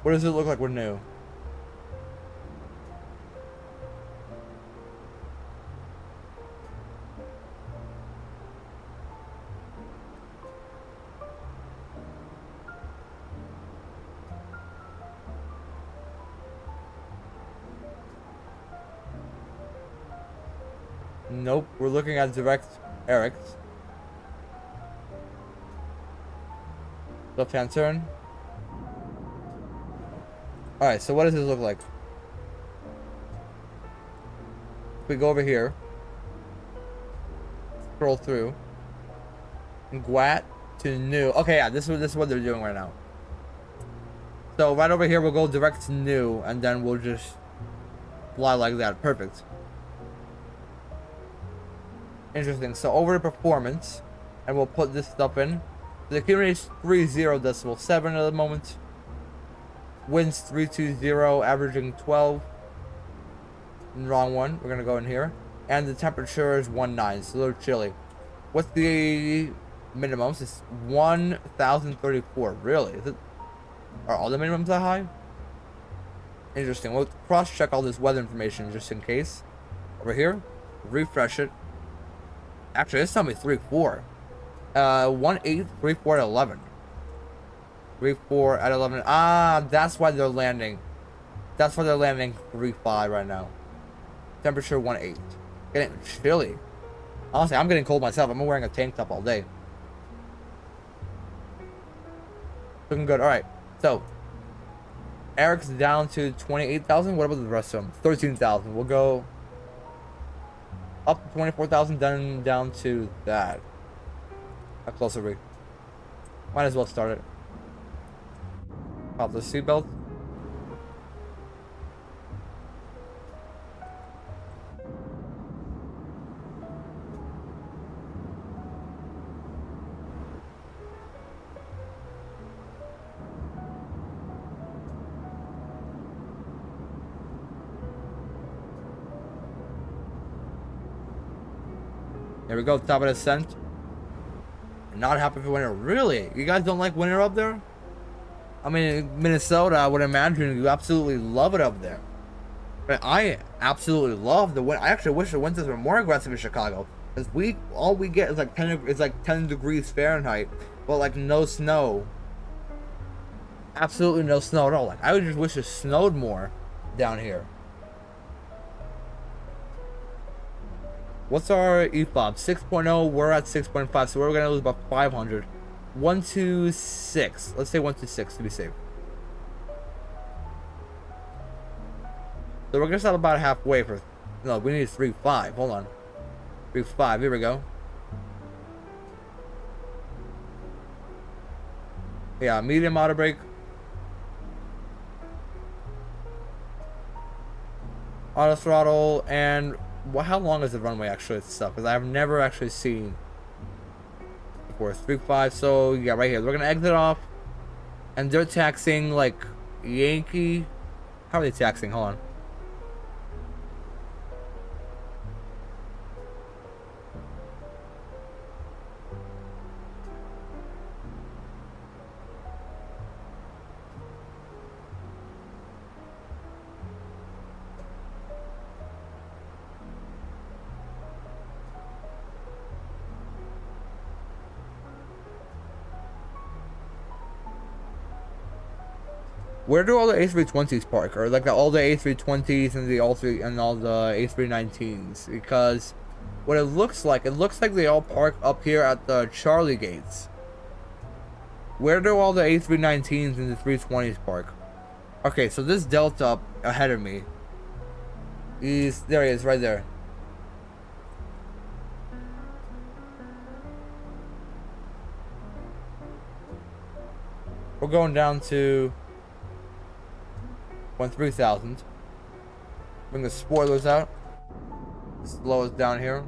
What does it look like we're new? Nope, we're looking at direct Eric's. Left hand turn. Alright, so what does this look like? If we go over here, scroll through, and GWAT to new. Okay, yeah, this is what they're doing right now. So right over here, we'll go direct to new, and then we'll just fly like that. Perfect. Interesting. So over to performance, and we'll put this stuff in. The accumulator is 30.7 at the moment. Winds 320, averaging 12. Wrong one. We're gonna go in here, and the temperature is 19. It's a little chilly. What's the minimums? It's 1,034. Really? Is it? Are all the minimums that high? Interesting. We'll cross-check all this weather information just in case. Over here, refresh it. Actually, it's telling me 3-4. 1-8, 3-4 at 11. 3-4 at 11. Ah, that's why they're landing. That's why they're landing 3-5 right now. Temperature 1-8. Getting chilly. Honestly, I'm getting cold myself. I'm wearing a tank top all day. Looking good. All right. So, Eric's down to 28,000. What about the rest of them? 13,000. We'll go up to 24,000, then down to that. How close are we? Might as well start it. Pop the seatbelt. There we go, top of descent. Not happy for winter. Really? You guys don't like winter up there? I mean, Minnesota, I would imagine you absolutely love it up there. But I absolutely love the winter. I actually wish the winters were more aggressive in Chicago. Because all we get is like 10 degrees Fahrenheit, but like no snow. Absolutely no snow at all. Like I would just wish it snowed more down here. What's our EFOB? 6.0. We're at 6.5, so we're gonna lose about 500. 126. Let's say 126 to be safe. So we're gonna start about halfway for. No, we need 3.5. Hold on. 3.5. Here we go. Yeah, medium auto brake. Auto throttle and. Well, how long is the runway actually itself? Because I've never actually seen before. 3.5. So yeah, right here. We're gonna exit off, and they're taxing like Yankee. How are they taxing? Hold on. Where do all the A320s park? Or like all the A320s and all the A319s? Because what it looks like they all park up here at the Charlie gates. Where do all the A319s and the 320s park? Okay, so this Delta up ahead of me. There he is, right there. We're going down to 3,000. Bring the spoilers out. Slow us down here.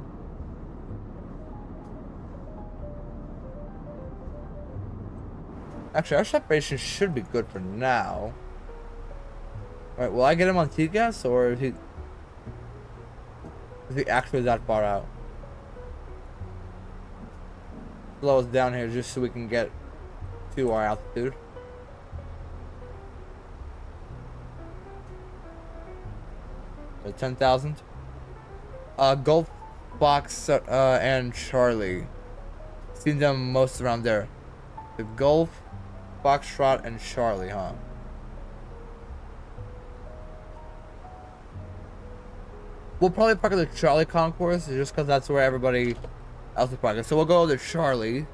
Actually, our separation should be good for now. Alright, will I get him on TGAS, or is he actually that far out? Slow us down here just so we can get to our altitude. So 10,000. Golf, Fox, and Charlie. Seen them most around there. The Golf, Foxtrot, and Charlie, huh? We'll probably park at the Charlie concourse just because that's where everybody else is parking. So we'll go to Charlie.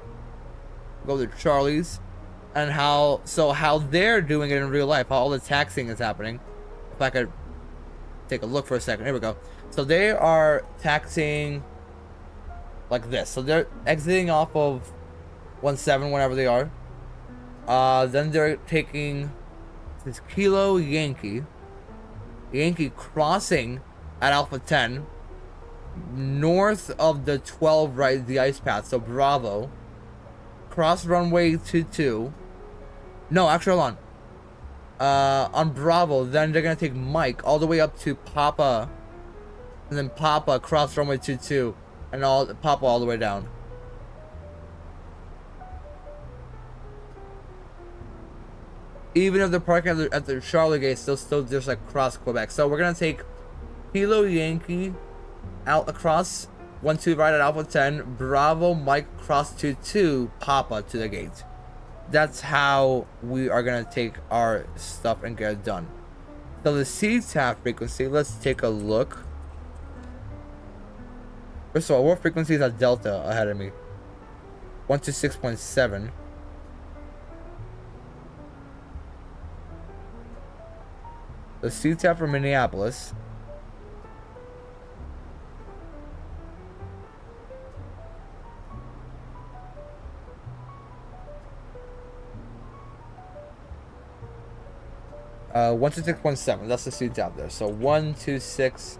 We'll go to Charlie's. And how they're doing it in real life, how all the taxiing is happening. If I could take a look for a second. Here we go. So they are taxiing like this. So they're exiting off of 17 whenever they are. Then they're taking this Kilo Yankee crossing at Alpha 10 north of the 12 right, the ice path. So Bravo, cross runway 22. No, actually, hold on Bravo. Then they're gonna take Mike all the way up to Papa, and then Papa cross runway 22, and Papa all the way down. Even if they're parking at the Charlotte gate, still just like cross Quebec. So we're gonna take Kilo Yankee out across 12 right at Alpha 10, Bravo Mike cross 22, Papa to the gate. That's how we are gonna take our stuff and get it done. So the CTAF frequency, let's take a look. First of all, what frequency is at Delta ahead of me? 126.7. The CTAF for Minneapolis. Uh, 126.7. That's the CTAF there. So 126.7.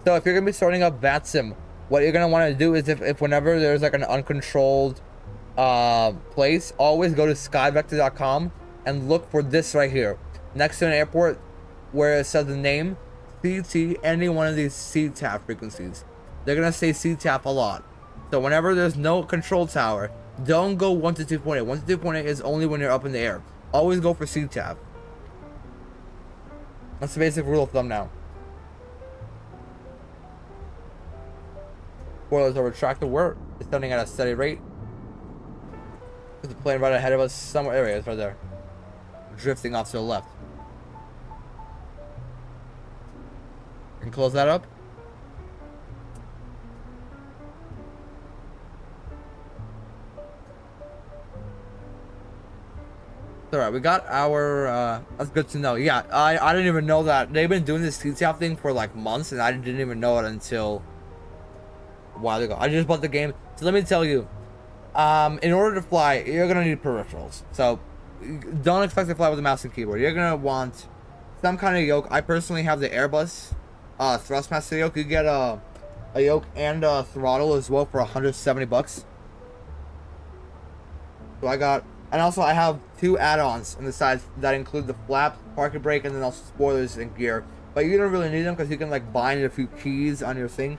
So if you're gonna be starting up VATSIM, what you're gonna want to do is if whenever there's like an uncontrolled place, always go to skyvector.com and look for this right here next to an airport where it says the name CT, any one of these CTAF frequencies. They're gonna say CTAF a lot. So whenever there's no control tower, don't go 1 to 2.8. 1 to 2.8 is only when you're up in the air. Always go for CTAF. That's the basic rule of thumb now. Spoilers are retracted. We're descending at a steady rate. There's a plane right ahead of us. Somewhere, there it is, right there. Drifting off to the left. Can close that up. Alright, we got our, that's good to know. Yeah, I didn't even know that. They've been doing this CTAF thing for like months, and I didn't even know it until a while ago. I just bought the game. So let me tell you, in order to fly, you're going to need peripherals. So don't expect to fly with a mouse and keyboard. You're going to want some kind of yoke. I personally have the Airbus Thrustmaster yoke. You get a yoke and a throttle as well for 170 bucks. So I got... And also I have 2 add-ons on the sides that include the flap, parking brake, and then also spoilers and gear. But you don't really need them because you can like bind a few keys on your thing.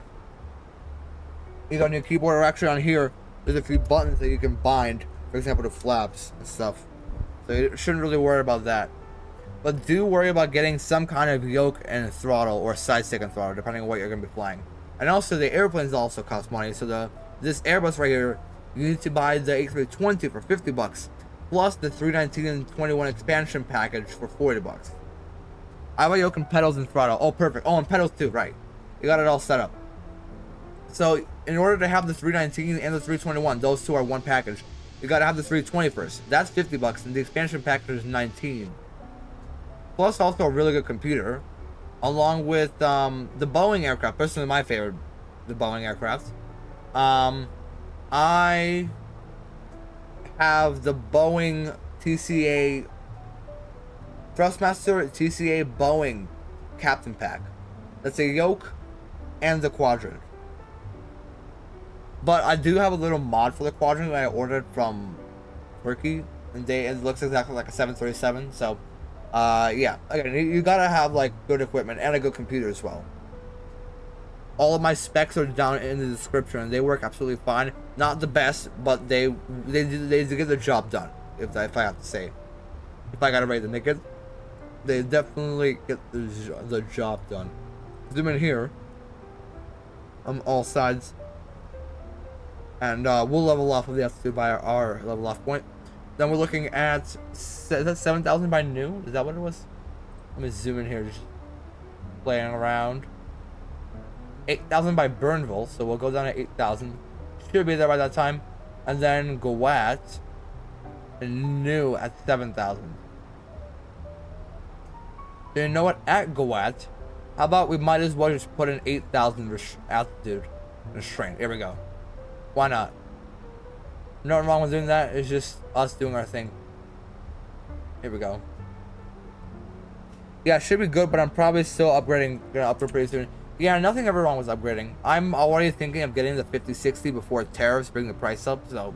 Either on your keyboard or actually on here, there's a few buttons that you can bind. For example, the flaps and stuff. So you shouldn't really worry about that. But do worry about getting some kind of yoke and throttle or side stick and throttle, depending on what you're going to be flying. And also the airplanes also cost money. So this Airbus right here, you need to buy the A320 for 50 bucks. Plus the 319-114 expansion package for 40 bucks. I have a yoke and pedals and throttle. Oh, perfect. Oh, and pedals too, right. You got it all set up. So, in order to have the 319 and the 321, those two are one package. You gotta have the 320 first. That's 50 bucks, and the expansion package is 19. Plus, also a really good computer. Along with the Boeing aircraft. Personally, my favorite, the Boeing aircraft. I have the Boeing TCA Thrustmaster TCA Boeing Captain Pack. That's a yoke and the quadrant. But I do have a little mod for the quadrant that I ordered from Turkey, and it looks exactly like a 737. So, yeah, again, you gotta have like good equipment and a good computer as well. All of my specs are down in the description, and they work absolutely fine. Not the best, but they get the job done. If I have to say, if I gotta rate them, they definitely get the job done. Zoom in here on all sides, and we'll level off of the altitude by our level off point. Then we're looking at, is that 7,000 by new? Is that what it was? Let me zoom in here, just playing around. 8,000 by Burnville, so we'll go down to 8,000. Should be there by that time. And then Gawat, new at 7,000. So you know what? At Gawat, how about we might as well just put in 8,000 altitude restraint. Here we go. Why not? Nothing wrong with doing that. It's just us doing our thing. Here we go. Yeah, it should be good, but I'm probably still upgrading. Gonna upgrade pretty soon. Yeah, nothing ever wrong with upgrading. I'm already thinking of getting the 5060 before tariffs bring the price up. So,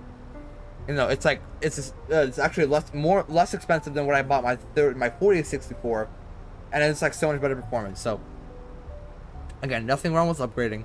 you know, it's like it's actually less expensive than what I bought my 4060 for, and it's like so much better performance. So, again, nothing wrong with upgrading.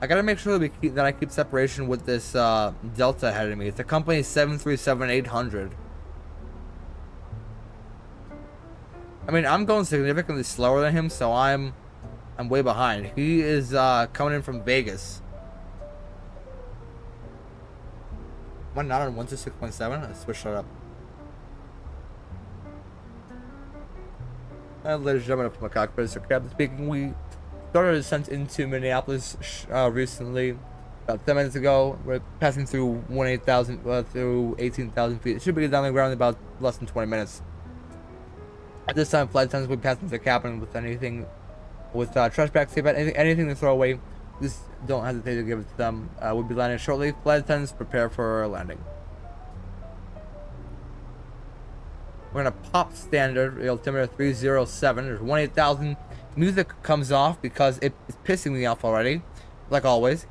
I gotta make sure that I keep separation with this Delta ahead of me. It's a company 737-800. I mean, I'm going significantly slower than him, so I'm way behind. He is coming in from Vegas. Am I not on 126.7? I switched that up. Ladies and gentlemen, up to my cockpit. So, Captain speaking. We started a descent into Minneapolis recently, about 10 minutes ago. We're passing through 18,000 feet. It should be down the ground in about less than 20 minutes. At this time, flight attendants will be passing the cabin with anything, with trash bags, safe, anything to throw away. Just don't hesitate to give it to them. We'll be landing shortly. Flight attendants, prepare for landing. We're gonna pop standard, altimeter 307. There's 18,000. Music comes off because it's pissing me off already, like always.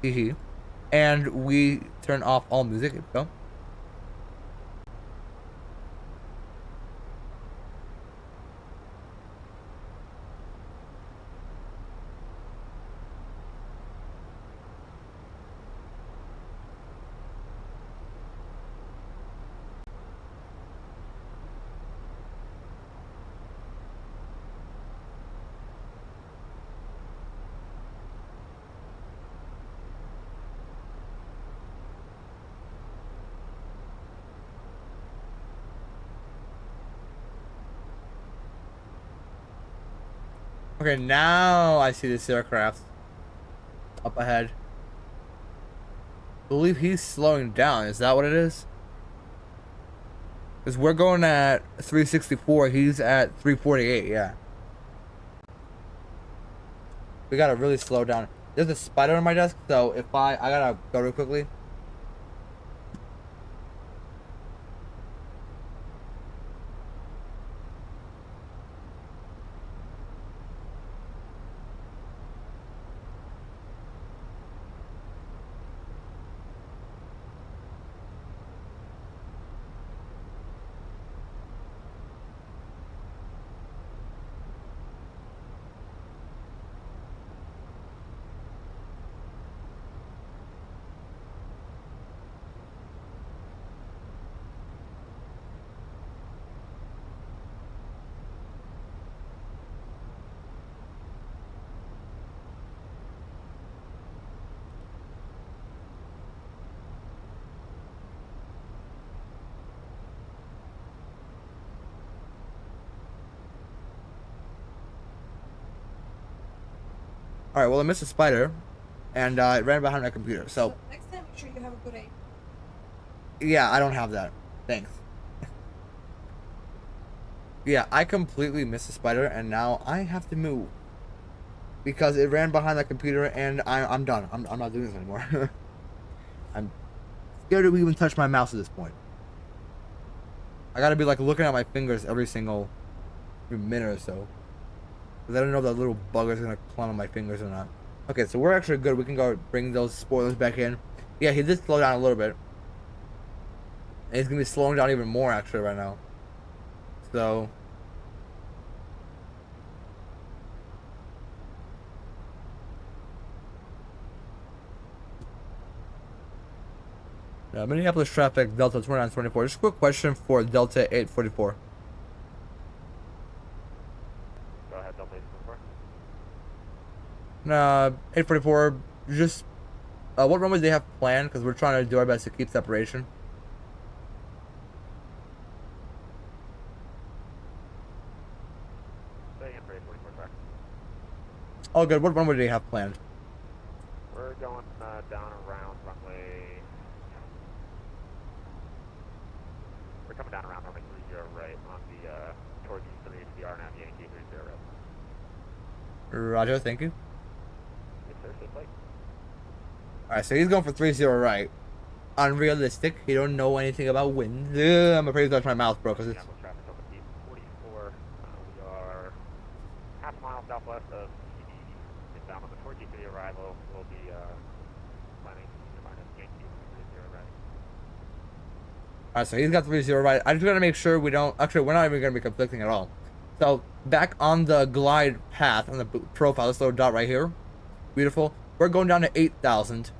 And we turn off all music. Here we go. Okay, now I see this aircraft up ahead. I believe he's slowing down. Is that what it is? Because we're going at 364. He's at 348. Yeah. We gotta really slow down. There's a spider on my desk, so if I gotta go real quickly. Alright, well I missed a spider, and it ran behind my computer, so... Next time, make sure you have a good aim. Yeah, I don't have that. Thanks. Yeah, I completely missed the spider, and now I have to move. Because it ran behind the computer, and I'm done. I'm not doing this anymore. I'm scared to even touch my mouse at this point. I gotta be like looking at my fingers every minute or so. Because I don't know if that little bugger's gonna climb on my fingers or not. Okay, so we're actually good. We can go bring those spoilers back in. Yeah, he did slow down a little bit. And he's gonna be slowing down even more actually right now. So Minneapolis traffic, Delta 2924. Just a quick question for Delta 844. Go ahead, Delta 844. 844, just, what runway do they have planned? Because we're trying to do our best to keep separation. Say again for 844, sir. Oh, good. What runway do they have planned? We're going down around runway. We're coming down around runway 30 right on the towards east of the HDR now, Yankee 30 right. Roger, thank you. Yes, sir, safe flight. Alright, so he's going for 30 right. Unrealistic. He don't know anything about wind. Ugh, I'm afraid to touch my mouth, bro, because it's... Minneapolis traffic over T 44. We are half a mile southwest of CD. Inbound on the towards east of the arrival. We'll be planning to find a Yankee 30 right. Alright, so he's got 30 right. I just gotta make sure we don't... Actually, we're not even gonna be conflicting at all. So, back on the glide path, on the profile, this little dot right here. Beautiful. We're going down to 8,000.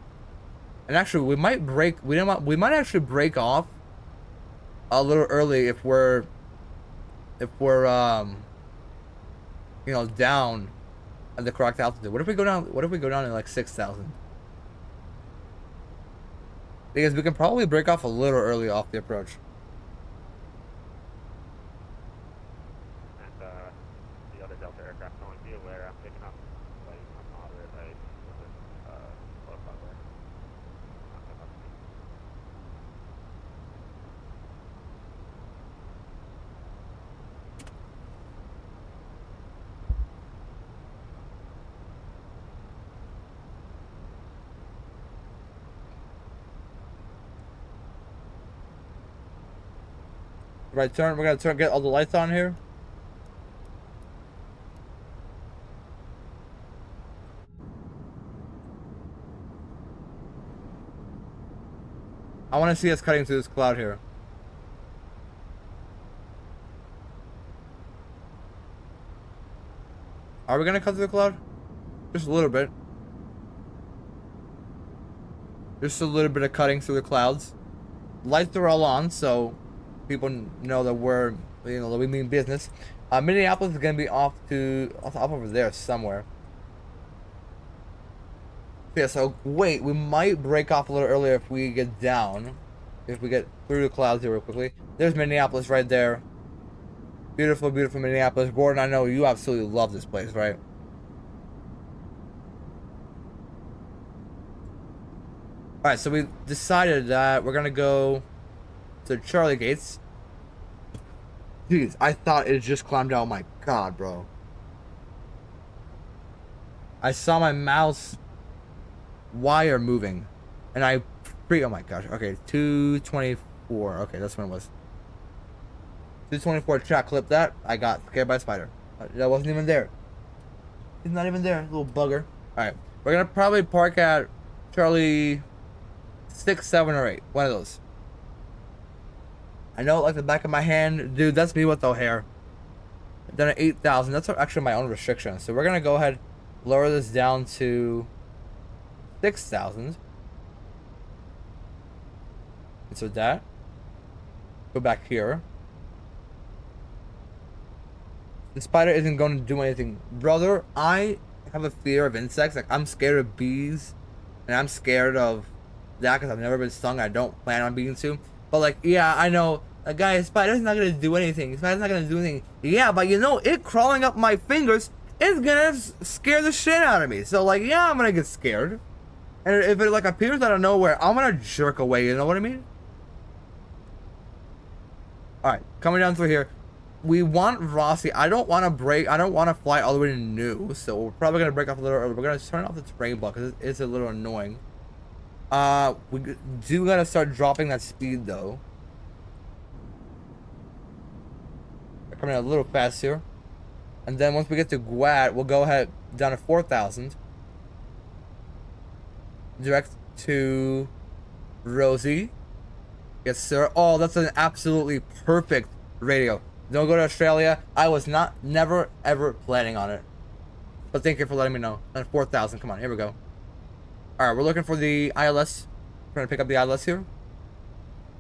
And actually, we might break... We might actually break off a little early if we're... you know, down at the correct altitude. What if we go down to like 6,000? Because we can probably break off a little early off the approach. And the other Delta aircraft going be aware I'm picking up like a moderate ice with this low cover. Right turn. We're gonna get all the lights on here. I want to see us cutting through this cloud here. Are we gonna cut through the cloud? Just a little bit. Just a little bit of cutting through the clouds. Lights are all on, so people know that we're, you know, that we mean business. Minneapolis is gonna be off over there somewhere. Yeah, so wait, we might break off a little earlier if we get down. If we get through the clouds here real quickly. There's Minneapolis right there. Beautiful, beautiful Minneapolis. Gordon, I know you absolutely love this place, right? Alright, so we decided that we're gonna go to Charlie Gates. Jeez, I thought it just climbed out. Oh my god, bro. I saw my mouse wire moving. And oh my gosh. Okay, 224. Okay, that's when it was. 224 track clip that. I got scared by a spider. That wasn't even there. He's not even there, little bugger. Alright, we're gonna probably park at Charlie 6, 7, or 8. One of those. I know it like the back of my hand. Dude, that's me with no hair. I've done at 8,000. That's actually my own restriction. So we're going to go ahead, lower this down to 6,000. And so that. Go back here. The spider isn't going to do anything. Brother, I have a fear of insects. Like, I'm scared of bees. And I'm scared of that because I've never been stung. I don't plan on being soon. But like, yeah, I know, guys, spider's not gonna do anything. Spider's not gonna do anything. Yeah, but you know, it crawling up my fingers is gonna scare the shit out of me. So like, yeah, I'm gonna get scared. And if it like appears out of nowhere, I'm gonna jerk away. You know what I mean? All right, coming down through here. we want Rossi. I don't want to fly all the way to New, so we're probably going to break off a little early. We're going to turn off the terrain block because it's a little annoying. We do got to start dropping that speed, though. We're coming a little fast here. And then once we get to Guad, we'll go ahead down to 4,000. Direct to Rosie. Yes, sir. Oh, that's an absolutely perfect radio. Don't go to Australia. I was never, ever planning on it. But thank you for letting me know. And 4,000. Come on, here we go. Alright, we're looking for the ILS. We're going to pick up the ILS here.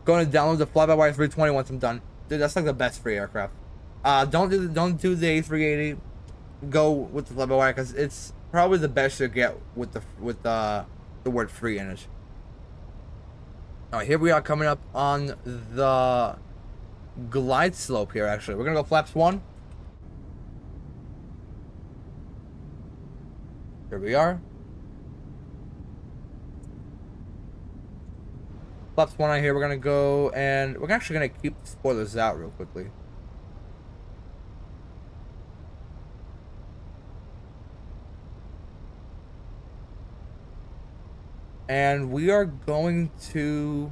Going to download the fly-by-wire 320 once I'm done. Dude, that's like the best free aircraft. Don't do the A380. Go with the fly-by-wire because it's probably the best to get with the word free in it. Alright, here we are coming up on the glide slope here, actually. We're going to go flaps 1. Here we are. Flaps 1 on here. We're going to go, and we're actually going to keep the spoilers out real quickly. And we are going to...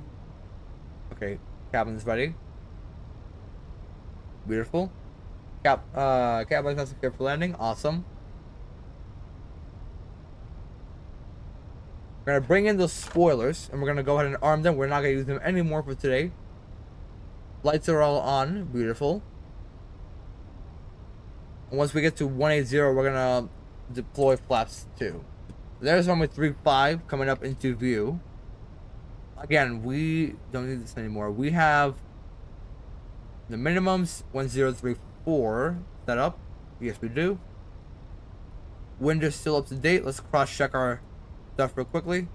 Okay, cabin's ready. Beautiful. Cabin's not secure for landing. Awesome. We're going to bring in those spoilers, and we're going to go ahead and arm them. We're not going to use them anymore for today. Lights are all on. Beautiful. And once we get to 180, we're going to deploy flaps 2. There's runway 35 coming up into view. Again, we don't need this anymore. We have the minimums 1034 set up. Yes, we do. Wind is still up to date. Let's cross check our stuff real quickly.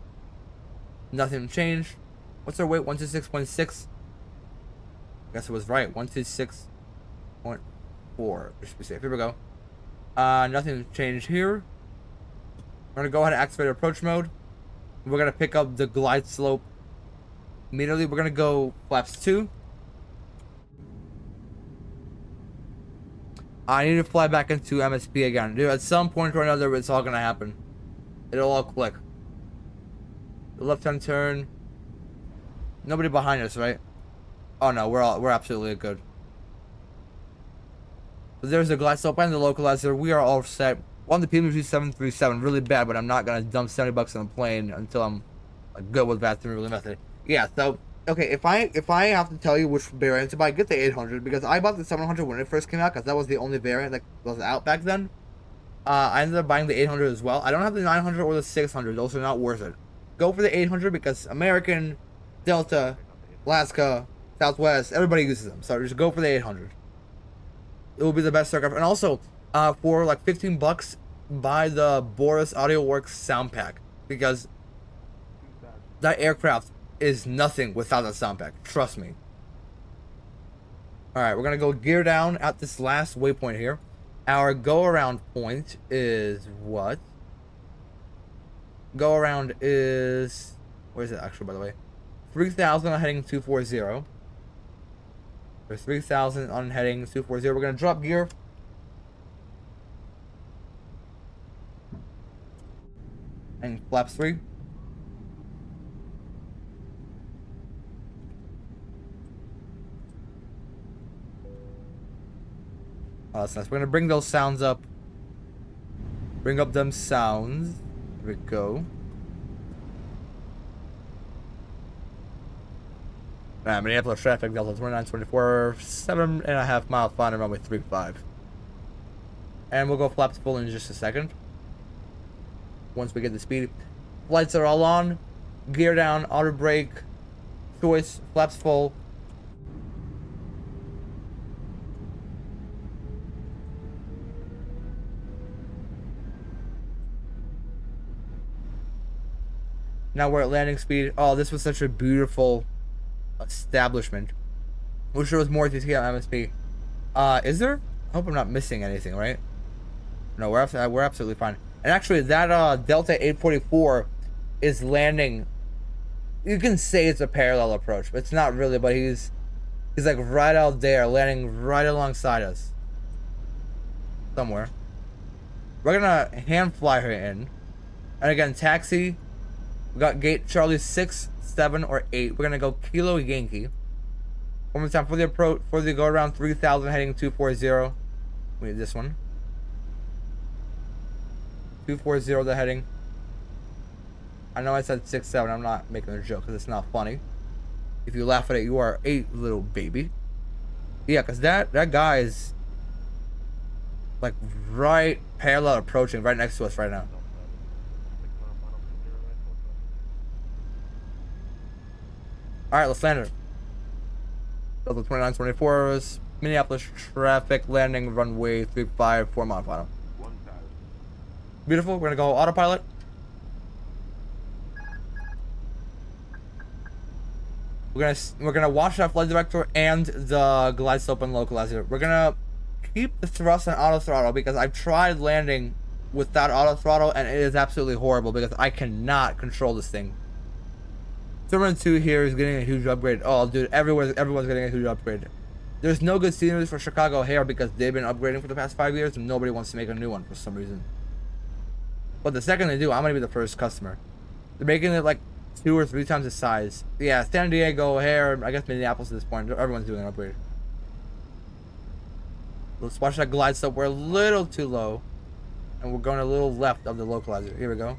Nothing changed. What's our weight? 126.6. Guess it was right. 126.4. Just be safe. Here we go. Nothing changed here. We're going to go ahead and activate approach mode. We're going to pick up the glide slope immediately. We're going to go flaps 2. I need to fly back into MSP again. Dude, at some point or another, it's all going to happen. It'll all click. The left-hand turn. Nobody behind us, right? Oh no, we're absolutely good. So there's the glide slope and the localizer. We are all set. On the PMG 737, really bad, but I'm not gonna dump $70 on the plane until I'm good with VATSIM really method. Yeah, so okay, if I have to tell you which variant to buy, get the 800 because I bought the 700 when it first came out because that was the only variant that was out back then. I ended up buying the 800 as well. I don't have the 900 or the 600; those are not worth it. Go for the 800 because American, Delta, Alaska, Southwest, everybody uses them. So just go for the 800. It will be the best aircraft, and also. For like $15, buy the Boris Audio Works sound pack because that aircraft is nothing without that sound pack. Trust me. All right, we're gonna go gear down at this last waypoint here. Our go around point is what? Go around is where is it actually? By the way, 3,000 on heading 240. There's 3,000 on heading 240. We're gonna drop gear. And flaps 3. Oh, that's nice. We're gonna bring those sounds up. Bring up them sounds. Here we go. Minneapolis traffic, Delta 2924, 7.5 mile flying runway 35. And we'll go flaps full in just a second. Once we get the speed. Lights are all on. Gear down, auto brake, choice, flaps full. Now we're at landing speed. Oh, this was such a beautiful establishment. Wish there was more to see on MSP. Is there? I hope I'm not missing anything, right? No, we're absolutely fine. And actually, that Delta 844 is landing. You can say it's a parallel approach, but it's not really. But he's He's like right out there, landing right alongside us. Somewhere. We're gonna hand fly her in. And again, taxi. We got gate Charlie 6, 7, or 8. We're gonna go Kilo Yankee. One more time for the approach, for the go around 3000 heading 240. We need this one. 240 the heading. I know I said 6, 7. I'm not making a joke because it's not funny. If you laugh at it, you are a little baby. Yeah, because that guy is like right parallel approaching right next to us right now. Alright, let's land it. Delta 2924, Minneapolis traffic landing runway 35, 4 mile final. Beautiful, we're gonna go autopilot. We're gonna watch that flight director and the glide slope and localizer. We're gonna keep the thrust on auto throttle because I've tried landing without auto throttle and it is absolutely horrible because I cannot control this thing. Sermon 2 here is getting a huge upgrade. Oh, dude, everyone's getting a huge upgrade. There's no good scenery for Chicago O'Hare because they've been upgrading for the past 5 years and nobody wants to make a new one for some reason. But the second they do, I'm gonna be the first customer. They're making it like 2 or 3 times the size. Yeah, San Diego O'Hare, I guess Minneapolis at this point, everyone's doing an upgrade. Let's watch that glide slope. We're a little too low. And we're going a little left of the localizer. Here we go.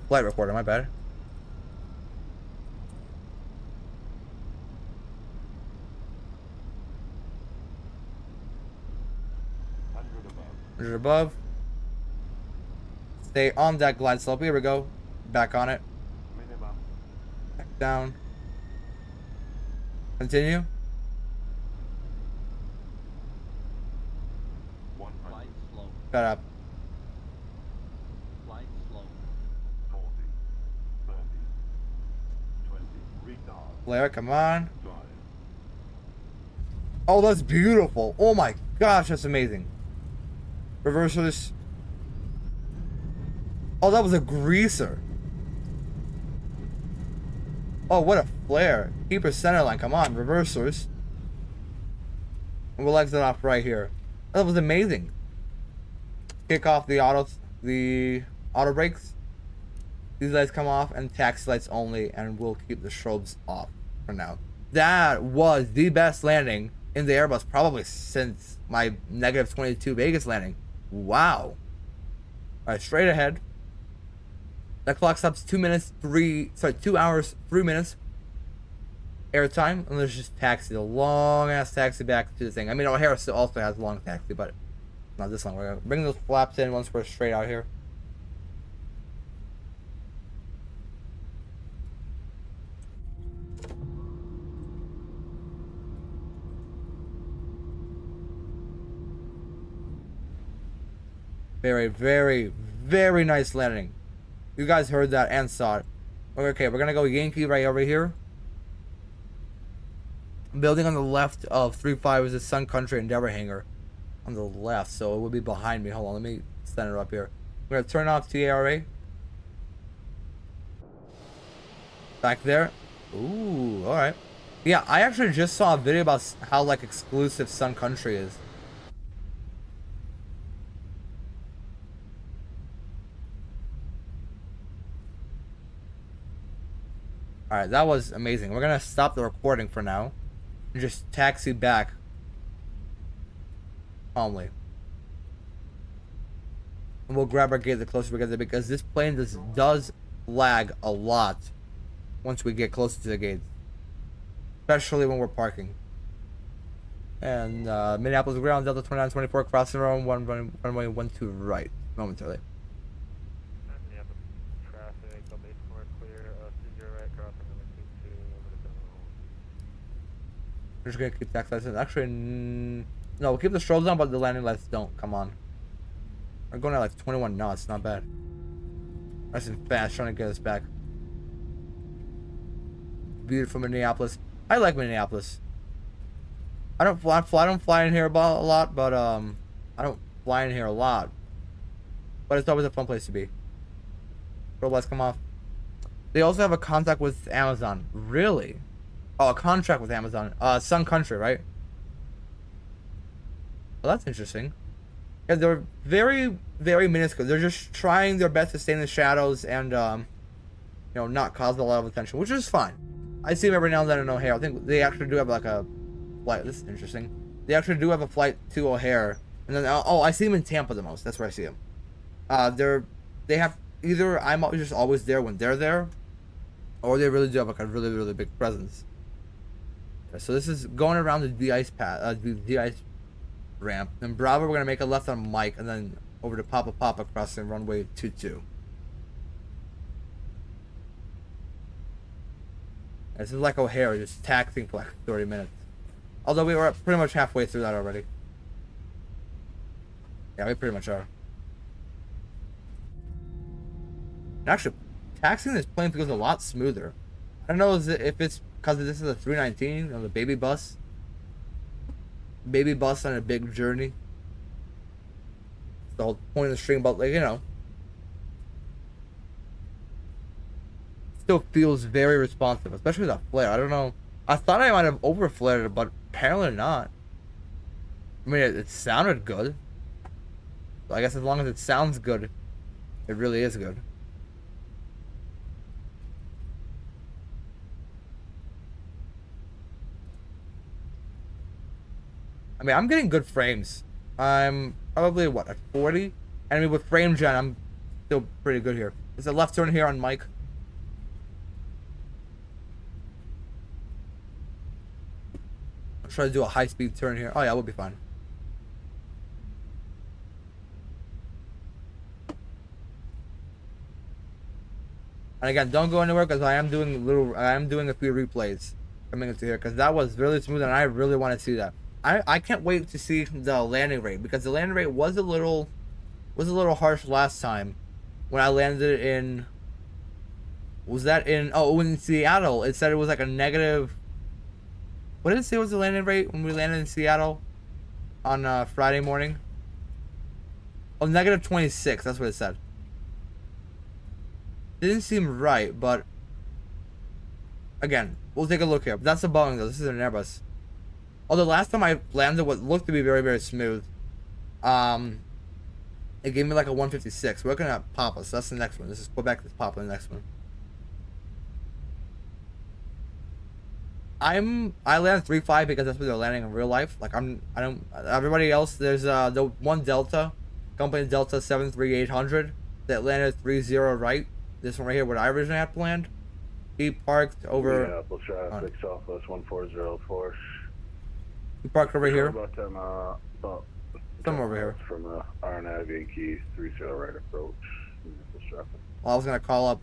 Flight recorder, my bad. Above. Stay on that glide slope. Here we go. Back on it. Back down. Continue. Shut up. Flight slow. 40, 30, 20, retard. Blair, come on. Oh, that's beautiful. Oh my gosh, that's amazing. Reversers. Oh, that was a greaser. Oh, what a flare. Keep her center line. Come on, reversers. And we'll exit off right here. That was amazing. Kick off the auto brakes. These lights come off and taxi lights only, and we'll keep the strobes off for now. That was the best landing in the Airbus probably since my -22 Vegas landing. Wow. Alright, straight ahead. That clock stops 2 hours, 3 minutes airtime, and let's just taxi the long ass taxi back to the thing. I mean, O'Hare still also has a long taxi, but not this long. We're gonna bring those flaps in once we're straight out here. Very, very, very nice landing. You guys heard that and saw it. Okay, we're gonna go Yankee right over here. Building on the left of 35 is the Sun Country Endeavor hangar. On the left, so it will be behind me. Hold on, let me stand it up here. I'm gonna turn off TARA. Back there. Ooh, alright. Yeah, I actually just saw a video about how like exclusive Sun Country is. Alright, that was amazing. We're gonna stop the recording for now and just taxi back calmly. And we'll grab our gate the closer we get there because this plane does lag a lot once we get closer to the gate. Especially when we're parking. And Minneapolis ground, Delta 2924, crossing runway 12 right, momentarily. We're just gonna keep tax lights. Actually, no, we'll keep the strobes on, but the landing lights don't. Come on. We're going at like 21 knots. Not bad. Nice and fast, trying to get us back. Beautiful Minneapolis. I like Minneapolis. I don't fly in here a lot, but I don't fly in here a lot. But it's always a fun place to be. Strobe lights come off. They also have a contact with Amazon. Really? Oh, a contract with Amazon. Sun Country, right? Well, that's interesting. Yeah, they're very, very minuscule. They're just trying their best to stay in the shadows and, not cause a lot of attention, which is fine. I see them every now and then in O'Hare. I think they actually do have like a flight. This is interesting. They actually do have a flight to O'Hare, and then I see them in Tampa the most. That's where I see them. They have either I'm just always there when they're there, or they really do have like a really, really big presence. Okay, so this is going around the de-ice de-ice ramp. Then Bravo, we're gonna make a left on Mike, and then over to Papa crossing runway 22. This is like O'Hare, just taxiing for like 30 minutes. Although we were pretty much halfway through that already. Yeah, we pretty much are. And actually, taxiing this plane feels a lot smoother. I don't know if it's because this is a 319 on the baby bus. Baby bus on a big journey. It's the whole point of the string, but like, still feels very responsive, especially that flare. I don't know. I thought I might have overflared it, but apparently not. I mean, it sounded good. So I guess as long as it sounds good, it really is good. I mean, I'm getting good frames. I'm probably, what, at 40? And I mean, with frame gen, I'm still pretty good here. There's a left turn here on Mike. I'll try to do a high-speed turn here. Oh, yeah, we'll be fine. And again, don't go anywhere because I am doing a few replays coming into here because that was really smooth and I really want to see that. I can't wait to see the landing rate because the landing rate was a little harsh last time when I landed in. Was that in? Oh, in Seattle. It said it was like a negative. What did it say was the landing rate when we landed in Seattle on Friday morning? Oh, negative 26. That's what it said. Didn't seem right, but again, we'll take a look here. But that's a Boeing though. This is an Airbus. Although last time I landed what looked to be very, very smooth, it gave me like a 156. We're looking at Papa, so that's the next one. This is Quebec. This Papa, the next one. I land 3.5 because that's where they're landing in real life. Like everybody else. There's the one Delta, company Delta 73800 that landed 3-0 right. This one right here, where I originally had to land. He parked over. Minneapolis traffic, Southwest 1404. He parked over here. About them, about Somewhere over here. From RNAV Yankee 30 right approach. Minneapolis traffic. Well, I was gonna call up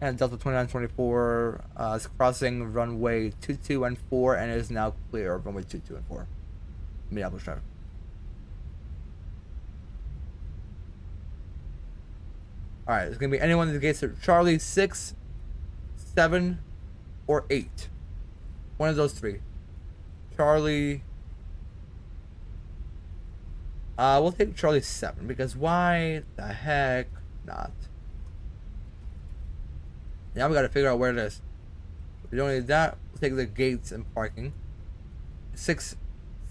and Delta 2924 is crossing runway 22 and 4 and is now clear of runway 22 and 4. Minneapolis traffic. Alright, it's gonna be anyone in the gates of Charlie 6, 7, or 8. One of those three. Charlie. We'll take Charlie 7 because why the heck not? Now we gotta figure out where it is. If we don't need that, we'll take the gates and parking. 6,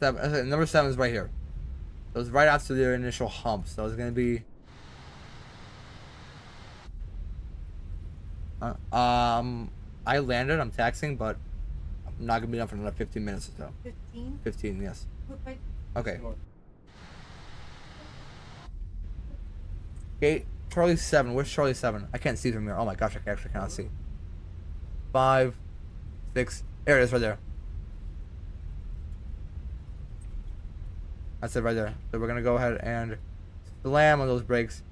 7. Number 7 is right here. So it's right after their initial hump. So it's gonna be. I landed. I'm taxiing, but I'm not gonna be done for another 15 minutes or so. 15? 15, yes. Okay. Gate Charlie 7. Where's Charlie 7? I can't see from here. Oh my gosh, I actually cannot see. 5, 6. There it is, right there. That's it right there. So we're gonna go ahead and slam on those brakes.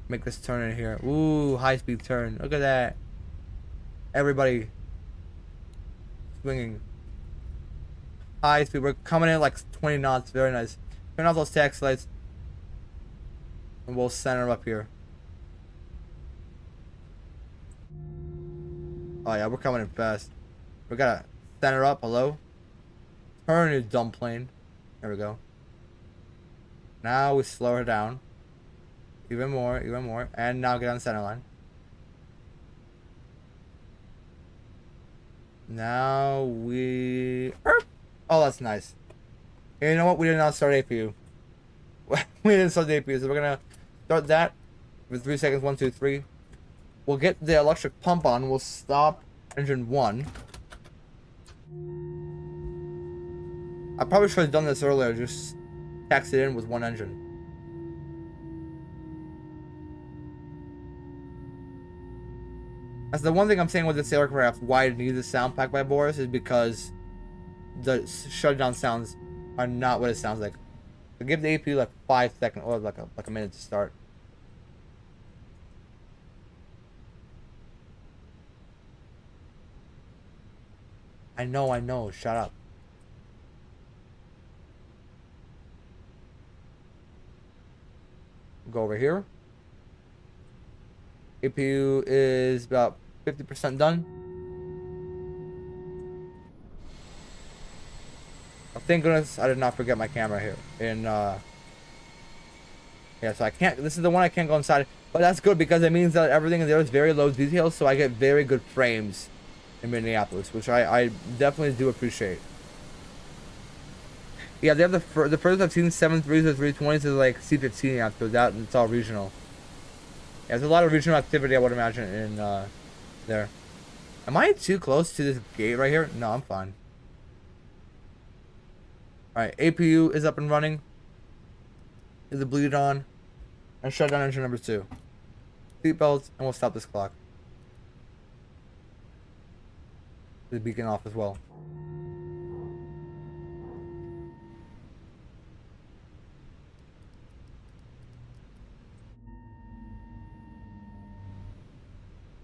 Make this turn in here. Ooh, high speed turn. Look at that. Everybody swinging. High speed. We're coming in like 20 knots. Very nice. Turn off those taxi lights. And we'll center up here. Oh yeah, we're coming in fast. We gotta center up. Hello? Turn, you dumb plane. There we go. Now we slow her down. Even more, even more. And now get on the center line. Now we... Oh, that's nice. And you know what? We did not start APU. We didn't start the APU, so we're gonna start that for 3 seconds. 1, 2, 3. We'll get the electric pump on. We'll stop engine 1. I probably should have done this earlier. Just tax it in with 1 engine. That's the one thing I'm saying with this aircraft. Why it needs a sound pack by Boris is because the shutdown sounds are not what it sounds like. So give the APU like 5 seconds or like a minute to start. I know. Shut up. Go over here. APU is about 50% done. Oh, thank goodness I did not forget my camera here. Yeah, so I can't. This is the one I can't go inside. But that's good because it means that everything in there is very low detail, so I get very good frames in Minneapolis, which I definitely do appreciate. Yeah, they have the first I've seen 7.3s or 320s is like C15 after that, and it's all regional. Yeah, there's a lot of regional activity, I would imagine, in there. Am I too close to this gate right here? No, I'm fine. Alright, APU is up and running. Is the bleed on? And shut down engine number 2. Seatbelts, and we'll stop this clock. The beacon off as well.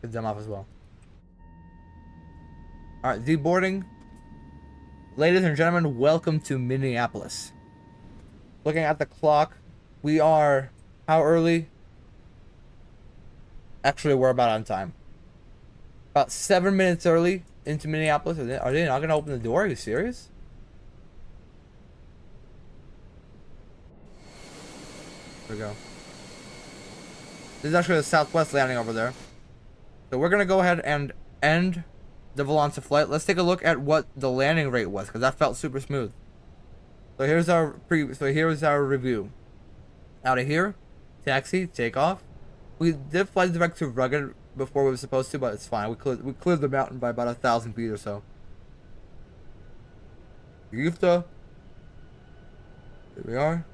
Get them off as well. Alright, deboarding. Ladies and gentlemen, welcome to Minneapolis. Looking at the clock, we are... How early? Actually, we're about on time. About 7 minutes early into Minneapolis. Are they not going to open the door? Are you serious? There we go. This is actually the Southwest landing over there. So we're going to go ahead and end the Volanta flight. Let's take a look at what the landing rate was, because that felt super smooth. So here's our review. Out of here, taxi, take off. We did fly direct to Rugged before we were supposed to, but it's fine. We cleared the mountain by about 1,000 feet or so. Gifta. There we are.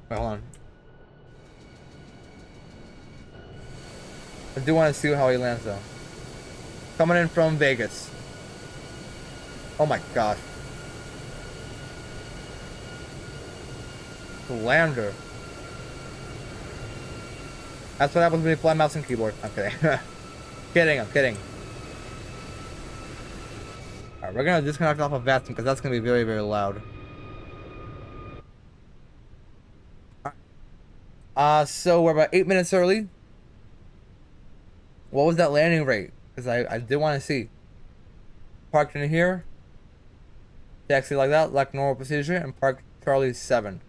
Wait, hold on. I do want to see how he lands though. Coming in from Vegas. Oh my gosh. The lander. That's what happens when you fly mouse and keyboard. I'm kidding. I'm kidding. Alright, we're gonna disconnect off of VATSIM because that's gonna be very, very loud. So we're about 8 minutes early. What was that landing rate? Because I did want to see. Parked in here. Taxi like that, like normal procedure, and parked Charlie 7.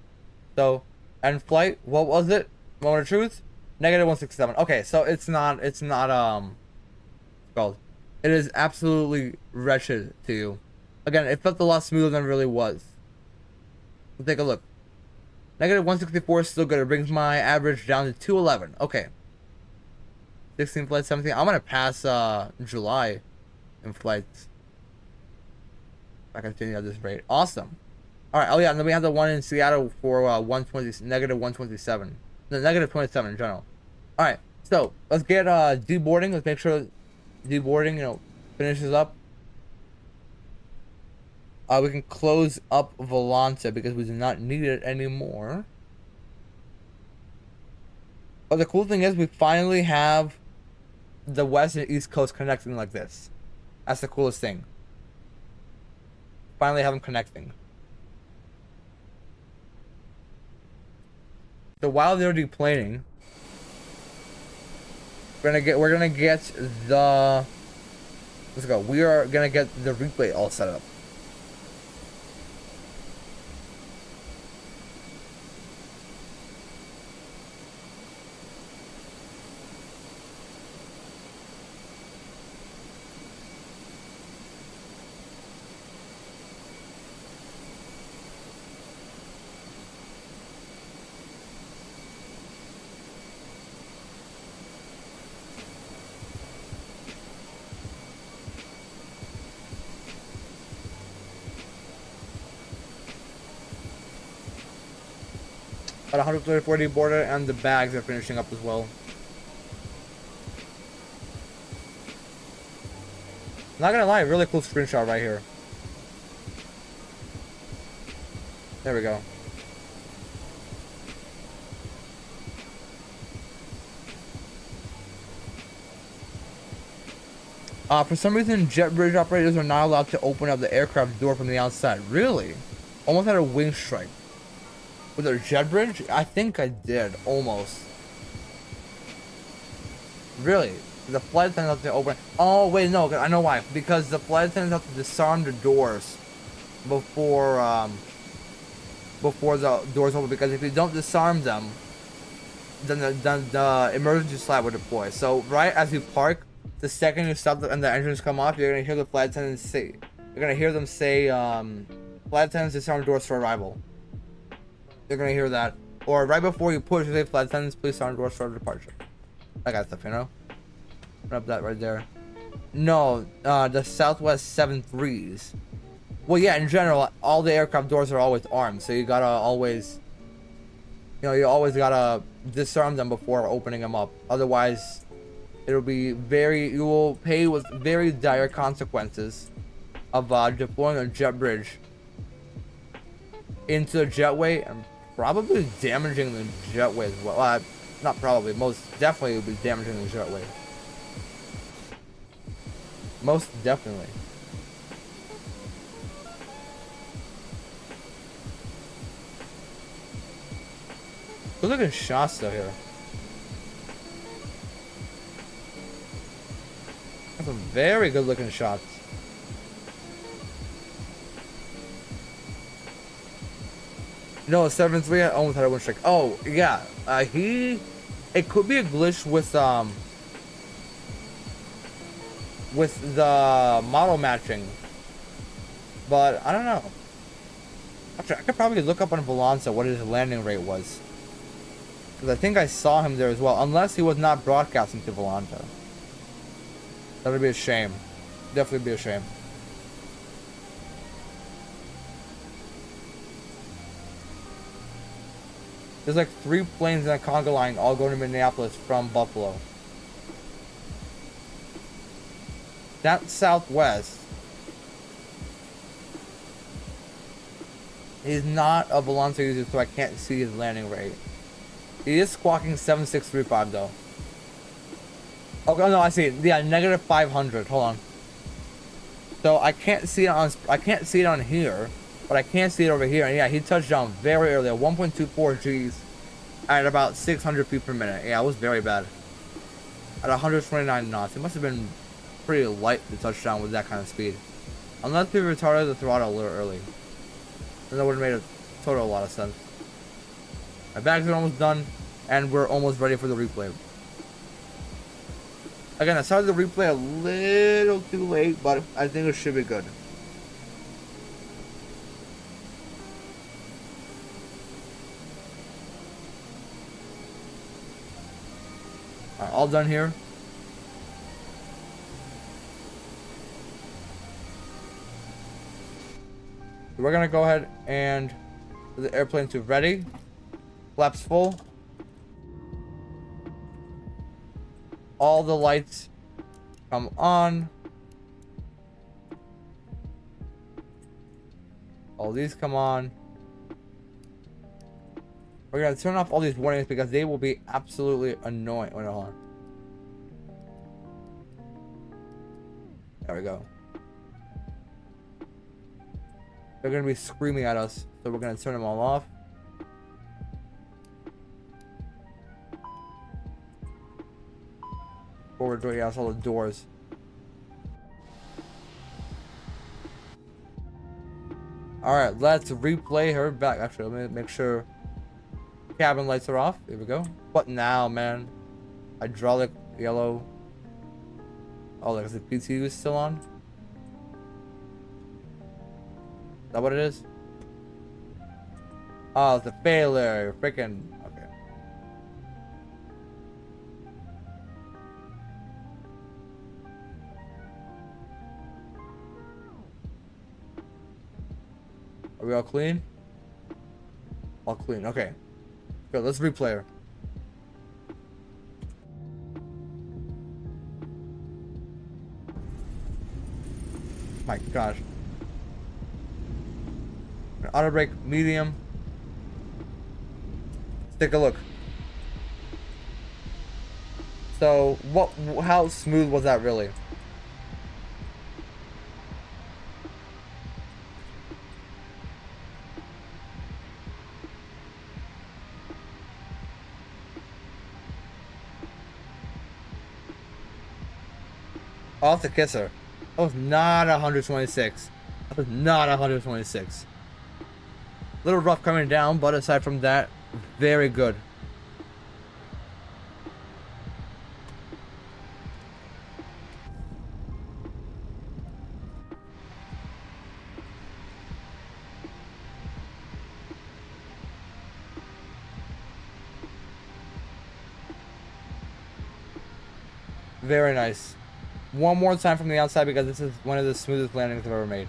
So, end flight, what was it? Moment of truth? -167. Okay, so it's not called. It is absolutely wretched to you. Again, it felt a lot smoother than it really was. Let's take a look. -164 is still good. It brings my average down to 211. Okay. 16 flights, 17. I'm gonna pass July in flights. If I continue at this rate. Awesome. Alright, oh yeah, and then we have the one in Seattle for -127. No, -27 in general. Alright, so let's get deboarding. Let's make sure deboarding, finishes up. We can close up Volanta because we do not need it anymore. But the cool thing is we finally have the West and East Coast connecting like this. That's the coolest thing. Finally have them connecting. So while they're deplaning, we're gonna get the, let's go. We are gonna get the replay all set up. About 134 boarded, and the bags are finishing up as well. Not gonna lie, really cool screenshot right here. There we go. For some reason, jet bridge operators are not allowed to open up the aircraft door from the outside. Really? Almost had a wing strike. Was it a jet bridge? I think I did, almost. Really? The flight attendants have to open. Oh wait, no, I know why. Because the flight attendants have to disarm the doors before the doors open. Because if you don't disarm them, then the emergency slide will deploy. So right as you park, the second you stop and the engines come off, you're gonna hear the flight attendants say, you're gonna hear them say, flight attendants disarm doors for arrival. You're gonna hear that, or right before you push, you say, flight attendants, please disarm doors for departure. That kind of stuff, you know. Up that right there. No, the Southwest 73s. Well, yeah, in general, all the aircraft doors are always armed, so you gotta always, you always gotta disarm them before opening them up. Otherwise, it'll be you will pay with very dire consequences of deploying a jet bridge into the jetway and probably damaging the jetway as well. Not probably, most definitely will be damaging the jetway. Most definitely. Good looking shots though here. That's some very good looking shots. No, 7-3, I almost had a win strike. Oh, yeah. It could be a glitch with the model matching. But I don't know. Actually, I could probably look up on Valanza what his landing rate was. Because I think I saw him there as well. Unless he was not broadcasting to Valanza. That would be a shame. Definitely be a shame. There's like 3 planes in a conga line all going to Minneapolis from Buffalo. That's Southwest. He's not a Valanza user, so I can't see his landing rate. He is squawking 7635 though. Okay, no, I see it. Yeah, negative 500. Hold on. So I can't see it on here, but I can see it over here. And yeah, he touched down very early at 1.24 G's at about 600 feet per minute. Yeah, it was very bad. At 129 knots. It must have been pretty light to touch down with that kind of speed. Unless we retarded the throttle a little early. Then that would have made a lot of sense. My bags are almost done, and we're almost ready for the replay. Again, I started the replay a little too late, but I think it should be good. Alright, all done here. So we're gonna go ahead and put the airplane to ready. Flaps full. All the lights come on. All these come on. We're gonna turn off all these warnings because they will be absolutely annoying. Wait, hold on. There we go. They're gonna be screaming at us, so we're gonna turn them all off. Forward door, yeah, it's all the doors. Alright, let's replay her back. Actually, let me make sure cabin lights are off. Here we go. What now, man? Hydraulic yellow. Oh, like, is the PTU still on? Is that what it is? Oh, it's a failure. Freaking. Okay. Are we all clean? All clean. Okay. Go, let's replay her. My gosh. Auto brake, medium. Let's take a look. So, how smooth was that really? I'll have to kiss her. That was not 126. That was not 126. A little rough coming down, but aside from that, very good. Very nice. One more time from the outside because this is one of the smoothest landings I've ever made.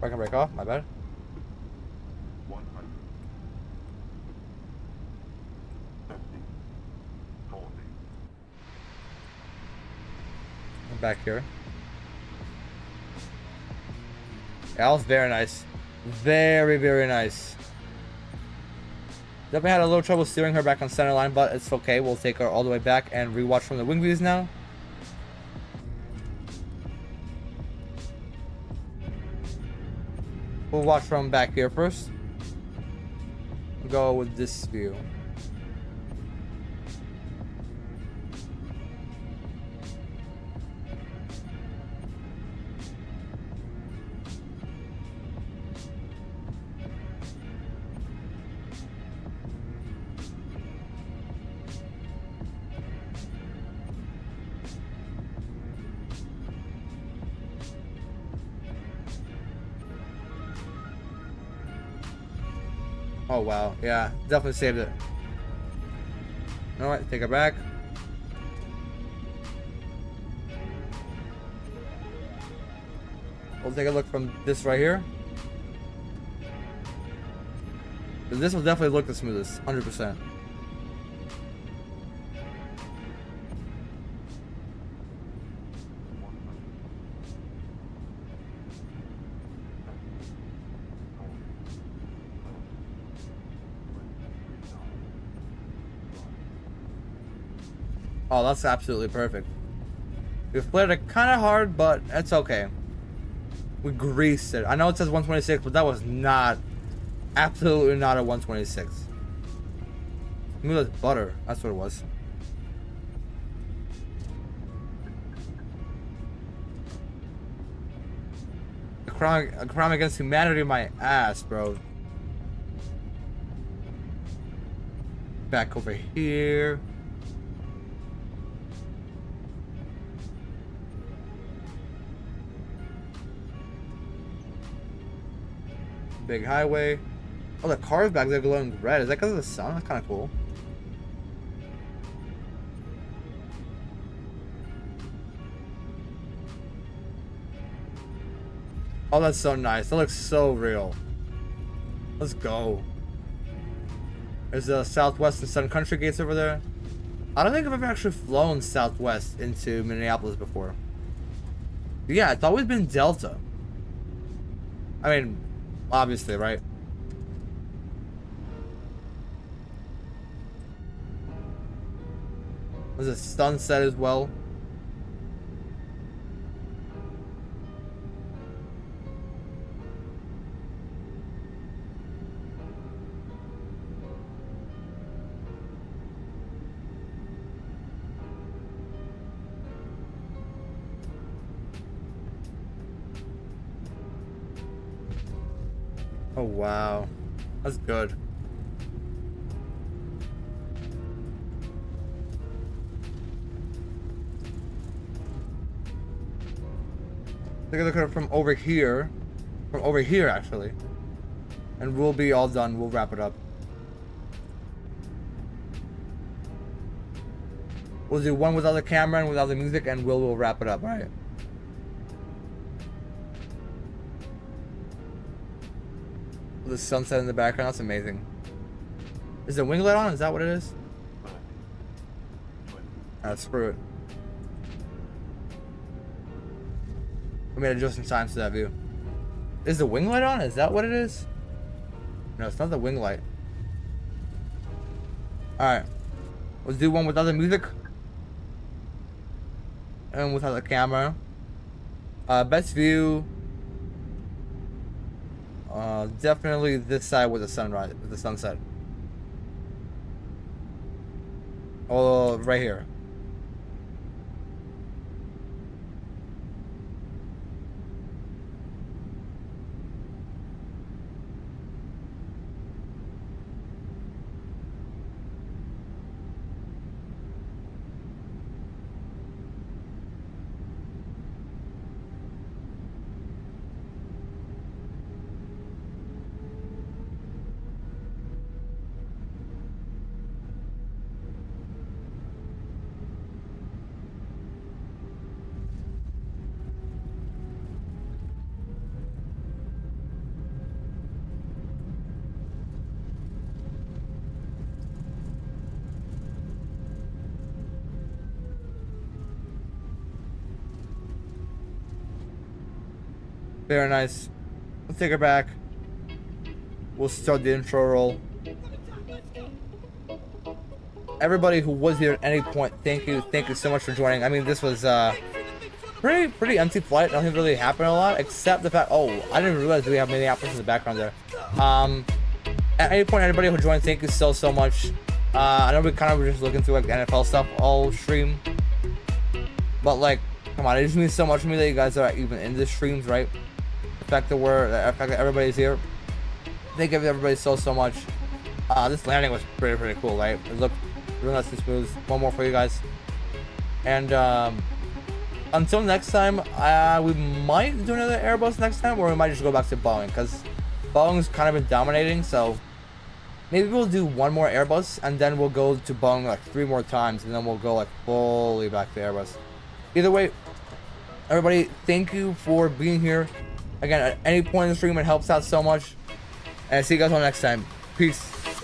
I can break off, my bad. 100. 50. 40. I'm back here. Yeah, that was very nice. Very, very nice. Definitely had a little trouble steering her back on center line, but it's okay. We'll take her all the way back and rewatch from the wing views now. We'll watch from back here first. We'll go with this view. Oh wow, yeah, definitely saved it. Alright, take her back. We'll take a look from this right here. This will definitely look the smoothest, 100%. Oh, that's absolutely perfect. We flared it kind of hard, but it's okay. We greased it. I know it says 126, but that was not, absolutely not a 126. Smooth as butter. That's what it was. A crime against humanity, my ass, bro. Back over here. Big highway. Oh, the cars back there glowing red. Is that because of the sun? That's kind of cool. Oh, that's so nice. That looks so real. Let's go. There's the Southwest and Sun Country gates over there. I don't think I've ever actually flown Southwest into Minneapolis before. But yeah, it's always been Delta. I mean, obviously, right? There's a sunset as well. Oh wow, that's good. Take a look at it from over here. From over here, actually. And we'll be all done. We'll wrap it up. We'll do one without the camera and without the music, and we'll wrap it up, alright? With the sunset in the background, that's amazing. Is the wing light on? Is that what it is? Screw it. We made adjusting times to that view. Is the wing light on? Is that what it is? No, it's not the wing light. Alright. Let's do one without the music. And without the camera. Best view. Definitely this side with the sunrise, with the sunset. Oh, right here. Very nice. Let's take her back. We'll start the intro roll. Everybody who was here at any point, thank you so much for joining. I mean, this was pretty empty flight. Nothing really happened a lot, except the fact. Oh, I didn't realize we have Minneapolis in the background there. At any point, anybody who joined, thank you so much. I know we kind of were just looking through like the NFL stuff all stream, but like, come on, it just means so much to me that you guys are even in the streams, right? The fact that everybody's here. Thank you everybody so much. This landing was pretty cool, right? It looked really nice and smooth. One more for you guys. And until next time, we might do another Airbus next time, or we might just go back to Boeing, because Boeing's kind of been dominating. So maybe we'll do one more Airbus, and then we'll go to Boeing like 3 more times, and then we'll go like fully back to Airbus. Either way, everybody, thank you for being here. Again, at any point in the stream, it helps out so much. And see you guys all next time. Peace.